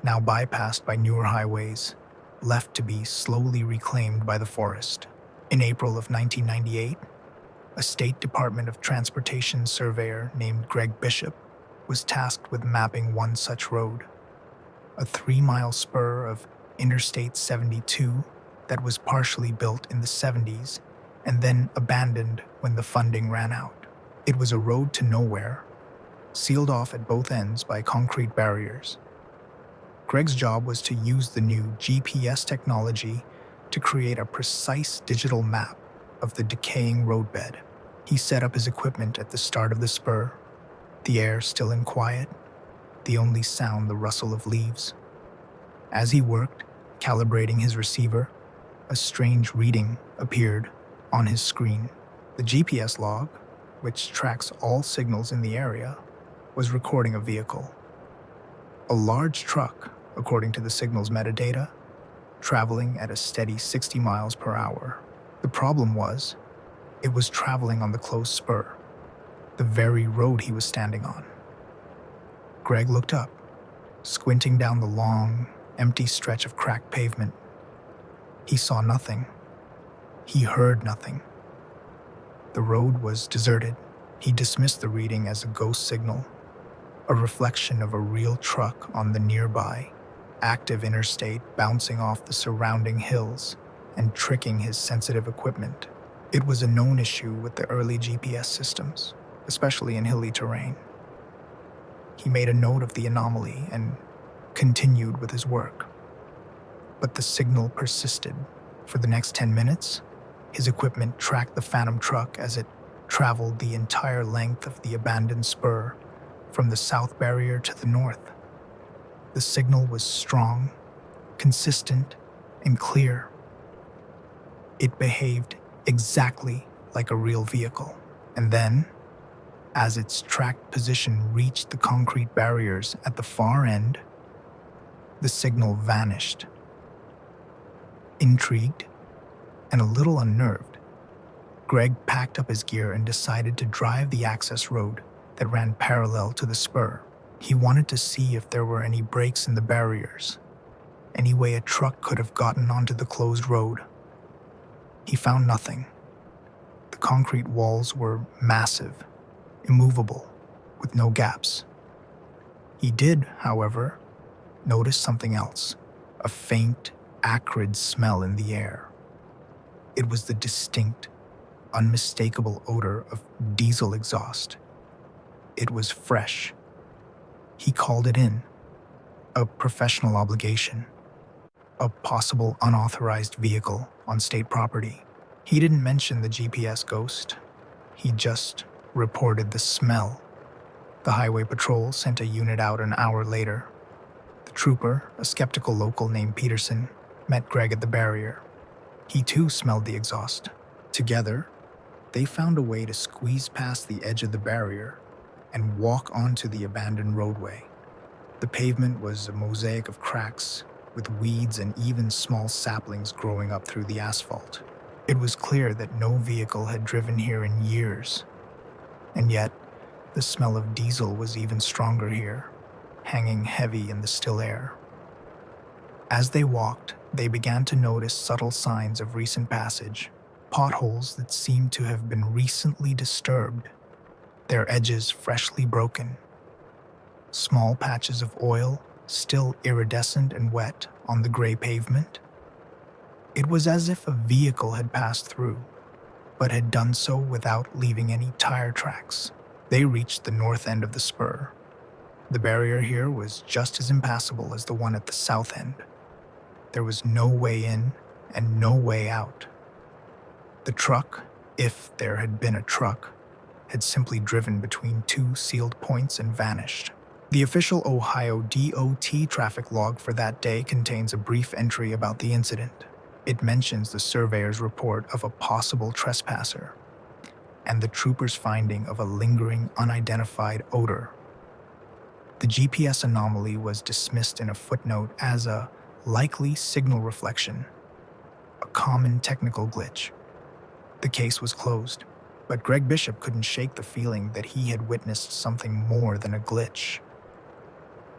now bypassed by newer highways, left to be slowly reclaimed by the forest. In April of 1998, a State Department of Transportation surveyor named Greg Bishop was tasked with mapping one such road, a 3-mile spur of Interstate 72 that was partially built in the '70s and then abandoned when the funding ran out. It was a road to nowhere, sealed off at both ends by concrete barriers. Greg's job was to use the new GPS technology to create a precise digital map of the decaying roadbed. He set up his equipment at the start of the spur, the air still and quiet, the only sound the rustle of leaves. As he worked, calibrating his receiver, a strange reading appeared on his screen. The GPS log, which tracks all signals in the area, was recording a vehicle. A large truck, according to the signal's metadata, traveling at a steady 60 miles per hour. The problem was, it was traveling on the closed spur, the very road he was standing on. Greg looked up, squinting down the long, empty stretch of cracked pavement. He saw nothing. He heard nothing. The road was deserted. He dismissed the reading as a ghost signal, a reflection of a real truck on the nearby, active interstate bouncing off the surrounding hills and tricking his sensitive equipment. It was a known issue with the early GPS systems, especially in hilly terrain. He made a note of the anomaly and continued with his work. But the signal persisted. For the next 10 minutes, his equipment tracked the phantom truck as it traveled the entire length of the abandoned spur from the south barrier to the north. The signal was strong, consistent, and clear. It behaved exactly like a real vehicle. And then, as its tracked position reached the concrete barriers at the far end, the signal vanished. Intrigued and a little unnerved, Greg packed up his gear and decided to drive the access road that ran parallel to the spur. He wanted to see if there were any breaks in the barriers, any way a truck could have gotten onto the closed road. He found nothing. The concrete walls were massive, immovable, with no gaps. He did, however, notice something else, a faint, acrid smell in the air. It was the distinct, unmistakable odor of diesel exhaust. It was fresh. He called it in, a professional obligation, a possible unauthorized vehicle on state property. He didn't mention the GPS ghost. He just reported the smell. The highway patrol sent a unit out an hour later. The trooper, a skeptical local named Peterson, met Greg at the barrier. He too smelled the exhaust. Together, they found a way to squeeze past the edge of the barrier and walk onto the abandoned roadway. The pavement was a mosaic of cracks, with weeds and even small saplings growing up through the asphalt. It was clear that no vehicle had driven here in years. And yet, the smell of diesel was even stronger here, hanging heavy in the still air. As they walked, they began to notice subtle signs of recent passage, potholes that seemed to have been recently disturbed, their edges freshly broken. Small patches of oil, still iridescent and wet, on the gray pavement. It was as if a vehicle had passed through, but had done so without leaving any tire tracks. They reached the north end of the spur. The barrier here was just as impassable as the one at the south end. There was no way in and no way out. The truck, if there had been a truck, had simply driven between two sealed points and vanished. The official Ohio DOT traffic log for that day contains a brief entry about the incident. It mentions the surveyor's report of a possible trespasser and the trooper's finding of a lingering, unidentified odor. The GPS anomaly was dismissed in a footnote as a likely signal reflection, a common technical glitch. The case was closed, but Greg Bishop couldn't shake the feeling that he had witnessed something more than a glitch.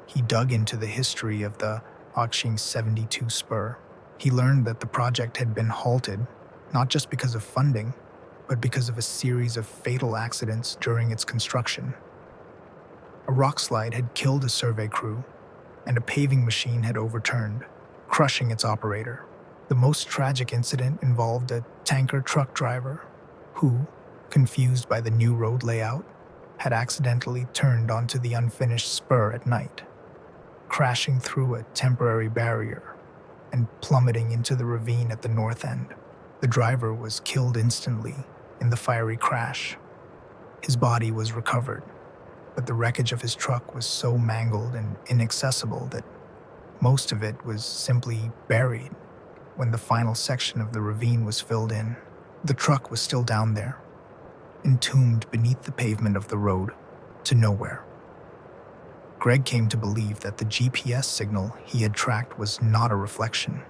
He dug into the history of the Archivist 72 spur. He learned that the project had been halted, not just because of funding, but because of a series of fatal accidents during its construction. A rock slide had killed a survey crew, and a paving machine had overturned, crushing its operator. The most tragic incident involved a tanker truck driver who, confused by the new road layout, had accidentally turned onto the unfinished spur at night, crashing through a temporary barrier and plummeting into the ravine at the north end. The driver was killed instantly in the fiery crash. His body was recovered, but the wreckage of his truck was so mangled and inaccessible that most of it was simply buried when the final section of the ravine was filled in. The truck was still down there, entombed beneath the pavement of the road to nowhere. Greg came to believe that the GPS signal he had tracked was not a reflection.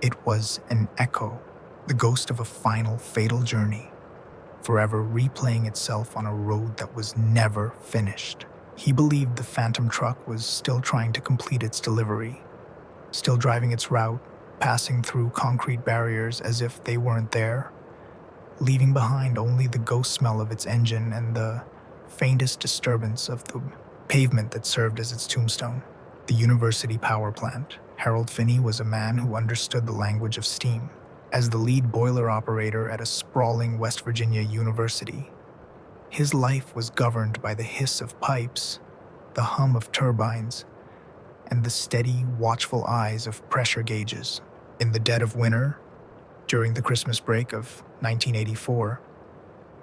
It was an echo, the ghost of a final fatal journey, forever replaying itself on a road that was never finished. He believed the phantom truck was still trying to complete its delivery, still driving its route, passing through concrete barriers as if they weren't there, leaving behind only the ghost smell of its engine and the faintest disturbance of the pavement that served as its tombstone. The university power plant. Harold Finney was a man who understood the language of steam. As the lead boiler operator at a sprawling West Virginia university, his life was governed by the hiss of pipes, the hum of turbines, and the steady, watchful eyes of pressure gauges. In the dead of winter, during the Christmas break of 1984,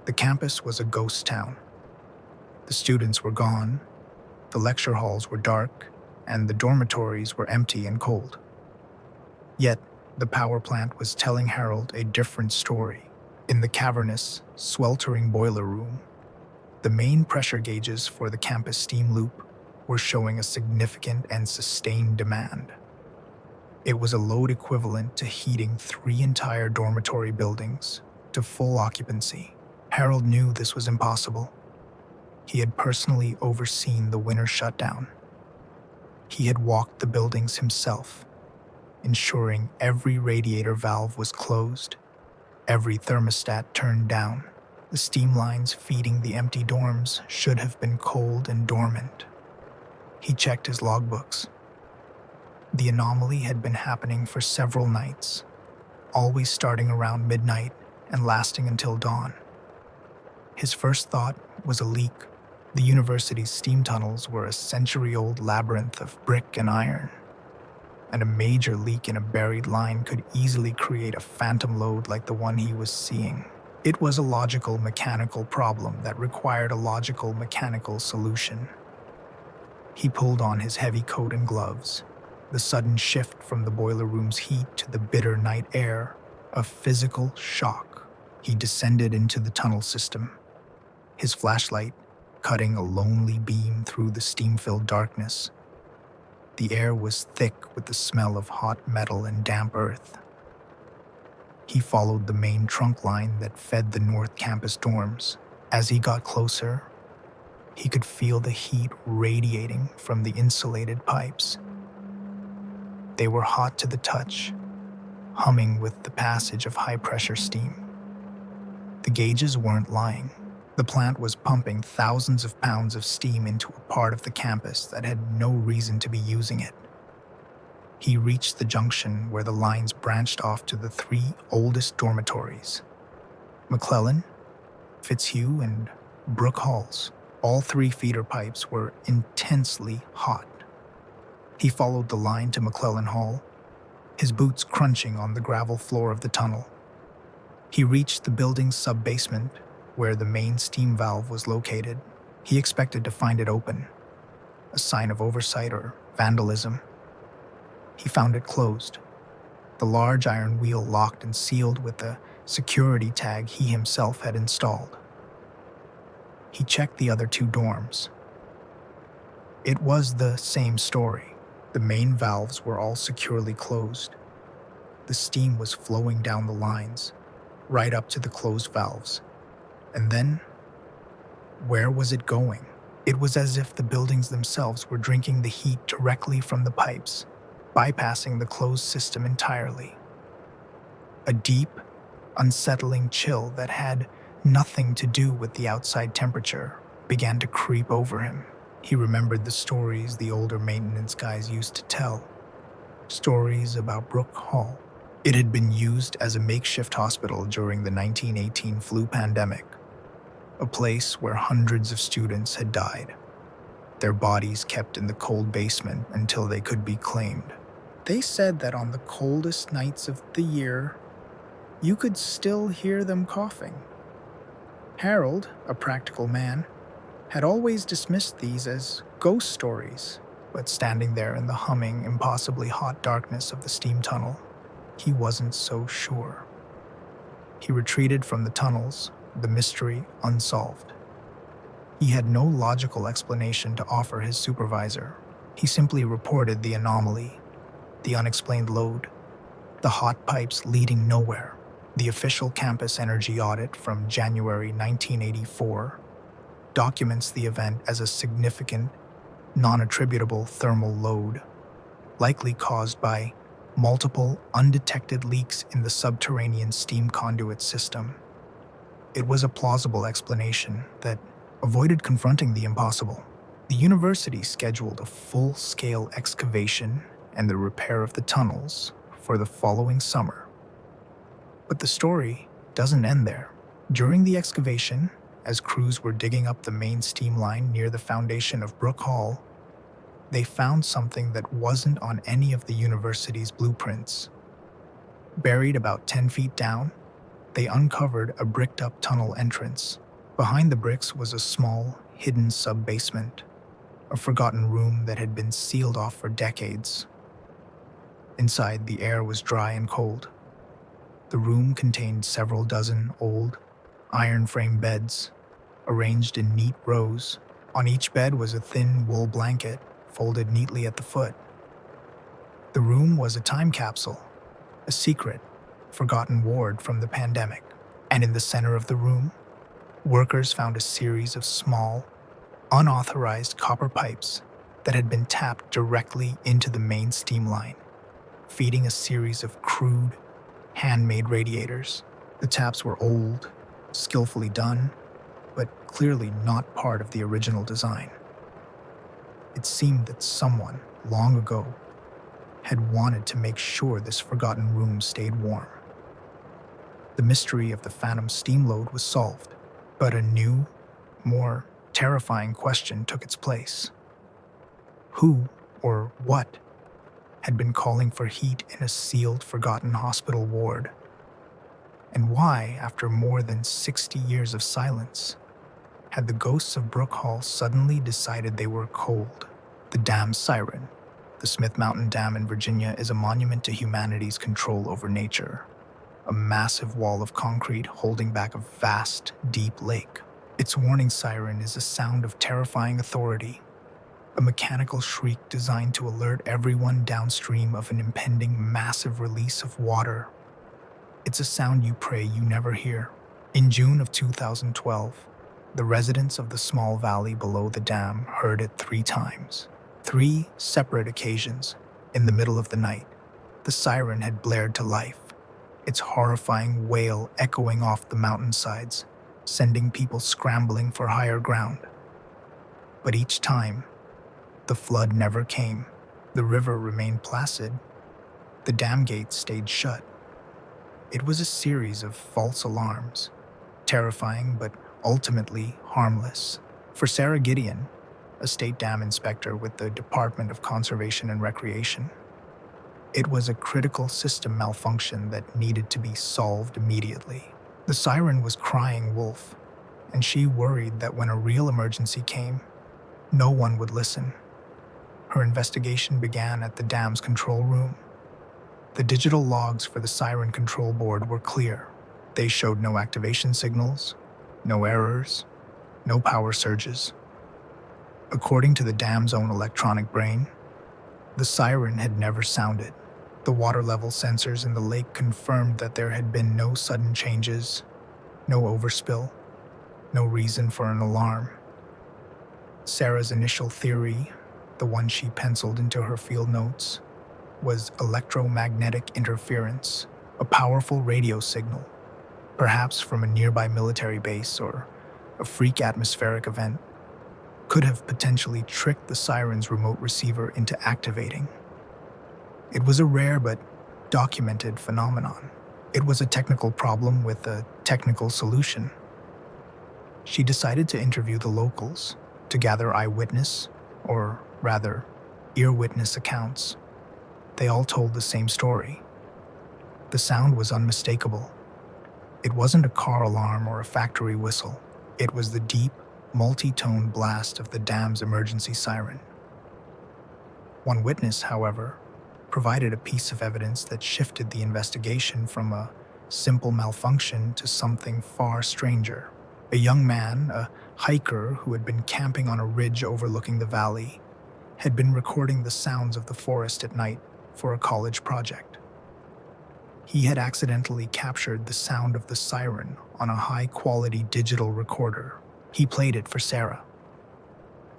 the campus was a ghost town. The students were gone, the lecture halls were dark, and the dormitories were empty and cold. Yet, the power plant was telling Harold a different story. In the cavernous, sweltering boiler room, the main pressure gauges for the campus steam loop were showing a significant and sustained demand. It was a load equivalent to heating 3 entire dormitory buildings to full occupancy. Harold knew this was impossible. He had personally overseen the winter shutdown. He had walked the buildings himself, ensuring every radiator valve was closed, every thermostat turned down. The steam lines feeding the empty dorms should have been cold and dormant. He checked his logbooks. The anomaly had been happening for several nights, always starting around midnight and lasting until dawn. His first thought was a leak. The university's steam tunnels were a century-old labyrinth of brick and iron. and a major leak in a buried line could easily create a phantom load like the one he was seeing. It was a logical mechanical problem that required a logical mechanical solution. He pulled on his heavy coat and gloves. The sudden shift from the boiler room's heat to the bitter night air, a physical shock. He descended into the tunnel system, his flashlight cutting a lonely beam through the steam-filled darkness. The air was thick with the smell of hot metal and damp earth. He followed the main trunk line that fed the North Campus dorms. As he got closer, he could feel the heat radiating from the insulated pipes. They were hot to the touch, humming with the passage of high-pressure steam. The gauges weren't lying. The plant was pumping thousands of pounds of steam into a part of the campus that had no reason to be using it. He reached the junction where the lines branched off to the three oldest dormitories: McClellan, Fitzhugh, and Brook Halls. All three feeder pipes were intensely hot. He followed the line to McClellan Hall, his boots crunching on the gravel floor of the tunnel. He reached the building's sub-basement, where the main steam valve was located. He expected to find it open, a sign of oversight or vandalism. He found it closed, the large iron wheel locked and sealed with the security tag he himself had installed. He checked the other two dorms. It was the same story. The main valves were all securely closed. The steam was flowing down the lines, right up to the closed valves. And then, where was it going? It was as if the buildings themselves were drinking the heat directly from the pipes, bypassing the closed system entirely. A deep, unsettling chill that had nothing to do with the outside temperature began to creep over him. He remembered the stories the older maintenance guys used to tell. Stories about Brook Hall. It had been used as a makeshift hospital during the 1918 flu pandemic, a place where hundreds of students had died, their bodies kept in the cold basement until they could be claimed. They said that on the coldest nights of the year, you could still hear them coughing. Harold, a practical man, had always dismissed these as ghost stories, but standing there in the humming, impossibly hot darkness of the steam tunnel, he wasn't so sure. He retreated from the tunnels, the mystery unsolved. He had no logical explanation to offer his supervisor. He simply reported the anomaly, the unexplained load, the hot pipes leading nowhere. The official campus energy audit from January 1984 documents the event as a significant, non-attributable thermal load, likely caused by multiple undetected leaks in the subterranean steam conduit system. It was a plausible explanation that avoided confronting the impossible. The university scheduled a full-scale excavation and the repair of the tunnels for the following summer. But the story doesn't end there. During the excavation, as crews were digging up the main steam line near the foundation of Brook Hall, they found something that wasn't on any of the university's blueprints. Buried about 10 feet down, they uncovered a bricked-up tunnel entrance. Behind the bricks was a small, hidden sub-basement, a forgotten room that had been sealed off for decades. Inside, the air was dry and cold. The room contained several dozen old, iron-frame beds, arranged in neat rows. On each bed was a thin wool blanket, folded neatly at the foot. The room was a time capsule, a secret, forgotten ward from the pandemic. And in the center of the room, workers found a series of small, unauthorized copper pipes that had been tapped directly into the main steam line, feeding a series of crude, handmade radiators. The taps were old, skillfully done, but clearly not part of the original design. It seemed that someone, long ago, had wanted to make sure this forgotten room stayed warm. The mystery of the phantom steam load was solved, but a new, more terrifying question took its place. Who or what had been calling for heat in a sealed, forgotten hospital ward? And why, after more than 60 years of silence, had the ghosts of Brook Hall suddenly decided they were cold? The dam siren. The Smith Mountain Dam in Virginia is a monument to humanity's control over nature, a massive wall of concrete holding back a vast, deep lake. Its warning siren is a sound of terrifying authority, a mechanical shriek designed to alert everyone downstream of an impending massive release of water. It's a sound you pray you never hear. In June of 2012, the residents of the small valley below the dam heard it 3 times. 3 separate occasions, in the middle of the night. The siren had blared to life, its horrifying wail echoing off the mountainsides, sending people scrambling for higher ground. But each time, the flood never came. The river remained placid. The dam gates stayed shut. It was a series of false alarms, terrifying but ultimately harmless. For Sarah Gideon, a state dam inspector with the Department of Conservation and Recreation, it was a critical system malfunction that needed to be solved immediately. The siren was crying wolf, and she worried that when a real emergency came, no one would listen. Her investigation began at the dam's control room. The digital logs for the siren control board were clear. They showed no activation signals, no errors, no power surges. According to the dam's own electronic brain, the siren had never sounded. The water level sensors in the lake confirmed that there had been no sudden changes, no overspill, no reason for an alarm. Sarah's initial theory, the one she penciled into her field notes, was electromagnetic interference, a powerful radio signal, perhaps from a nearby military base or a freak atmospheric event, could have potentially tricked the siren's remote receiver into activating. It was a rare but documented phenomenon. It was a technical problem with a technical solution. She decided to interview the locals to gather eyewitness, or rather, ear-witness accounts. They all told the same story. The sound was unmistakable. It wasn't a car alarm or a factory whistle. It was the deep, multi-tone blast of the dam's emergency siren. One witness, however, provided a piece of evidence that shifted the investigation from a simple malfunction to something far stranger. A young man, a hiker who had been camping on a ridge overlooking the valley, had been recording the sounds of the forest at night for a college project. He had accidentally captured the sound of the siren on a high-quality digital recorder. He played it for Sarah.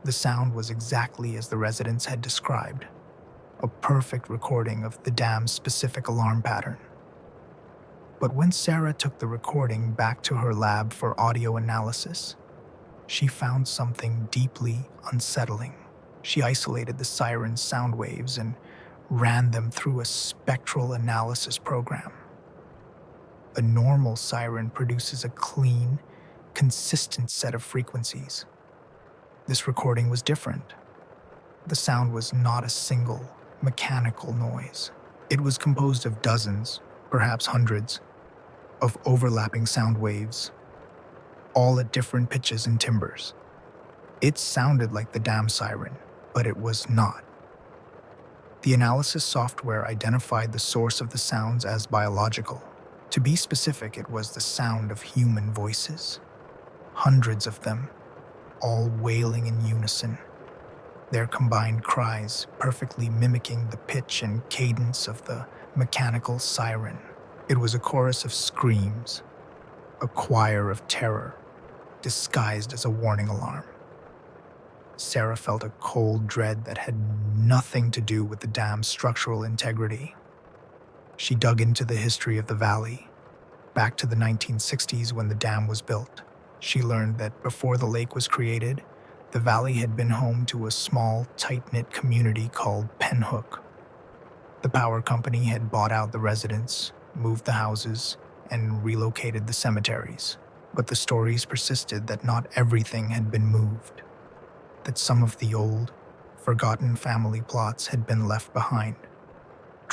The sound was exactly as the residents had described, a perfect recording of the dam's specific alarm pattern. But when Sarah took the recording back to her lab for audio analysis, she found something deeply unsettling. She isolated the siren's sound waves and ran them through a spectral analysis program. A normal siren produces a clean, consistent set of frequencies. This recording was different. The sound was not a single, mechanical noise. It was composed of dozens, perhaps hundreds, of overlapping sound waves, all at different pitches and timbres. It sounded like the dam siren, but it was not. The analysis software identified the source of the sounds as biological. To be specific, it was the sound of human voices. Hundreds of them, all wailing in unison, their combined cries perfectly mimicking the pitch and cadence of the mechanical siren. It was a chorus of screams, a choir of terror, disguised as a warning alarm. Sarah felt a cold dread that had nothing to do with the dam's structural integrity. She dug into the history of the valley, back to the 1960s when the dam was built. She learned that before the lake was created, the valley had been home to a small, tight-knit community called Penhook. The power company had bought out the residents, moved the houses, and relocated the cemeteries. But the stories persisted that not everything had been moved, that some of the old, forgotten family plots had been left behind.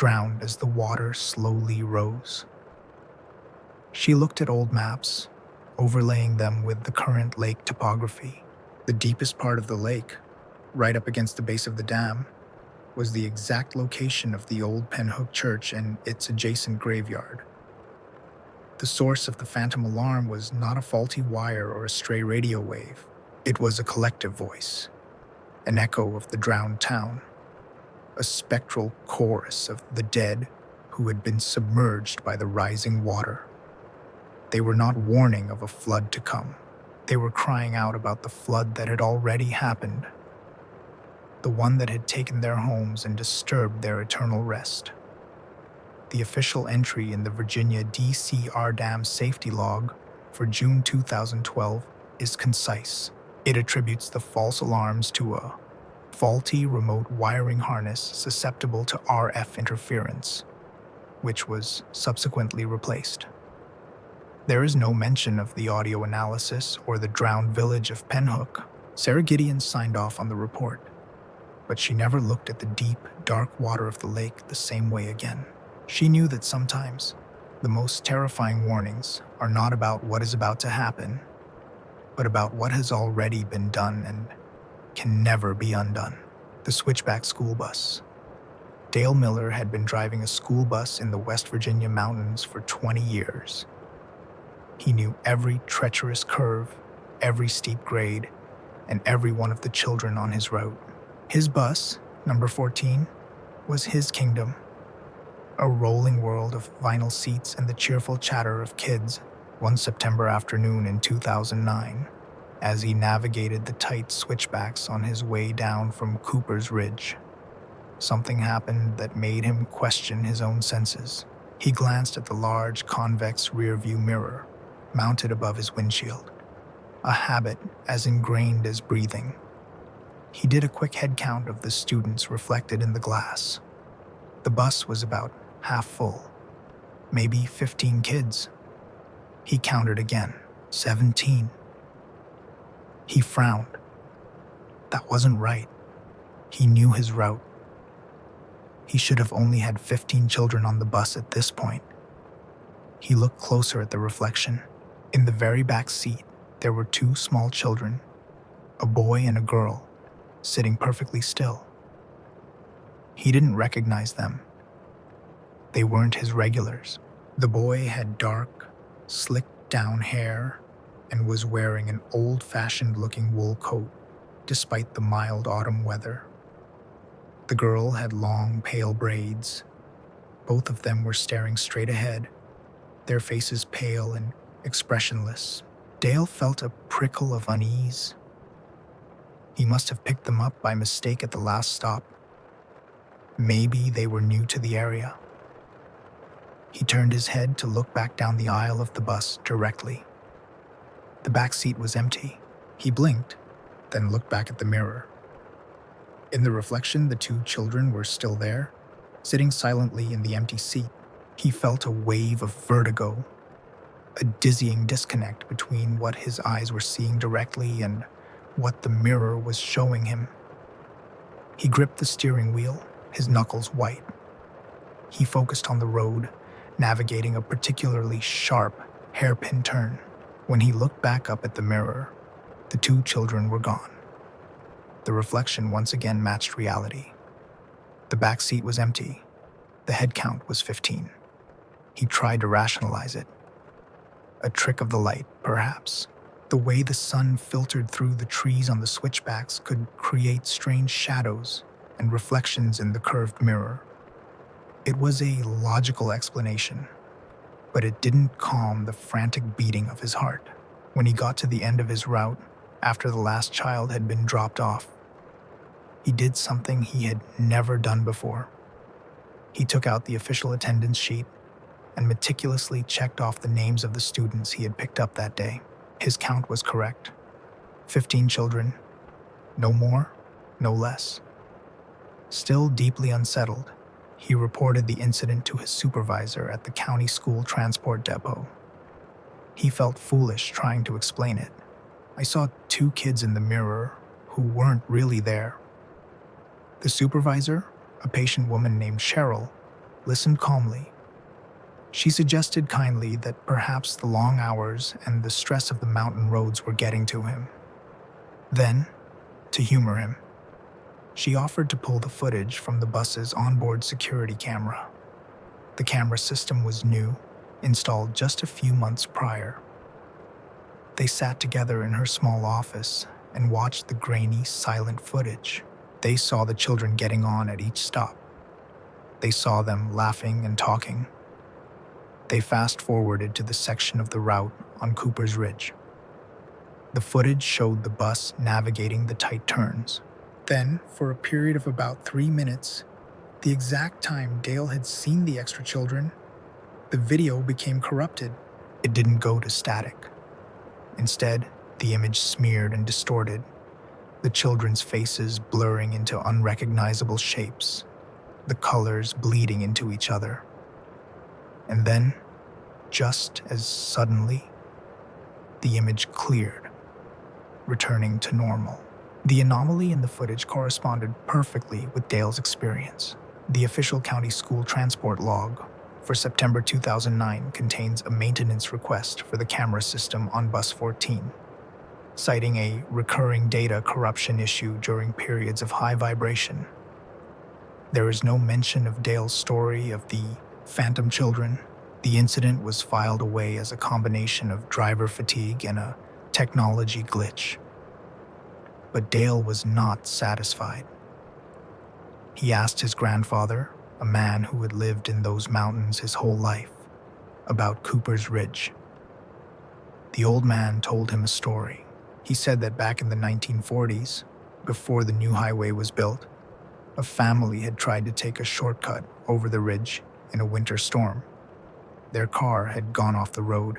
drowned as the water slowly rose. She looked at old maps, overlaying them with the current lake topography. The deepest part of the lake, right up against the base of the dam, was the exact location of the old Penhook Church and its adjacent graveyard. The source of the phantom alarm was not a faulty wire or a stray radio wave. It was a collective voice, an echo of the drowned town, a spectral chorus of the dead who had been submerged by the rising water. They were not warning of a flood to come. They were crying out about the flood that had already happened, the one that had taken their homes and disturbed their eternal rest. The official entry in the Virginia DCR Dam Safety Log for June 2012 is concise. It attributes the false alarms to a faulty remote wiring harness susceptible to RF interference, which was subsequently replaced. There is no mention of the audio analysis or the drowned village of Penhook. Sarah Gideon signed off on the report, but she never looked at the deep, dark water of the lake the same way again. She knew that sometimes the most terrifying warnings are not about what is about to happen, but about what has already been done and can never be undone. The switchback school bus. Dale Miller had been driving a school bus in the West Virginia mountains for 20 years. He knew every treacherous curve, every steep grade, and every one of the children on his route. His bus, number 14, was his kingdom, a rolling world of vinyl seats and the cheerful chatter of kids. One September afternoon in 2009, as he navigated the tight switchbacks on his way down from Cooper's Ridge, something happened that made him question his own senses. He glanced at the large, convex rearview mirror mounted above his windshield, a habit as ingrained as breathing. He did a quick head count of the students reflected in the glass. The bus was about half full, maybe 15 kids. He counted again, 17. He frowned. That wasn't right. He knew his route. He should have only had 15 children on the bus at this point. He looked closer at the reflection. In the very back seat, there were two small children, a boy and a girl, sitting perfectly still. He didn't recognize them. They weren't his regulars. The boy had dark, slicked down hair and was wearing an old-fashioned looking wool coat, despite the mild autumn weather. The girl had long, pale braids. Both of them were staring straight ahead, their faces pale and expressionless. Dale felt a prickle of unease. He must have picked them up by mistake at the last stop. Maybe they were new to the area. He turned his head to look back down the aisle of the bus directly. The back seat was empty. He blinked, then looked back at the mirror. In the reflection, the two children were still there, sitting silently in the empty seat. He felt a wave of vertigo, a dizzying disconnect between what his eyes were seeing directly and what the mirror was showing him. He gripped the steering wheel, his knuckles white. He focused on the road, navigating a particularly sharp, hairpin turn. When he looked back up at the mirror, the two children were gone. The reflection once again matched reality. The back seat was empty. The head count was 15. He tried to rationalize it. A trick of the light, perhaps. The way the sun filtered through the trees on the switchbacks could create strange shadows and reflections in the curved mirror. It was a logical explanation, but it didn't calm the frantic beating of his heart. When he got to the end of his route, after the last child had been dropped off, he did something he had never done before. He took out the official attendance sheet and meticulously checked off the names of the students he had picked up that day. His count was correct. 15 children. No more, no less. Still deeply unsettled, he reported the incident to his supervisor at the county school transport depot. He felt foolish trying to explain it. I saw two kids in the mirror who weren't really there. The supervisor, a patient woman named Cheryl, listened calmly. She suggested kindly that perhaps the long hours and the stress of the mountain roads were getting to him. Then, to humor him, she offered to pull the footage from the bus's onboard security camera. The camera system was new, installed just a few months prior. They sat together in her small office and watched the grainy, silent footage. They saw the children getting on at each stop. They saw them laughing and talking. They fast-forwarded to the section of the route on Cooper's Ridge. The footage showed the bus navigating the tight turns. Then, for a period of about 3 minutes, the exact time Dale had seen the extra children, the video became corrupted. It didn't go to static. Instead, the image smeared and distorted, the children's faces blurring into unrecognizable shapes, the colors bleeding into each other. And then, just as suddenly, the image cleared, returning to normal. The anomaly in the footage corresponded perfectly with Dale's experience. The official county school transport log for September 2009 contains a maintenance request for the camera system on Bus 14, citing a recurring data corruption issue during periods of high vibration. There is no mention of Dale's story of the phantom children. The incident was filed away as a combination of driver fatigue and a technology glitch. But Dale was not satisfied. He asked his grandfather, a man who had lived in those mountains his whole life, about Cooper's Ridge. The old man told him a story. He said that back in the 1940s, before the new highway was built, a family had tried to take a shortcut over the ridge in a winter storm. Their car had gone off the road.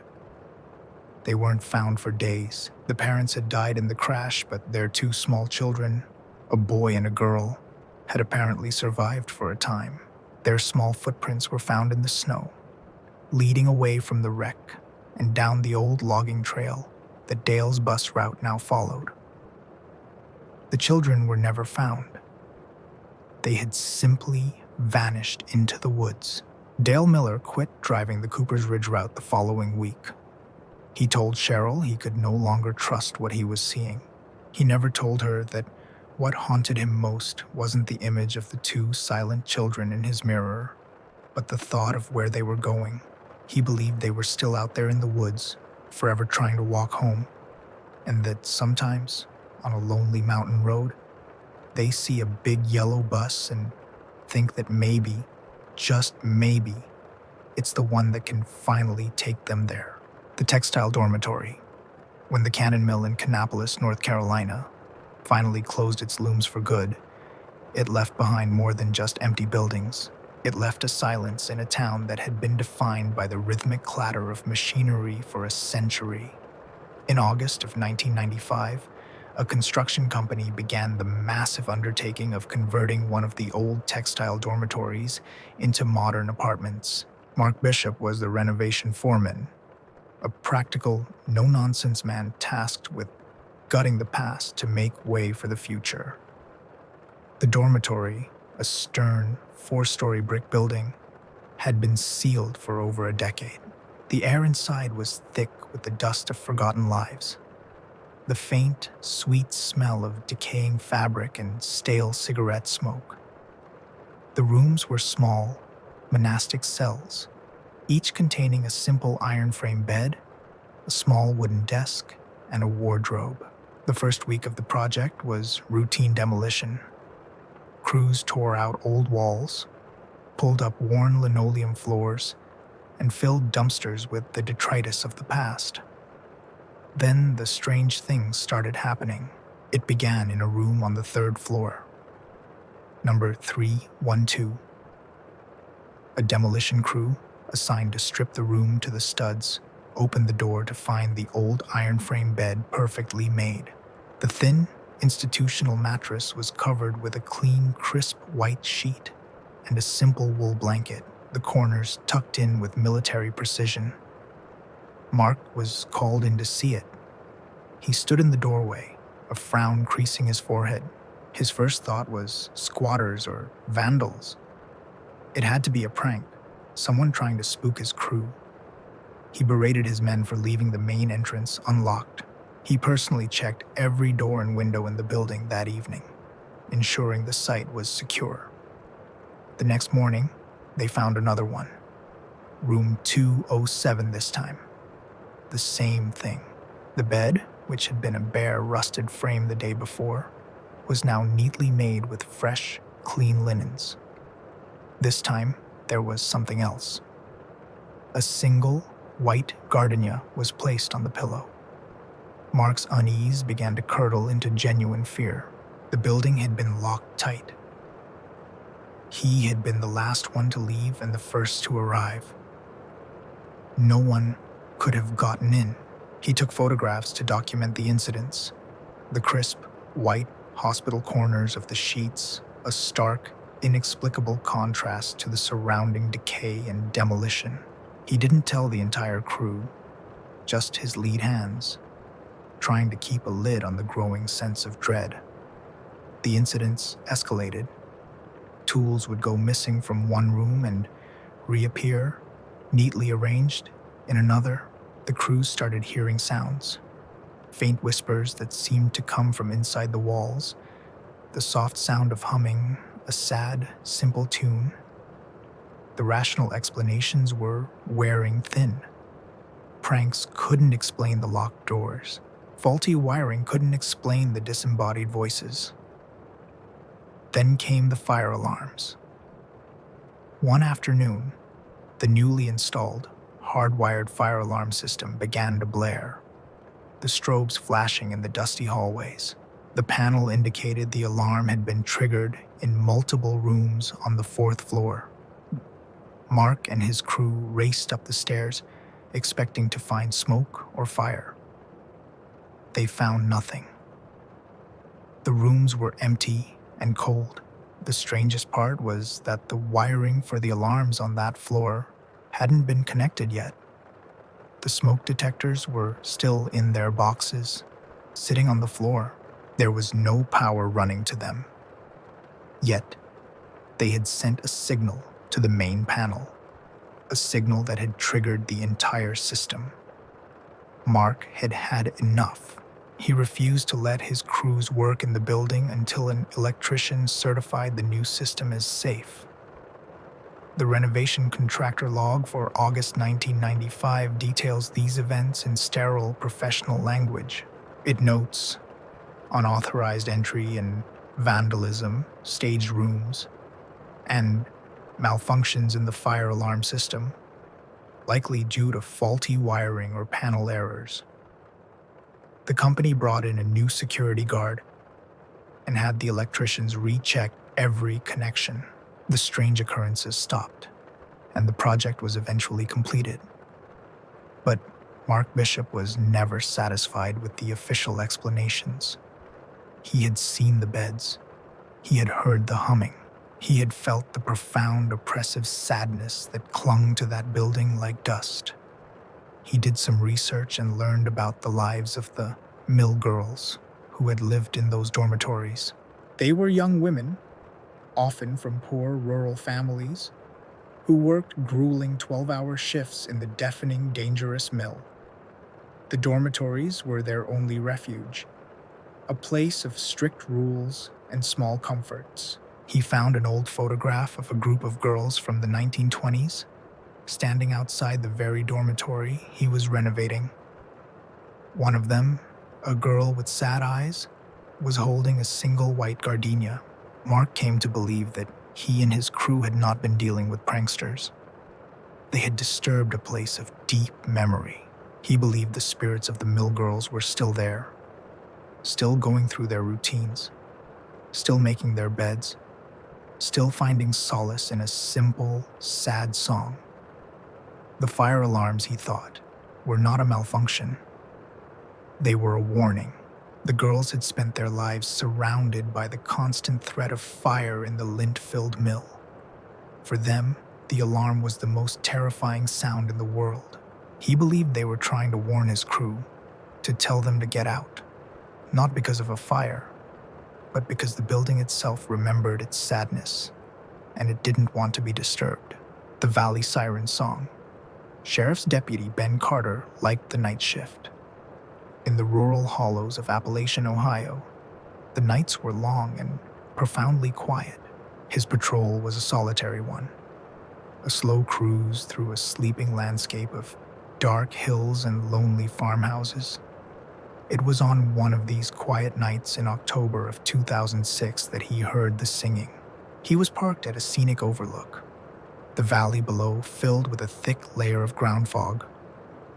They weren't found for days. The parents had died in the crash, but their 2 small children, a boy and a girl, had apparently survived for a time. Their small footprints were found in the snow, leading away from the wreck and down the old logging trail that Dale's bus route now followed. The children were never found. They had simply vanished into the woods. Dale Miller quit driving the Cooper's Ridge route the following week. He told Cheryl he could no longer trust what he was seeing. He never told her that what haunted him most wasn't the image of the 2 silent children in his mirror, but the thought of where they were going. He believed they were still out there in the woods, forever trying to walk home, and that sometimes, on a lonely mountain road, they see a big yellow bus and think that maybe, just maybe, it's the one that can finally take them there. The textile dormitory, when the cannon mill in Kannapolis, North Carolina, finally closed its looms for good, it left behind more than just empty buildings. It left a silence in a town that had been defined by the rhythmic clatter of machinery for a century. In August of 1995, a construction company began the massive undertaking of converting one of the old textile dormitories into modern apartments. Mark Bishop was the renovation foreman, a practical, no-nonsense man tasked with gutting the past to make way for the future. The dormitory, a stern, 4-story brick building, had been sealed for over a decade. The air inside was thick with the dust of forgotten lives. The faint, sweet smell of decaying fabric and stale cigarette smoke. The rooms were small, monastic cells, each containing a simple iron frame bed, a small wooden desk, and a wardrobe. The first week of the project was routine demolition. Crews tore out old walls, pulled up worn linoleum floors, and filled dumpsters with the detritus of the past. Then the strange things started happening. It began in a room on the 3rd floor, number 312. A demolition crew, assigned to strip the room to the studs, opened the door to find the old iron frame bed perfectly made. The thin, institutional mattress was covered with a clean, crisp white sheet and a simple wool blanket, the corners tucked in with military precision. Mark was called in to see it. He stood in the doorway, a frown creasing his forehead. His first thought was squatters or vandals. It had to be a prank, someone trying to spook his crew. He berated his men for leaving the main entrance unlocked. He personally checked every door and window in the building that evening, ensuring the site was secure. The next morning, they found another one. Room 207 this time. The same thing. The bed, which had been a bare, rusted frame the day before, was now neatly made with fresh, clean linens. This time, there was something else. A single, white gardenia was placed on the pillow. Mark's unease began to curdle into genuine fear. The building had been locked tight. He had been the last one to leave and the first to arrive. No one could have gotten in. He took photographs to document the incidents. The crisp, white hospital corners of the sheets, a stark, inexplicable contrast to the surrounding decay and demolition. He didn't tell the entire crew, just his lead hands, trying to keep a lid on the growing sense of dread. The incidents escalated. Tools would go missing from one room and reappear, neatly arranged, in another. The crew started hearing sounds, faint whispers that seemed to come from inside the walls, the soft sound of humming, a sad, simple tune. The rational explanations were wearing thin. Pranks couldn't explain the locked doors. Faulty wiring couldn't explain the disembodied voices. Then came the fire alarms. One afternoon, the newly installed, hardwired fire alarm system began to blare, the strobes flashing in the dusty hallways. The panel indicated the alarm had been triggered in multiple rooms on the 4th floor. Mark and his crew raced up the stairs, expecting to find smoke or fire. They found nothing. The rooms were empty and cold. The strangest part was that the wiring for the alarms on that floor hadn't been connected yet. The smoke detectors were still in their boxes, sitting on the floor. There was no power running to them. Yet, they had sent a signal to the main panel, a signal that had triggered the entire system. Mark had had enough. He refused to let his crews work in the building until an electrician certified the new system as safe. The renovation contractor log for August 1995 details these events in sterile professional language. It notes unauthorized entry and vandalism, staged rooms, and malfunctions in the fire alarm system, likely due to faulty wiring or panel errors. The company brought in a new security guard and had the electricians recheck every connection. The strange occurrences stopped, and the project was eventually completed. But Mark Bishop was never satisfied with the official explanations. He had seen the beds. He had heard the humming. He had felt the profound, oppressive sadness that clung to that building like dust. He did some research and learned about the lives of the mill girls who had lived in those dormitories. They were young women, often from poor rural families, who worked grueling 12-hour shifts in the deafening, dangerous mill. The dormitories were their only refuge, a place of strict rules and small comforts. He found an old photograph of a group of girls from the 1920s, standing outside the very dormitory he was renovating. One of them, a girl with sad eyes, was holding a single white gardenia. Mark came to believe that he and his crew had not been dealing with pranksters. They had disturbed a place of deep memory. He believed the spirits of the mill girls were still there, still going through their routines, still making their beds, still finding solace in a simple, sad song. The fire alarms, he thought, were not a malfunction. They were a warning. The girls had spent their lives surrounded by the constant threat of fire in the lint-filled mill. For them, the alarm was the most terrifying sound in the world. He believed they were trying to warn his crew, to tell them to get out, not because of a fire, but because the building itself remembered its sadness. and it didn't want to be disturbed. The Valley Siren Song. Sheriff's Deputy Ben Carter liked the night shift. In the rural hollows of Appalachian, Ohio, the nights were long and profoundly quiet. His patrol was a solitary one, a slow cruise through a sleeping landscape of dark hills and lonely farmhouses. It was on one of these quiet nights in October of 2006 that he heard the singing. He was parked at a scenic overlook, the valley below filled with a thick layer of ground fog,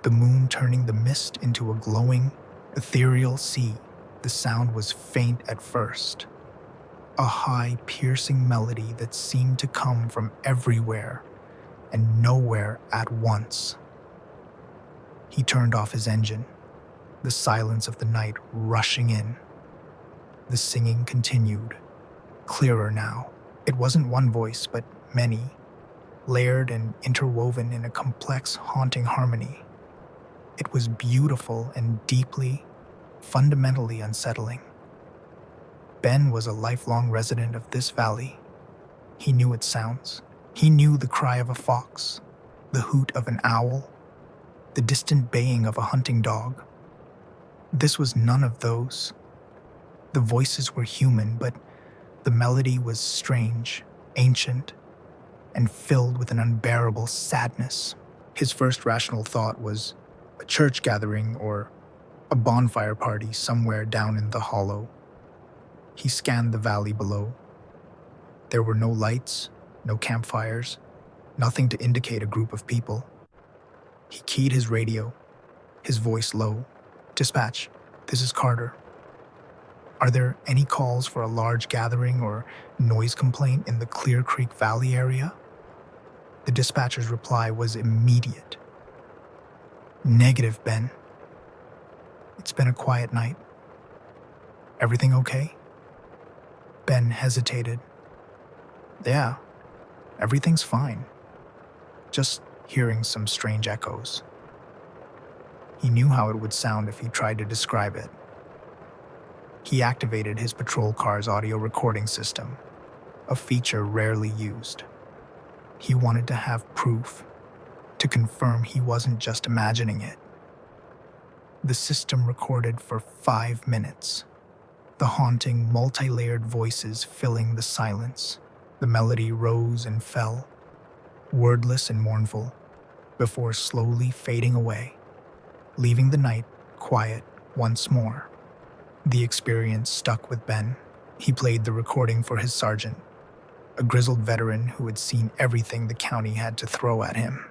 the moon turning the mist into a glowing, ethereal sea. The sound was faint at first, a high, piercing melody that seemed to come from everywhere and nowhere at once. He turned off his engine, the silence of the night rushing in. The singing continued, clearer now. It wasn't one voice, but many, layered and interwoven in a complex, haunting harmony. It was beautiful and deeply, fundamentally unsettling. Ben was a lifelong resident of this valley. He knew its sounds. He knew the cry of a fox, the hoot of an owl, the distant baying of a hunting dog. This was none of those. The voices were human, but the melody was strange, ancient, and filled with an unbearable sadness. His first rational thought was a church gathering or a bonfire party somewhere down in the hollow. He scanned the valley below. There were no lights, no campfires, nothing to indicate a group of people. He keyed his radio, his voice low. "Dispatch, this is Carter. Are there any calls for a large gathering or noise complaint in the Clear Creek Valley area?" The dispatcher's reply was immediate. "Negative, Ben. It's been a quiet night. Everything okay?" Ben hesitated. "Yeah, everything's fine. Just hearing some strange echoes." He knew how it would sound if he tried to describe it. He activated his patrol car's audio recording system, a feature rarely used. He wanted to have proof, to confirm he wasn't just imagining it. The system recorded for 5 minutes, the haunting, multi-layered voices filling the silence. The melody rose and fell, wordless and mournful, before slowly fading away, leaving the night quiet once more. The experience stuck with Ben. He played the recording for his sergeant, a grizzled veteran who had seen everything the county had to throw at him.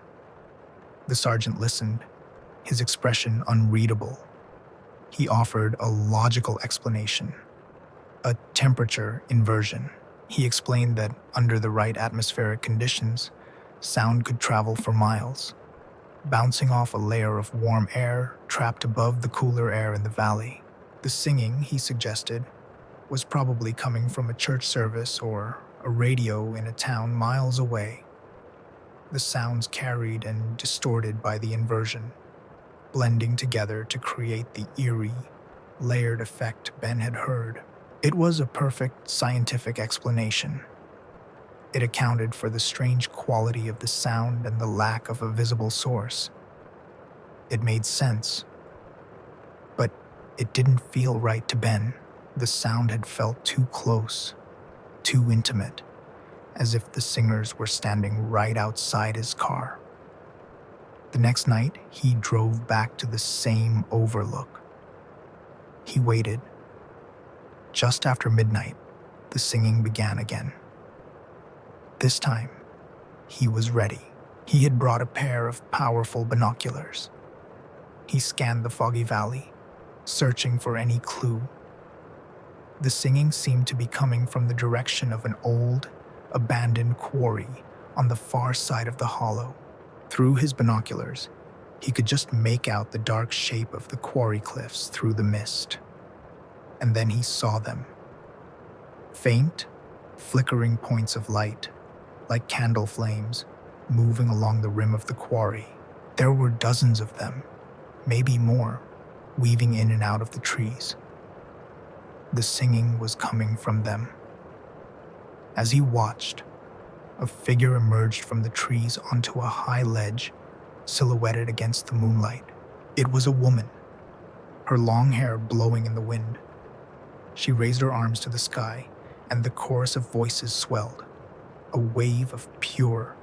The sergeant listened, his expression unreadable. He offered a logical explanation, a temperature inversion. He explained that under the right atmospheric conditions, sound could travel for miles, bouncing off a layer of warm air trapped above the cooler air in the valley. The singing, he suggested, was probably coming from a church service or a radio in a town miles away. The sounds carried and distorted by the inversion, blending together to create the eerie, layered effect Ben had heard. It was a perfect scientific explanation. It accounted for the strange quality of the sound and the lack of a visible source. It made sense. But it didn't feel right to Ben. The sound had felt too close, too intimate, as if the singers were standing right outside his car. The next night, he drove back to the same overlook. He waited. Just after midnight, the singing began again. This time, he was ready. He had brought a pair of powerful binoculars. He scanned the foggy valley, searching for any clue. The singing seemed to be coming from the direction of an old, abandoned quarry on the far side of the hollow. Through his binoculars, he could just make out the dark shape of the quarry cliffs through the mist. And then he saw them. Faint, flickering points of light, like candle flames, moving along the rim of the quarry. There were dozens of them, maybe more, weaving in and out of the trees. The singing was coming from them. As he watched, a figure emerged from the trees onto a high ledge, silhouetted against the moonlight. It was a woman, her long hair blowing in the wind. She raised her arms to the sky, and the chorus of voices swelled, a wave of pure,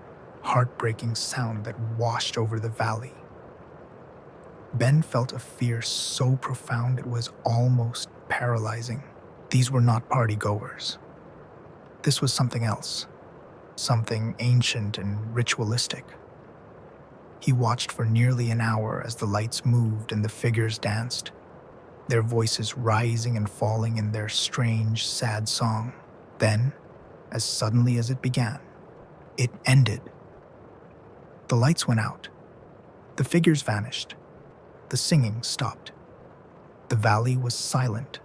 heartbreaking sound that washed over the valley. Ben felt a fear so profound it was almost paralyzing. These were not partygoers. This was something else, something ancient and ritualistic. He watched for nearly an hour as the lights moved and the figures danced, their voices rising and falling in their strange, sad song. Then, as suddenly as it began, it ended. The lights went out. The figures vanished. The singing stopped. The valley was silent.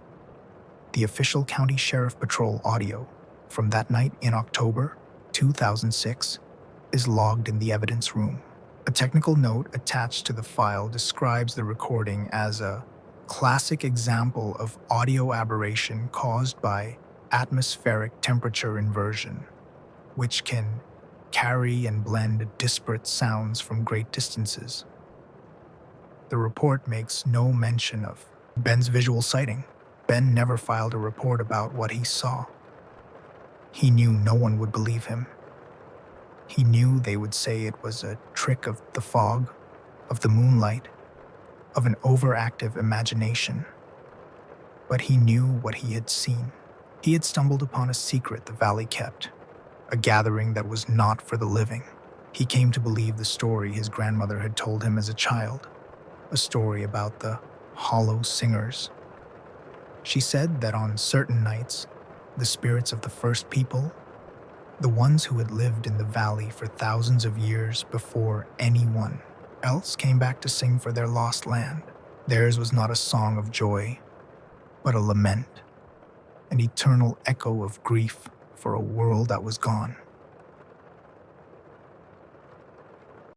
The official County Sheriff Patrol audio from that night in October 2006 is logged in the evidence room. A technical note attached to the file describes the recording as a classic example of audio aberration caused by atmospheric temperature inversion, which can carry and blend disparate sounds from great distances. The report makes no mention of Ben's visual sighting. Ben never filed a report about what he saw. He knew no one would believe him. He knew they would say it was a trick of the fog, of the moonlight, of an overactive imagination. But he knew what he had seen. He had stumbled upon a secret the valley kept, a gathering that was not for the living. He came to believe the story his grandmother had told him as a child, a story about the hollow singers. She said that on certain nights, the spirits of the first people, the ones who had lived in the valley for thousands of years before anyone else came back to sing for their lost land. Theirs was not a song of joy, but a lament, an eternal echo of grief for a world that was gone.